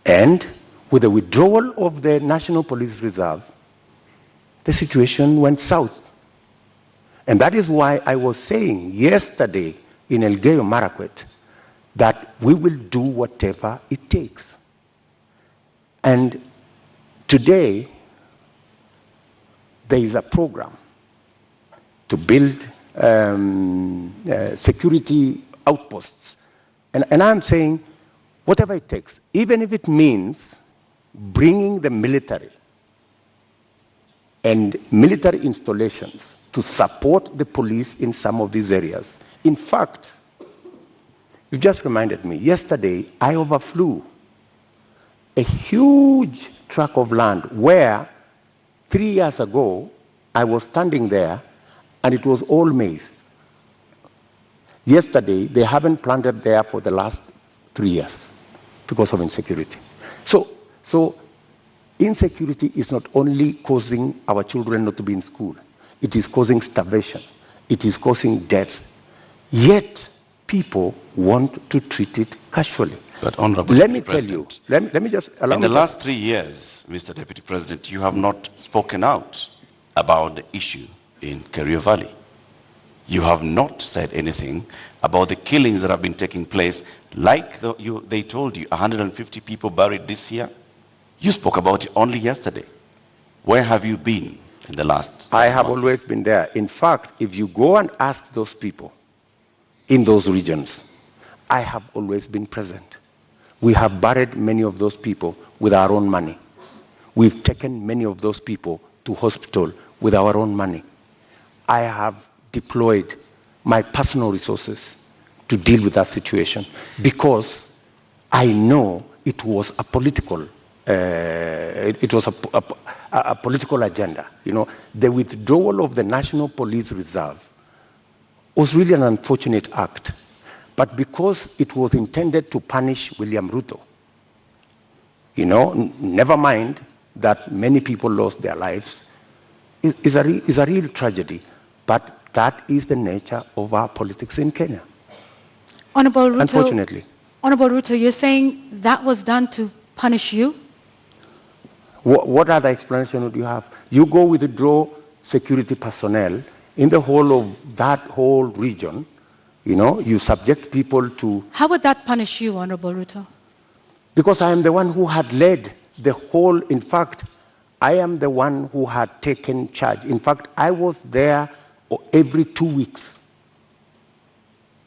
And with the withdrawal of the National Police Reserve, the situation went south. And that is why I was saying yesterday in Elgeyo Marakwet that we will do whatever it takes. And today, there is a program to build security outposts. And I'm saying, whatever it takes, even if it means bringing the military and military installations to support the police in some of these areas. In fact, you just reminded me, yesterday I overflew a huge tract of land where 3 years ago I was standing there and it was all maize. Yesterday, they haven't planted there for the last 3 years because of insecurity. So insecurity is not only causing our children not to be in school, it is causing starvation, it is causing death. Yet, people want to treat it casually. But Honorable let me Deputy tell you, President, let me just allow in me the to- last 3 years, Mr. Deputy President, you have not spoken out about the issue in Kerio Valley. You have not said anything about the killings that have been taking place, like they told you, 150 people buried this year. You spoke about it only yesterday. Where have you been in the last 7 I have months? always been there. In fact, if you go and ask those people in those regions, I have always been present. We have buried many of those people with our own money. We've taken many of those people to hospital with our own money. I have deployed my personal resources to deal with that situation because I know it was a political political agenda. You know, the withdrawal of the National Police Reserve was really an unfortunate act. But because it was intended to punish William Ruto, you know, never mind that many people lost their lives, is a real tragedy. But that is the nature of our politics in Kenya. Honorable Ruto, unfortunately. Honorable Ruto, you're saying that was done to punish you? What other explanation would you have? You go withdraw security personnel in the whole of that whole region, you know, you subject people to... How would that punish you, Honorable Ruto? Because I am the one who had led the whole, in fact, I am the one who had taken charge. In fact, I was there every 2 weeks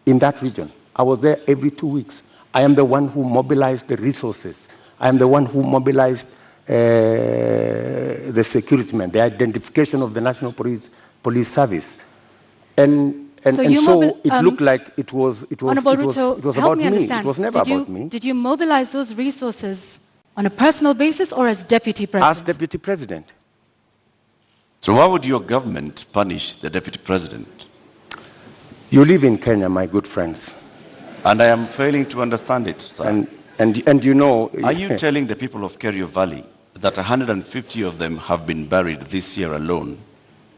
in that region. I was there every 2 weeks. I am the one who mobilized the resources. I am the one who mobilized the security men, the identification of the National Police Service. And so it looked like it was about me. It was never about me. Did you mobilize those resources on a personal basis or as Deputy President? As Deputy President. So why would your government punish the Deputy President? You live in Kenya, my good friends. And I am failing to understand it, sir. And you know... Are you telling the people of Kerio Valley that 150 of them have been buried this year alone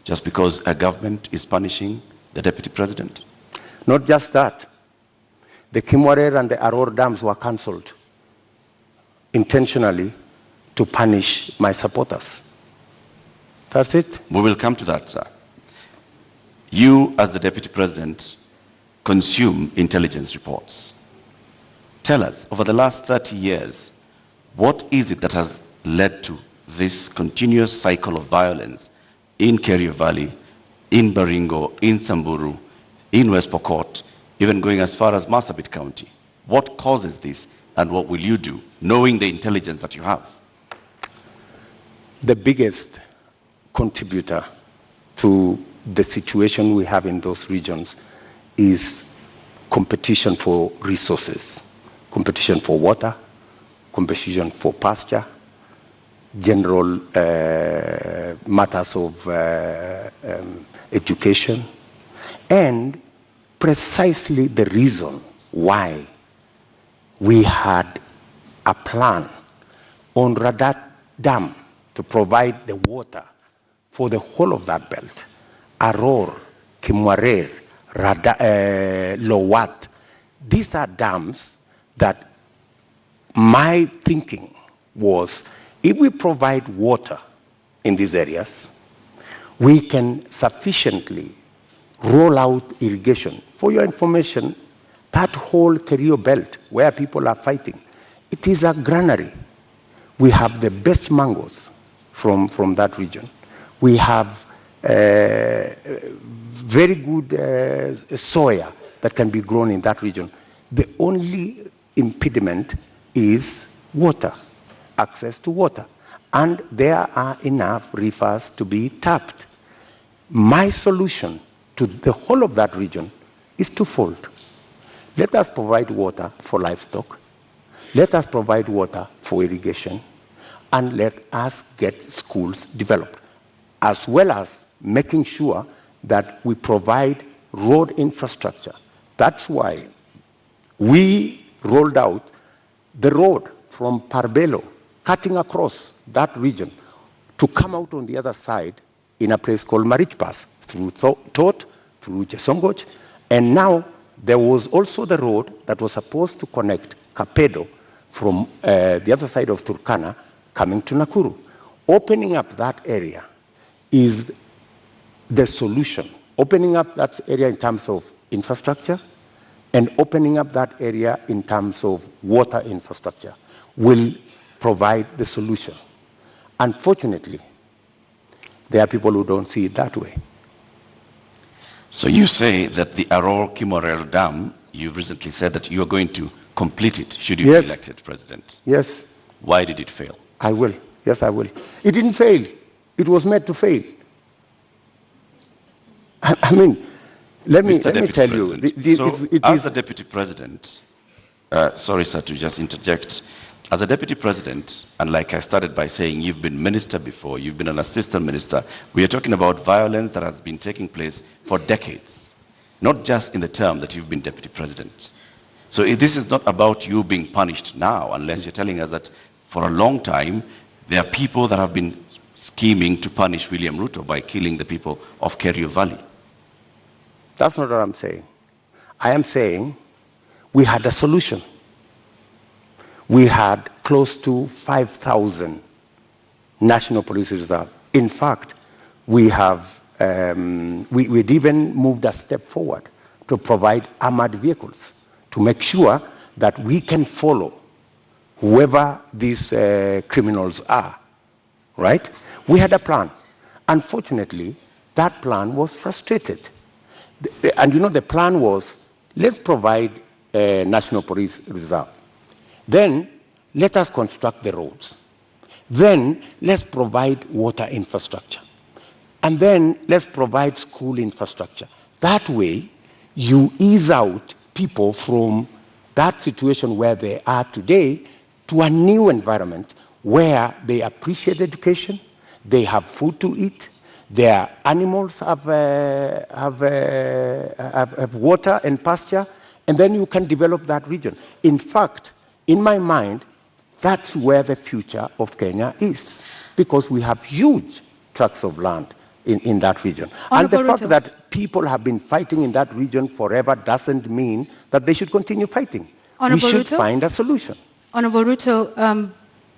just because a government is punishing the Deputy President? Not just that. The Kimwarer and the Aror dams were cancelled intentionally to punish my supporters. That's it. We will come to that, sir. You, as the Deputy President, consume intelligence reports. Tell us, over the last 30 years, what is it that has led to this continuous cycle of violence in Kerio Valley, in Baringo, in Samburu, in West Pokot, even going as far as Marsabit County? What causes this, and what will you do, knowing the intelligence that you have? The biggest contributor to the situation we have in those regions is competition for resources, competition for water, competition for pasture, general matters of education, and precisely the reason why we had a plan on Radat Dam to provide the water for the whole of that belt. Aror, Kimwarer, Lowat. These are dams that my thinking was, if we provide water in these areas, we can sufficiently roll out irrigation. For your information, that whole Kerio belt where people are fighting, it is a granary. We have the best mangoes from that region. We have very good soya that can be grown in that region. The only impediment is water, access to water. And there are enough rivers to be tapped. My solution to the whole of that region is twofold. Let us provide water for livestock. Let us provide water for irrigation. And let us get schools developed, as well as making sure that we provide road infrastructure. That's why we rolled out the road from Parbelo, cutting across that region, to come out on the other side in a place called Marich Pass, through Tot, through Chesongoch, and now there was also the road that was supposed to connect Kapedo from the other side of Turkana coming to Nakuru. Opening up that area is the solution. Opening up that area in terms of infrastructure and opening up that area in terms of water infrastructure will provide the solution. Unfortunately, there are people who don't see it that way. So you say that the Aror Kimorel Dam, you recently said that you are going to complete it should you be elected president. Yes. Why did it fail? I will. Yes, I will. It didn't fail. It was made to fail. I mean, let me tell you. As the Deputy President, sorry, sir, to just interject. As a Deputy President, and like I started by saying, you've been minister before, you've been an assistant minister, we are talking about violence that has been taking place for decades, not just in the term that you've been Deputy President. So this is not about you being punished now, unless you're telling us that for a long time, there are people that have been scheming to punish William Ruto by killing the people of Kerio Valley. That's not what I'm saying. I am saying we had a solution. We had close to 5,000 National Police Reserve. In fact, we'd even moved a step forward to provide armored vehicles to make sure that we can follow whoever these criminals are right? We had a plan. Unfortunately, that plan was frustrated. And the plan was, let's provide a National Police Reserve. Then, let us construct the roads. Then, let's provide water infrastructure. And then, let's provide school infrastructure. That way, you ease out people from that situation where they are today to a new environment where they appreciate education, they have food to eat, their animals have water and pasture, and then you can develop that region. In fact, in my mind, that's where the future of Kenya is, because we have huge tracts of land in that region. And the fact that people have been fighting in that region forever doesn't mean that they should continue fighting. We should find a solution. Honorable Ruto,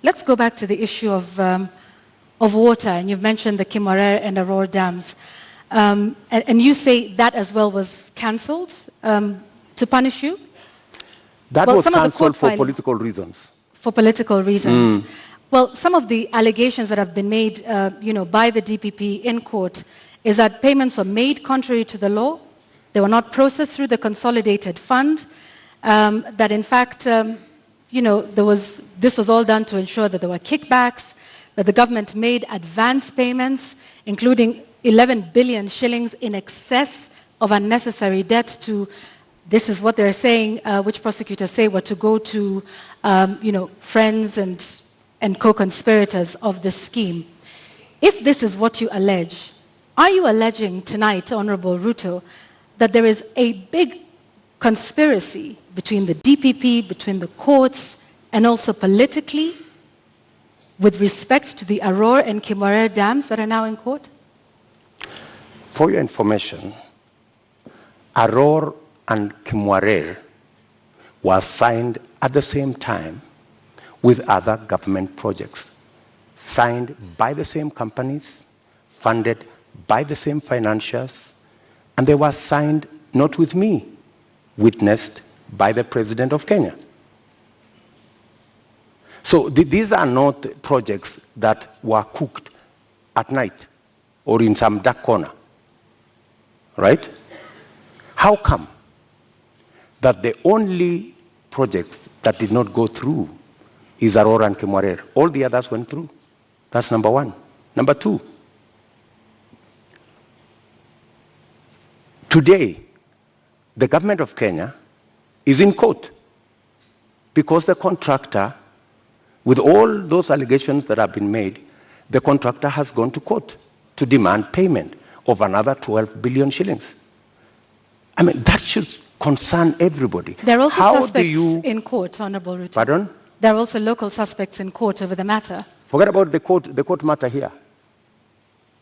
let's go back to the issue of water, and you've mentioned the Kimwarer and Aurora dams. And you say that as well was cancelled to punish you? That was cancelled for political reasons. For political reasons. Well, some of the allegations that have been made by the DPP in court is that payments were made contrary to the law, they were not processed through the consolidated fund, that in fact, this was all done to ensure that there were kickbacks, that the government made advance payments, including 11 billion shillings in excess of unnecessary debt to, this is what they're saying, which prosecutors say were to go to, friends and co-conspirators of this scheme. If this is what you allege, are you alleging tonight, Honorable Ruto, that there is a big conspiracy between the DPP, between the courts, and also politically with respect to the Aurora and Kimwarer dams that are now in court? For your information, Aurora and Kimwarer was signed at the same time with other government projects, signed by the same companies, funded by the same financiers, and they were signed not with me, witnessed by the President of Kenya. So these are not projects that were cooked at night or in some dark corner, right? How come that the only projects that did not go through is Aurora and Kimwarer? All the others went through. That's number one. Number two, today, the government of Kenya is in court because the contractor, with all those allegations that have been made, the contractor has gone to court to demand payment of another 12 billion shillings. I mean, that should concern everybody. There are also suspects in court, Honorable Ruto. Pardon? There are also local suspects in court over the matter. Forget about the court matter here.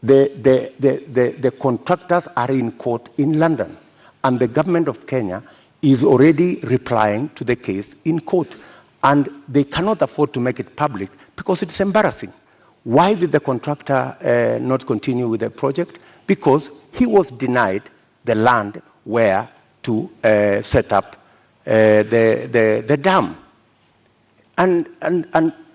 The contractors are in court in London, and the government of Kenya is already replying to the case in court. And they cannot afford to make it public because it's embarrassing. Why did the contractor not continue with the project? Because he was denied the land where to set up the dam. And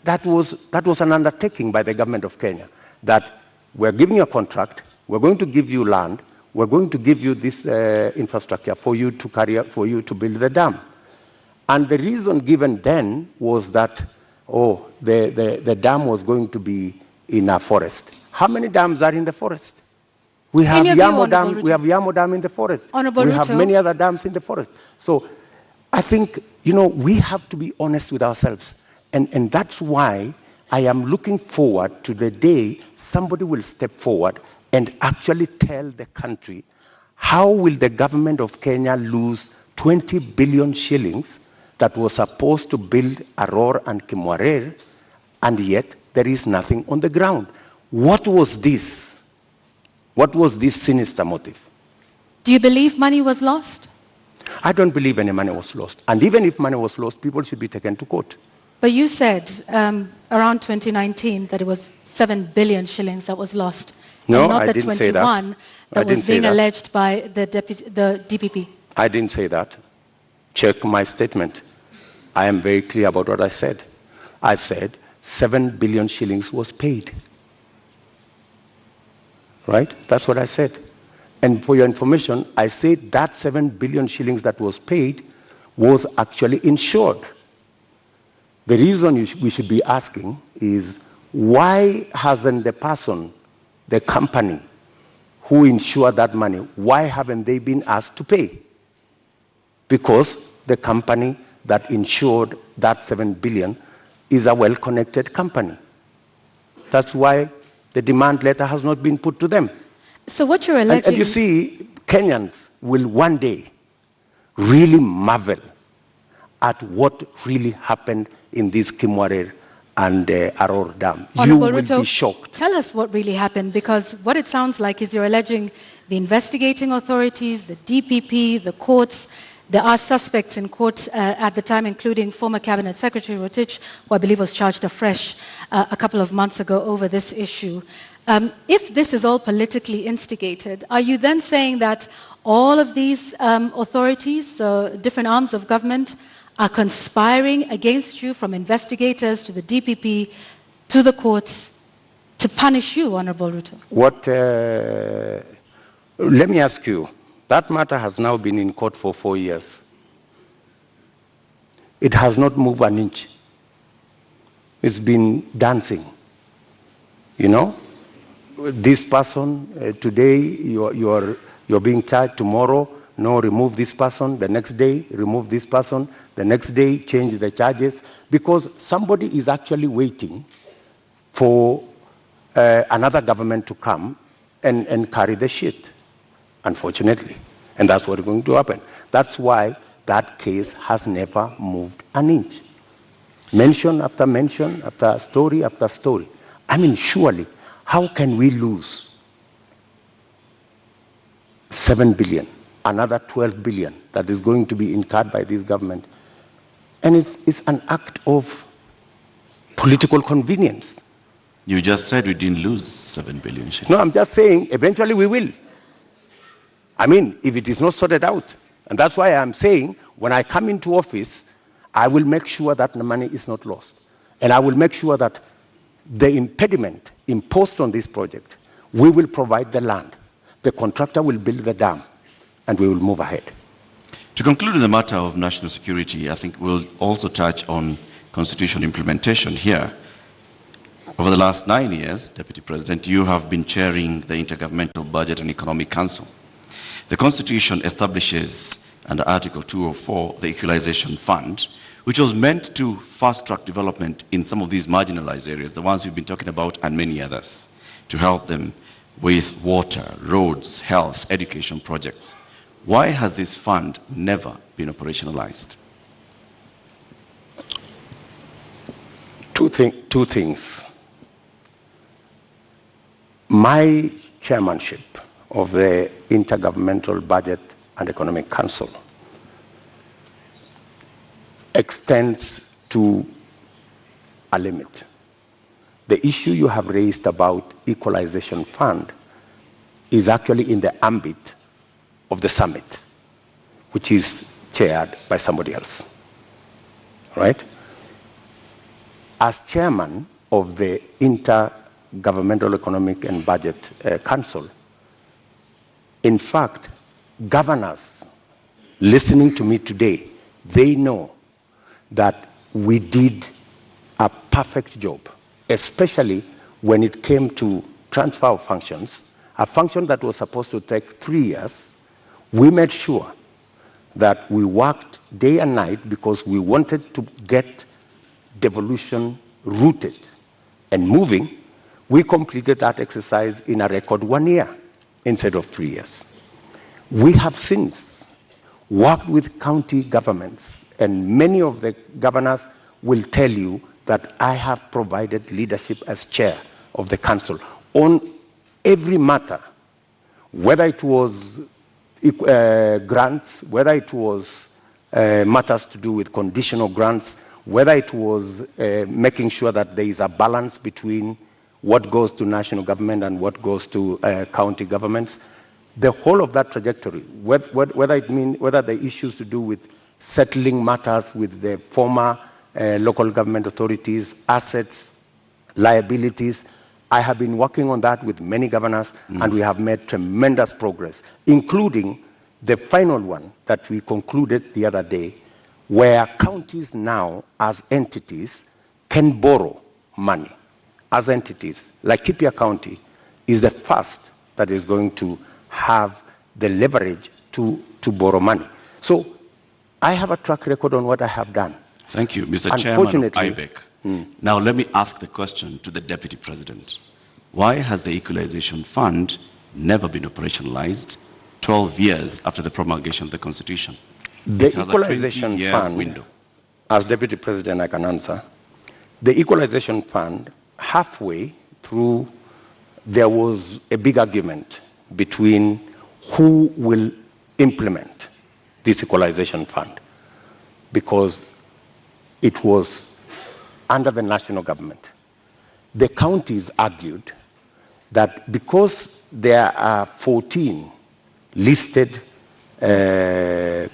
that was an undertaking by the government of Kenya, that we're giving you a contract, we're going to give you land, we're going to give you this infrastructure for you to build the dam. And the reason given then was that, the dam was going to be in a forest. How many dams are in the forest? We have Yamo Dam in the forest. We have many other dams in the forest. So I think, we have to be honest with ourselves. And that's why I am looking forward to the day somebody will step forward and actually tell the country, how will the government of Kenya lose 20 billion shillings that was supposed to build Aurora and Kimwarer, and yet there is nothing on the ground? What was this? What was this sinister motive? Do you believe money was lost? I don't believe any money was lost. And even if money was lost, people should be taken to court. But you said around 2019 that it was 7 billion shillings that was lost. No, and not I the didn't 21 say that. that was being alleged by the DPP. I didn't say that. Check my statement. I am very clear about what I said. I said 7 billion shillings was paid. right? That's what I said. And for your information, I said that 7 billion shillings that was paid was actually insured. The reason we should be asking is, why hasn't the person, the company who insured that money, why haven't they been asked to pay? Because the company that insured that 7 billion is a well-connected company. That's why the demand letter has not been put to them. So what you're alleging... And you see, Kenyans will one day really marvel at what really happened in this Kimwarer and Aror Dam. You will be shocked. Tell us what really happened, because what it sounds like is you're alleging the investigating authorities, the DPP, the courts. There are suspects in court at the time, including former Cabinet Secretary Rotich, who I believe was charged afresh a couple of months ago over this issue. If this is all politically instigated, are you then saying that all of these authorities, different arms of government, are conspiring against you, from investigators to the DPP to the courts, to punish you, Honorable Ruto? Let me ask you, that matter has now been in court for 4 years. It has not moved an inch. It's been dancing. You know, this person, today you're being charged, tomorrow, no, remove this person, the next day, remove this person, the next day, change the charges, because somebody is actually waiting for another government to come and carry the shit, unfortunately. And that's what's going to happen. That's why that case has never moved an inch. Mention after mention, after story after story. I mean, surely, how can we lose 7 billion? Another 12 billion that is going to be incurred by this government. And it's an act of political convenience. You just said we didn't lose 7 billion shillings. No, I'm just saying eventually we will. I mean, if it is not sorted out. And that's why I'm saying when I come into office, I will make sure that the money is not lost. And I will make sure that the impediment imposed on this project, we will provide the land. The contractor will build the dam. And we will move ahead. To conclude the matter of national security, I think we'll also touch on constitution implementation here. Over the last 9 years, Deputy President, you have been chairing the Intergovernmental Budget and Economic Council. The Constitution establishes, under Article 204, the Equalization Fund, which was meant to fast-track development in some of these marginalized areas, the ones we've been talking about, and many others, to help them with water, roads, health, education projects. Why has this fund never been operationalized? Two things. My chairmanship of the Intergovernmental Budget and Economic Council extends to a limit. The issue you have raised about equalization fund is actually in the ambit of the summit, which is chaired by somebody else, right? As chairman of the Intergovernmental Economic and Budget Council, in fact, governors listening to me today, they know that we did a perfect job, especially when it came to transfer of functions, a function that was supposed to take 3 years. We made sure that we worked day and night because we wanted to get devolution rooted and moving. We completed that exercise in a record 1 year instead of 3 years. We have since worked with county governments, and many of the governors will tell you that I have provided leadership as chair of the council on every matter, whether it was grants, whether it was matters to do with conditional grants, whether it was making sure that there is a balance between what goes to national government and what goes to county governments. The whole of that trajectory, whether the issues to do with settling matters with the former local government authorities, assets, liabilities, I have been working on that with many governors, and we have made tremendous progress, including the final one that we concluded the other day, where counties now, as entities, can borrow money. As entities, like Kipia County is the first that is going to have the leverage to borrow money. So I have a track record on what I have done. Thank you, Mr. Chairman of IBEC. Now let me ask the question to the Deputy President. Why has the Equalization Fund never been operationalized 12 years after the promulgation of the Constitution? The Equalization Fund, window. As Deputy President I can answer, the Equalization Fund, halfway through, there was a big argument between who will implement this Equalization Fund, because it was under the national government. The counties argued that because there are 14 listed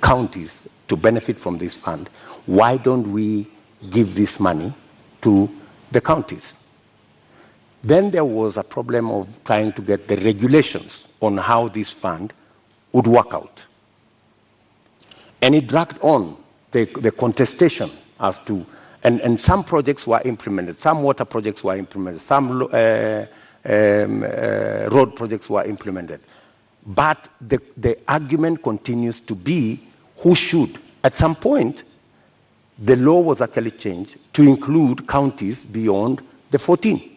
counties to benefit from this fund, why don't we give this money to the counties? Then there was a problem of trying to get the regulations on how this fund would work out. And it dragged on the contestation as to, and some projects were implemented, some water projects were implemented, some road projects were implemented. But the argument continues to be who should. At some point, the law was actually changed to include counties beyond the 14.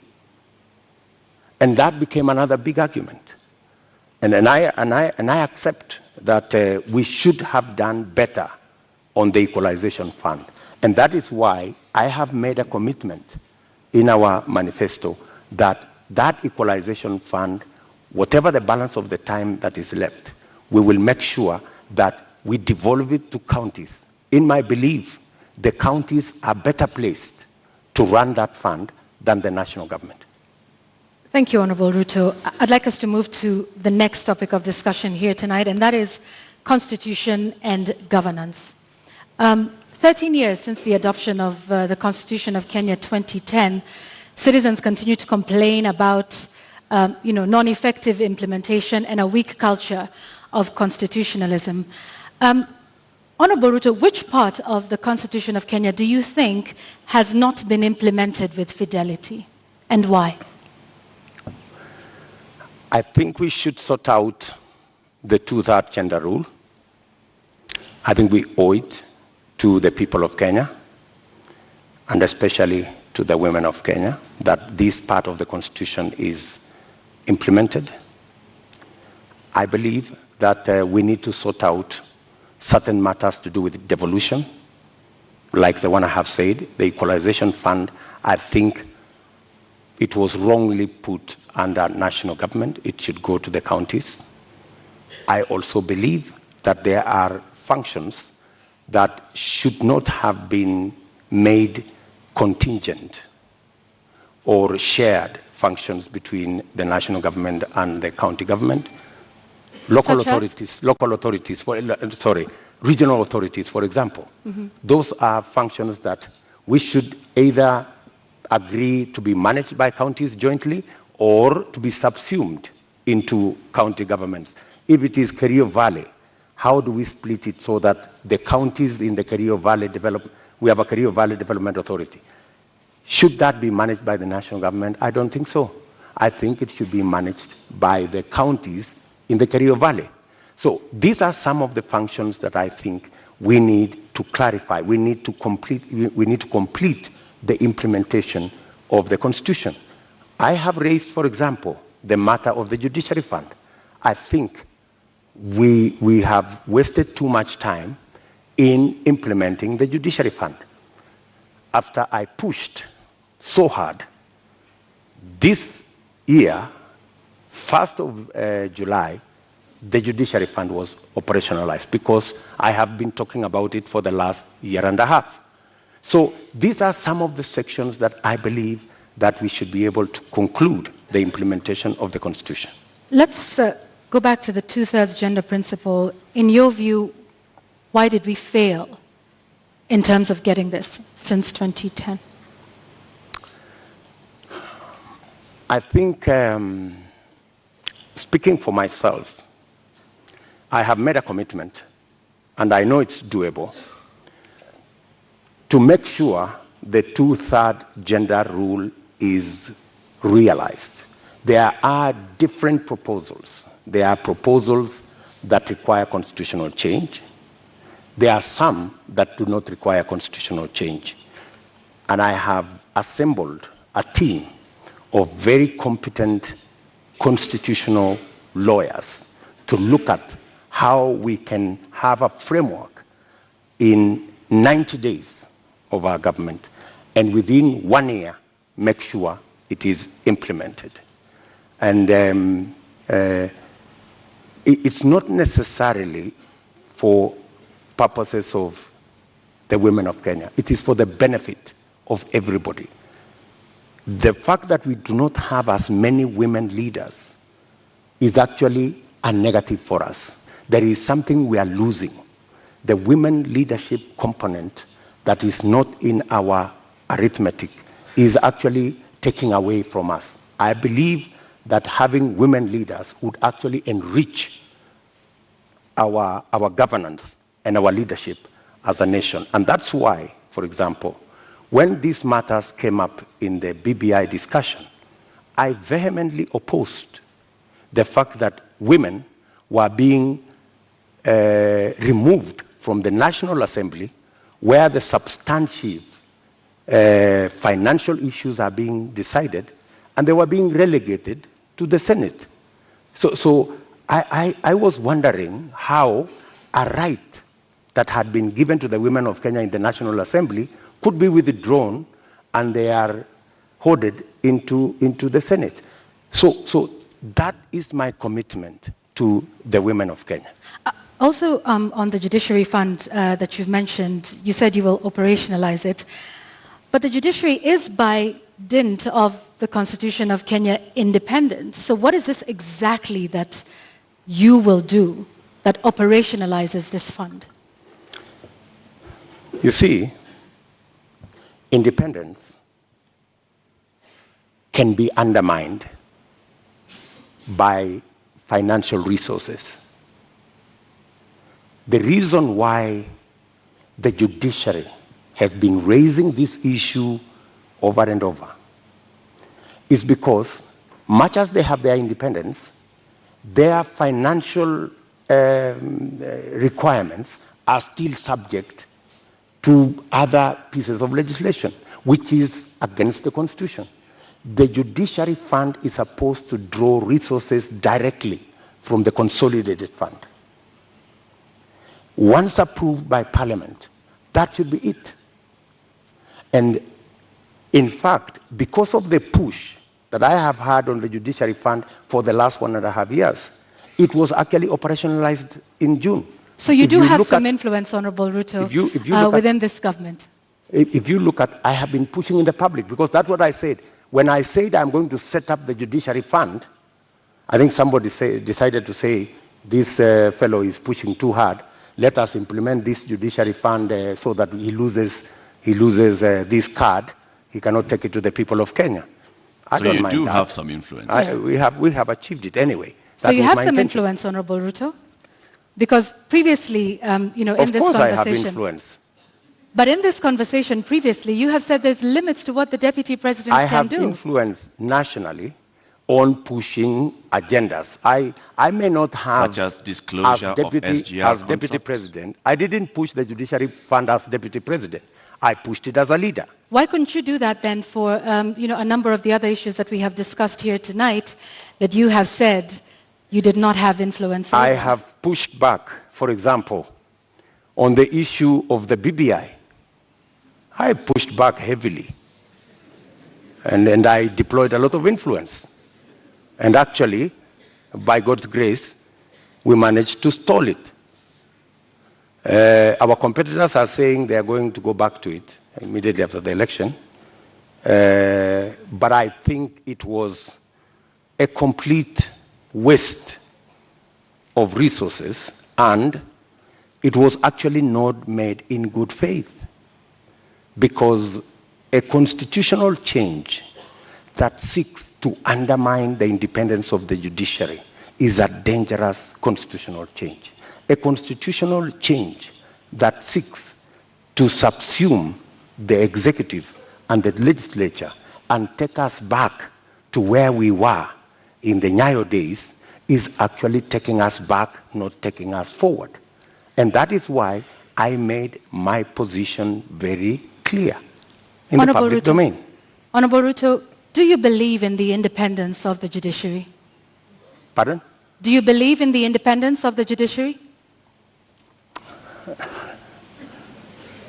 And that became another big argument. And I accept that we should have done better on the Equalization Fund. And that is why I have made a commitment in our manifesto that that Equalization Fund, whatever the balance of the time that is left, we will make sure that we devolve it to counties. In my belief, the counties are better placed to run that fund than the national government. Thank you, Honorable Ruto. I'd like us to move to the next topic of discussion here tonight, and that is constitution and governance. 13 years since the adoption of the Constitution of Kenya 2010, citizens continue to complain about non-effective implementation and a weak culture of constitutionalism. Honorable Ruto, which part of the Constitution of Kenya do you think has not been implemented with fidelity, and why? I think we should sort out the two-third gender rule. I think we owe it to the people of Kenya, and especially to the women of Kenya, that this part of the Constitution is implemented. I believe that we need to sort out certain matters to do with devolution, like the one I have said, the Equalization Fund. I think it was wrongly put under national government. It should go to the counties. I also believe that there are functions that should not have been made contingent or shared functions between the national government and the county government. Regional authorities, for example. Those are functions that we should either agree to be managed by counties jointly or to be subsumed into county governments. If it is Kerio Valley, how do we split it so that the counties in the Kerio Valley we have a Kerio Valley Development Authority. Should that be managed by the national government? I don't think so. I think it should be managed by the counties in the Kerio Valley. So these are some of the functions that I think we need to clarify. We need to complete the implementation of the Constitution. I have raised, for example, the matter of the Judiciary Fund. I think we have wasted too much time in implementing the Judiciary Fund. After I pushed so hard, this year, 1st of July, the Judiciary Fund was operationalized because I have been talking about it for the last year and a half. So these are some of the sections that I believe that we should be able to conclude the implementation of the Constitution. Let's go back to the two-thirds gender principle. In your view, why did we fail in terms of getting this since 2010? I think, speaking for myself, I have made a commitment, and I know it's doable, to make sure the 2/3 gender rule is realized. There are different proposals. There are proposals that require constitutional change. There are some that do not require constitutional change. And I have assembled a team of very competent constitutional lawyers to look at how we can have a framework in 90 days of our government, and within 1 year, make sure it is implemented. And it's not necessarily for purposes of the women of Kenya. It is for the benefit of everybody. The fact that we do not have as many women leaders is actually a negative for us. There is something we are losing. The women leadership component that is not in our arithmetic is actually taking away from us. I believe that having women leaders would actually enrich our governance and our leadership as a nation. And that's why, for example, when these matters came up in the BBI discussion, I vehemently opposed the fact that women were being removed from the National Assembly, where the substantive financial issues are being decided, and they were being relegated to the Senate. So I was wondering how a right that had been given to the women of Kenya in the National Assembly could be withdrawn, and they are hoarded into the Senate. So that is my commitment to the women of Kenya. Also, on the judiciary fund that you've mentioned, you said you will operationalize it. But the judiciary is by dint of the Constitution of Kenya independent. So what is this exactly that you will do that operationalizes this fund? You see, independence can be undermined by financial resources. The reason why the judiciary has been raising this issue over and over is because, much as they have their independence, their financial requirements are still subject to other pieces of legislation, which is against the Constitution. The judiciary fund is supposed to draw resources directly from the consolidated fund. Once approved by Parliament, that should be it. And in fact, because of the push that I have had on the judiciary fund for the last 1.5 years, it was actually operationalized in June. So you do have some influence, Honorable Ruto, within this government. If you look at, I have been pushing in the public, because that's what I said. When I said I'm going to set up the judiciary fund, I think somebody decided to say, this fellow is pushing too hard. Let us implement this judiciary fund so that he loses this card. He cannot take it to the people of Kenya. I don't mind that. So you do have some influence. We have achieved it anyway. So you have some influence, Honorable Ruto? Because previously, in this conversation... Of course I have influence. But in this conversation previously, you have said there's limits to what the Deputy President can do. I have influence nationally on pushing agendas. I may not have... Such as disclosure of SGR as Deputy President. I didn't push the Judiciary Fund as Deputy President. I pushed it as a leader. Why couldn't you do that then for a number of the other issues that we have discussed here tonight that you have said you did not have influence over? I have pushed back, for example, on the issue of the BBI. I pushed back heavily. And I deployed a lot of influence. And actually, by God's grace, we managed to stall it. Our competitors are saying they are going to go back to it immediately after the election. But I think it was a complete waste of resources, and it was actually not made in good faith, because a constitutional change that seeks to undermine the independence of the judiciary is a dangerous constitutional change. A constitutional change that seeks to subsume the executive and the legislature and take us back to where we were in the Nyayo days is actually taking us back, not taking us forward. And that is why I made my position very clear in the public domain. Honorable Ruto, do you believe in the independence of the judiciary? Pardon? Do you believe in the independence of the judiciary?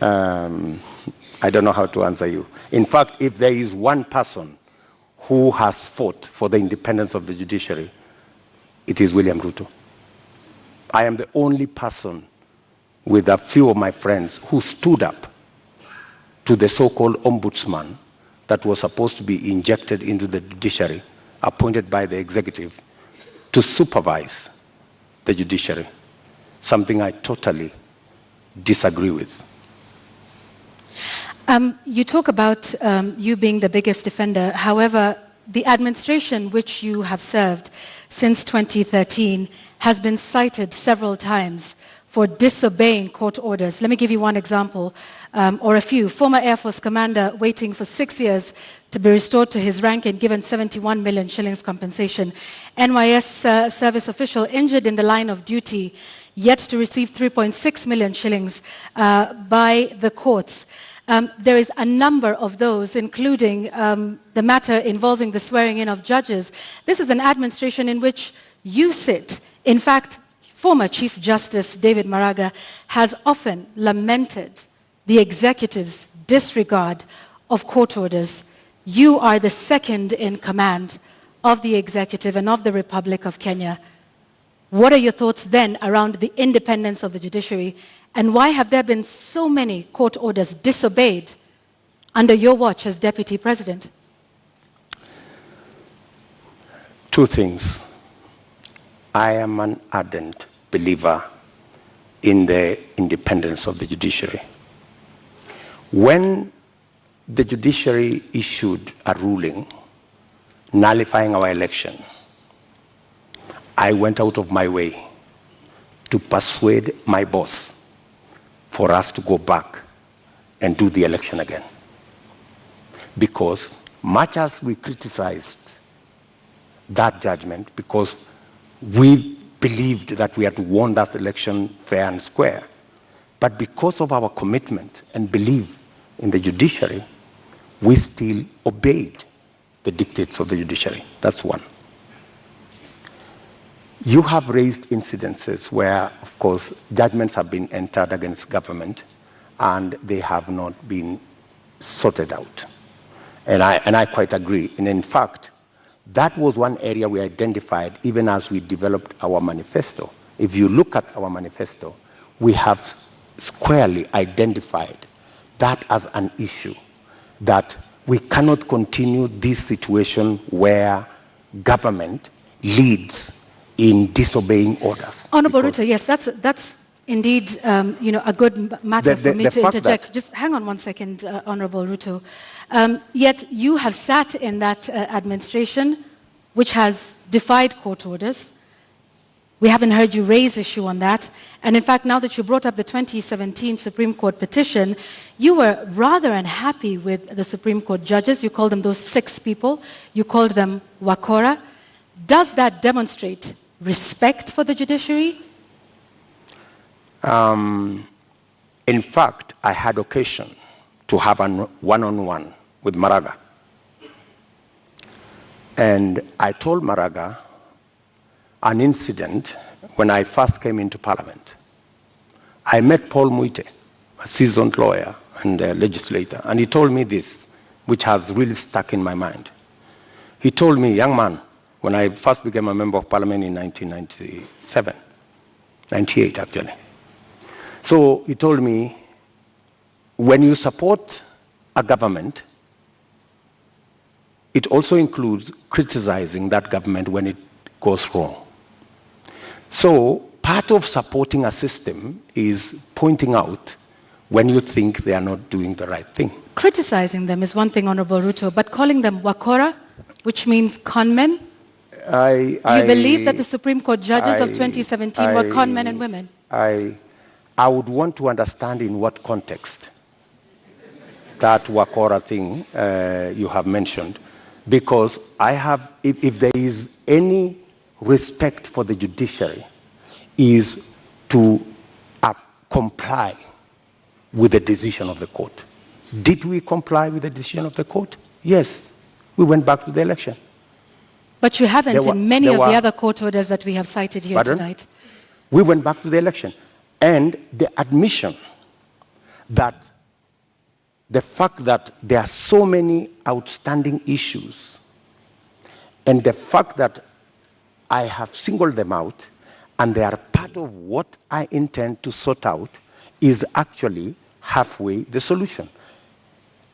I don't know how to answer you. In fact, if there is one person who has fought for the independence of the judiciary, it is William Ruto. I am the only person with a few of my friends who stood up to the so-called ombudsman that was supposed to be injected into the judiciary, appointed by the executive to supervise the judiciary, something I totally disagree with. You talk about you being the biggest defender. However, the administration which you have served since 2013 has been cited several times for disobeying court orders. Let me give you one example, or a few. Former Air Force commander waiting for 6 years to be restored to his rank and given 71 million shillings compensation. NYS service official injured in the line of duty, yet to receive 3.6 million shillings by the courts. There is a number of those, including the matter involving the swearing in of judges. This is an administration in which you sit. In fact, former Chief Justice David Maraga has often lamented the executive's disregard of court orders. You are the second in command of the executive and of the Republic of Kenya. What are your thoughts then around the independence of the judiciary, and why have there been so many court orders disobeyed under your watch as Deputy President? Two things. I am an ardent believer in the independence of the judiciary. When the judiciary issued a ruling nullifying our election, I went out of my way to persuade my boss for us to go back and do the election again. Because much as we criticized that judgment, because we believed that we had won that election fair and square, but because of our commitment and belief in the judiciary, we still obeyed the dictates of the judiciary. That's one. You have raised incidences where, of course, judgments have been entered against government and they have not been sorted out. And I quite agree. And in fact, that was one area we identified even as we developed our manifesto. If you look at our manifesto, we have squarely identified that as an issue, that we cannot continue this situation where government leads in disobeying orders. Honorable Ruto, yes, that's indeed a good matter for me to interject. Just hang on one second, Honorable Ruto. Yet you have sat in that administration which has defied court orders. We haven't heard you raise issue on that. And in fact, now that you brought up the 2017 Supreme Court petition, you were rather unhappy with the Supreme Court judges. You called them those 6 people. You called them wakora. Does that demonstrate respect for the judiciary? In fact, I had occasion to have a one-on-one with Maraga. And I told Maraga an incident when I first came into Parliament. I met Paul Muite, a seasoned lawyer and a legislator, and he told me this, which has really stuck in my mind. He told me, young man, when I first became a member of Parliament in 1997, 98 actually. So he told me, when you support a government, it also includes criticizing that government when it goes wrong. So part of supporting a system is pointing out when you think they are not doing the right thing. Criticizing them is one thing, Honorable Ruto, but calling them wakora, which means conmen? Do you believe that the Supreme Court judges of 2017 were conmen and women? I would want to understand in what context that Wakora thing you have mentioned, because I have, if there is any respect for the judiciary, is to comply with the decision of the court. Did we comply with the decision of the court? Yes. We went back to the election. But you haven't in many of the other court orders that we have cited here tonight. We went back to the election. And the admission that the fact that there are so many outstanding issues and the fact that I have singled them out and they are part of what I intend to sort out is actually halfway the solution.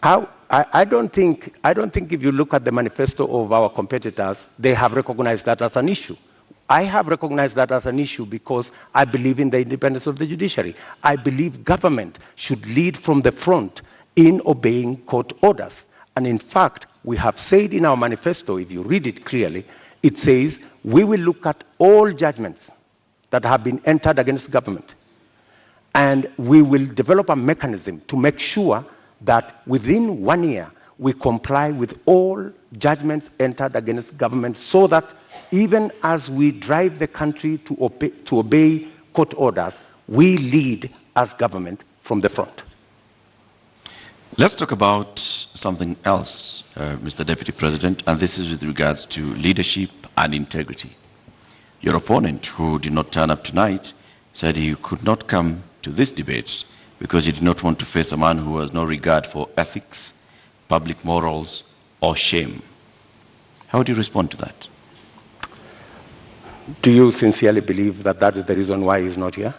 I don't think if you look at the manifesto of our competitors, they have recognized that as an issue. I have recognized that as an issue because I believe in the independence of the judiciary. I believe government should lead from the front in obeying court orders. And in fact, we have said in our manifesto, if you read it clearly, it says we will look at all judgments that have been entered against government. And we will develop a mechanism to make sure that within 1 year, we comply with all judgments entered against government so that even as we drive the country to obey court orders, we lead as government from the front. Let's talk about something else, Mr. Deputy President, and this is with regards to leadership and integrity. Your opponent, who did not turn up tonight, said he could not come to this debate because he did not want to face a man who has no regard for ethics, public morals, or shame. How do you respond to that? Do you sincerely believe that that is the reason why he's not here?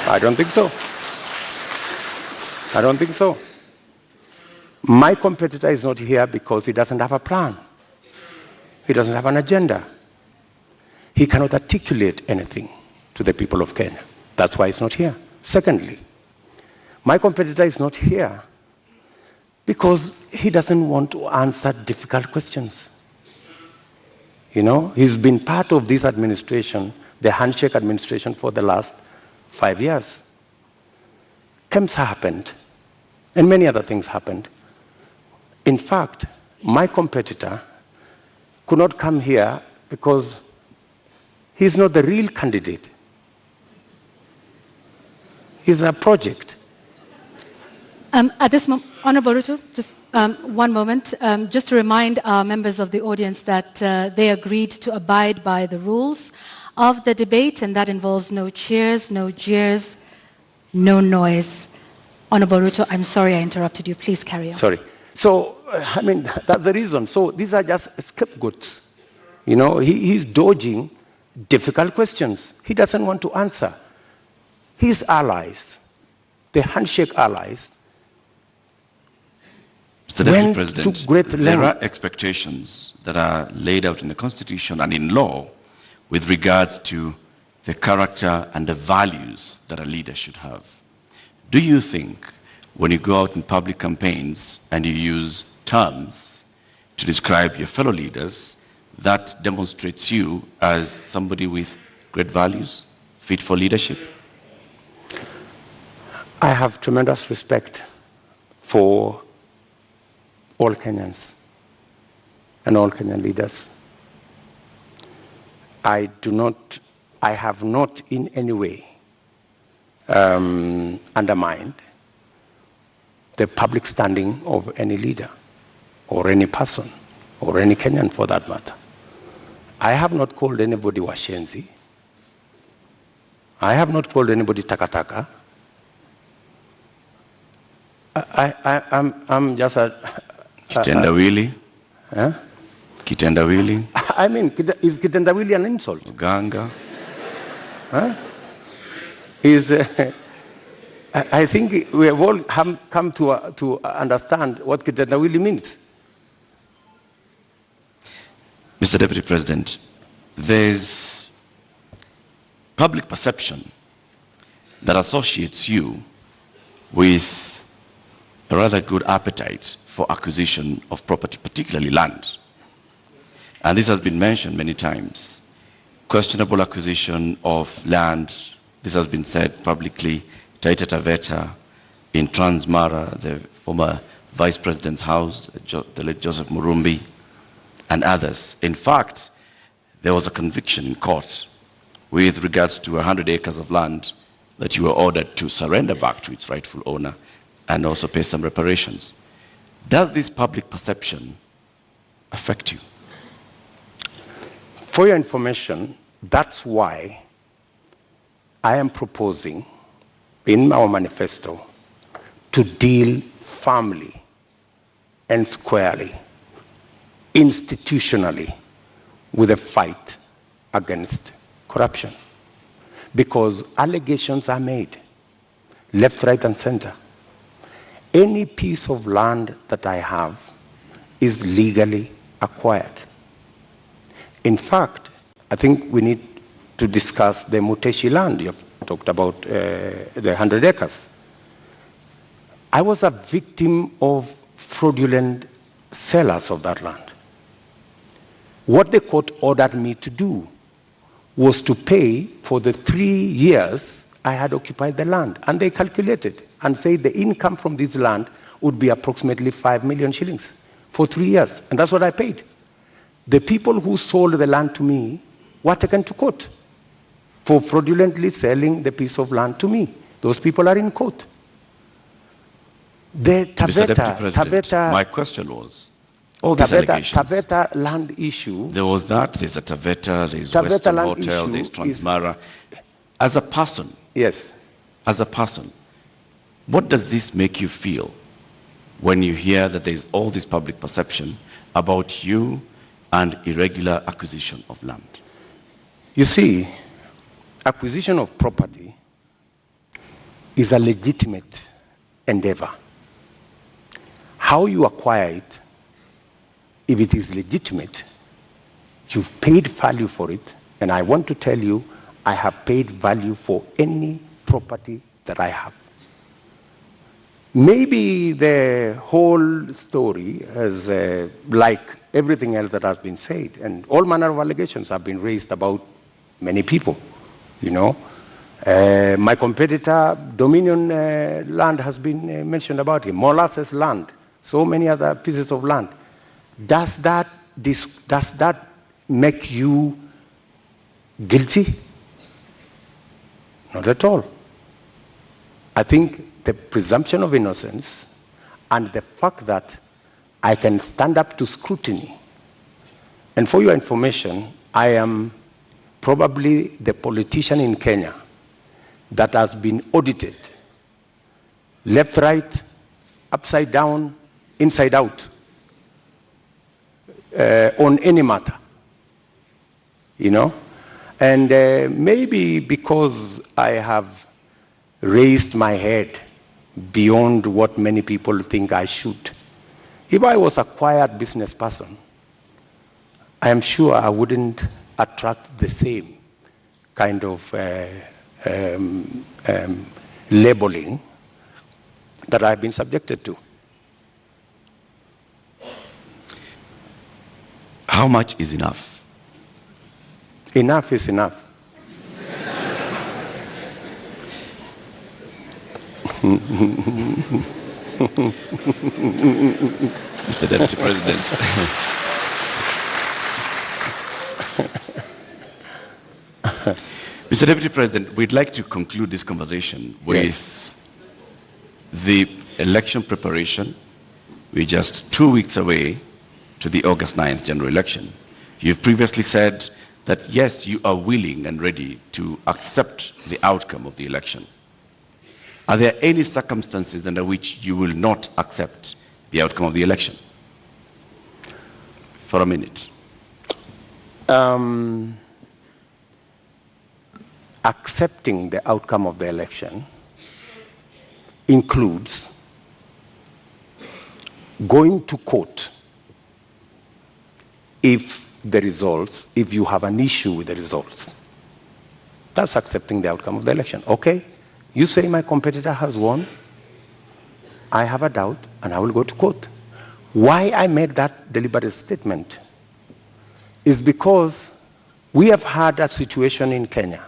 I don't think so. I don't think so. My competitor is not here because he doesn't have a plan. He doesn't have an agenda. He cannot articulate anything to the people of Kenya. That's why he's not here. Secondly, my competitor is not here because he doesn't want to answer difficult questions. You know, he's been part of this administration, the handshake administration, for the last 5 years. KEMS happened, and many other things happened. In fact, my competitor could not come here because he's not the real candidate. He's a project. At this moment, Honorable Ruto, just one moment, just to remind our members of the audience that they agreed to abide by the rules of the debate, and that involves no cheers, no jeers, no noise. Honorable Ruto, I'm sorry I interrupted you. Please carry on. Sorry. So, I mean, that's the reason. So these are just scapegoats. You know, he's dodging difficult questions. He doesn't want to answer. His allies, the handshake allies, Mr. Deputy President, there are expectations that are laid out in the Constitution and in law with regards to the character and the values that a leader should have. Do you think when you go out in public campaigns and you use terms to describe your fellow leaders, that demonstrates you as somebody with great values, fit for leadership? I have tremendous respect for all Kenyans and all Kenyan leaders. I have not in any way undermined the public standing of any leader or any person or any Kenyan for that matter. I have not called anybody washenzi. I have not called anybody takataka. I'm just a... Kitendawili? Huh? Kitendawili? I mean, is kitendawili an insult? Ganga? Huh? I think we have all come to understand what kitendawili means. Mr. Deputy President, there's public perception that associates you with a rather good appetite for acquisition of property, particularly land. And this has been mentioned many times. Questionable acquisition of land, this has been said publicly, Taita Taveta, in Transmara, the former Vice President's house, the late Joseph Murumbi, and others. In fact, there was a conviction in court with regards to 100 acres of land that you were ordered to surrender back to its rightful owner and also pay some reparations. Does this public perception affect you? For your information, that's why I am proposing in our manifesto to deal firmly and squarely, institutionally, with a fight against corruption. Because allegations are made, left, right, and center. Any piece of land that I have is legally acquired. In fact, I think we need to discuss the Muteshi land. You've talked about the 100 acres. I was a victim of fraudulent sellers of that land. What the court ordered me to do was to pay for the 3 years I had occupied the land. And they calculated and said the income from this land would be approximately 5 million shillings for 3 years. And that's what I paid. The people who sold the land to me were taken to court for fraudulently selling the piece of land to me. Those people are in court. The Mr. Deputy President, my question was, all these allegations. Taveta land issue. There was that, there's a Taveta, there's Western Hotel, there's Transmara. As a person, yes. As a person, what does this make you feel when you hear that there's all this public perception about you and irregular acquisition of land? You see, acquisition of property is a legitimate endeavor. How you acquire it, if it is legitimate, you've paid value for it, and I want to tell you, I have paid value for any property that I have. Maybe the whole story is like everything else that has been said, and all manner of allegations have been raised about many people, you know. My competitor, Dominion land has been mentioned about him, Molasses land, so many other pieces of land. Does that make you guilty? Not at all. I think the presumption of innocence and the fact that I can stand up to scrutiny. And for your information, I am probably the politician in Kenya that has been audited, left, right, upside down, inside out, on any matter, you know? And maybe because I have raised my head beyond what many people think I should. If I was a quiet business person, I am sure I wouldn't attract the same kind of labeling that I've been subjected to. How much is enough? Enough is enough. Mr. Deputy President. Mr. Deputy President, we'd like to conclude this conversation with the election preparation. We're just 2 weeks away to the August 9th general election. You've previously said that, yes, you are willing and ready to accept the outcome of the election. Are there any circumstances under which you will not accept the outcome of the election? For a minute. Accepting the outcome of the election includes going to court if you have an issue with the results. That's accepting the outcome of the election. Okay, you say my competitor has won. I have a doubt and I will go to court. Why I made that deliberate statement is because we have had a situation in Kenya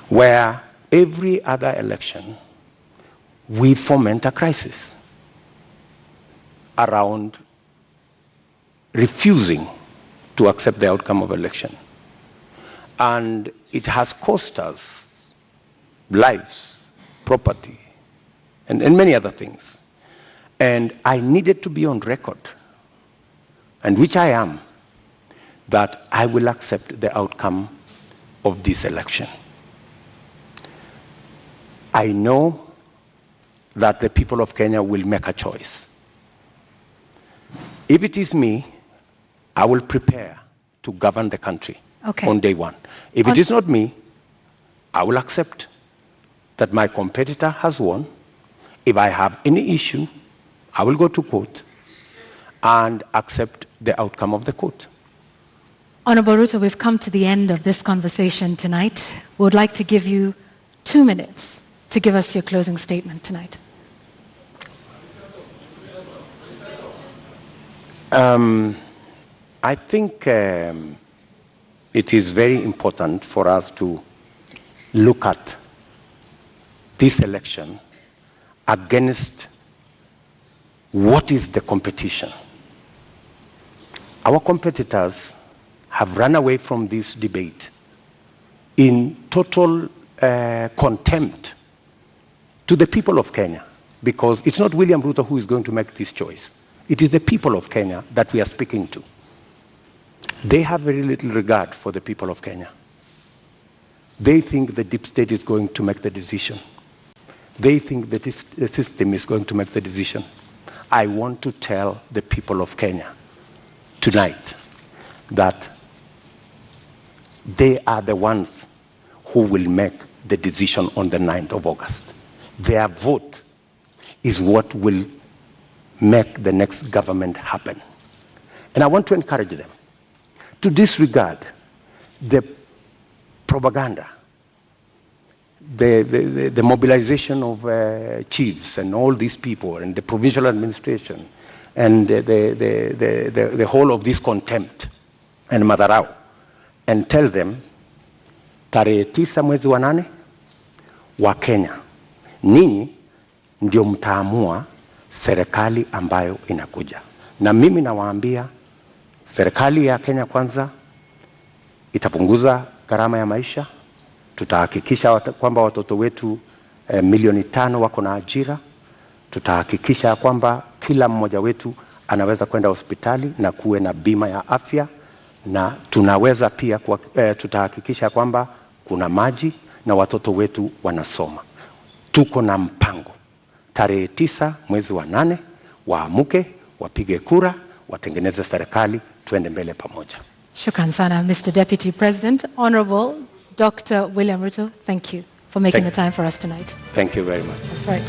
where every other election we foment a crisis around refusing to accept the outcome of election. And it has cost us lives, property, and many other things. And I needed to be on record, and which I am, that I will accept the outcome of this election. I know that the people of Kenya will make a choice. If it is me, I will prepare to govern the country on day one. If it is not me, I will accept that my competitor has won. If I have any issue, I will go to court and accept the outcome of the court. Honorable Ruto, we've come to the end of this conversation tonight. We would like to give you 2 minutes to give us your closing statement tonight. I think it is very important for us to look at this election against what is the competition. Our competitors have run away from this debate in total contempt to the people of Kenya, because it's not William Ruto who is going to make this choice. It is the people of Kenya that we are speaking to. They have very little regard for the people of Kenya. They think the deep state is going to make the decision. They think that the system is going to make the decision. I want to tell the people of Kenya tonight that they are the ones who will make the decision on the 9th of August. Their vote is what will make the next government happen. And I want to encourage them to disregard the propaganda, the mobilization of chiefs and all these people and the provincial administration and the whole of this contempt and madharau, and tell them, tarehe 9 mwezi wa 8 wa Kenya, ninyi ndio mtaamua serikali ambayo inakuja. Na mimi nawaambia, serikali ya Kenya Kwanza itapunguza gharama ya maisha. Tutahakikisha kwamba watoto wetu milioni 5 wako na ajira. Tutahakikisha kwamba kila mmoja wetu anaweza kwenda hospitali na kuwe na bima ya afya, na tunaweza pia tutahakikisha kwamba kuna maji na watoto wetu wanasoma. Tuko na mpango. Tarehe 9 mwezi wa 8 waamuke, wapige kura, watengeneze serikali, tuende mbele pamoja. Shukran sana, Mr. Deputy President. Honorable Dr. William Ruto, thank you for making the time for us tonight. Thank you very much. That's right.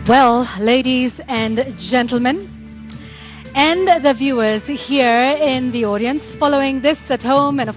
Well, ladies and gentlemen, and the viewers here in the audience, following this at home and of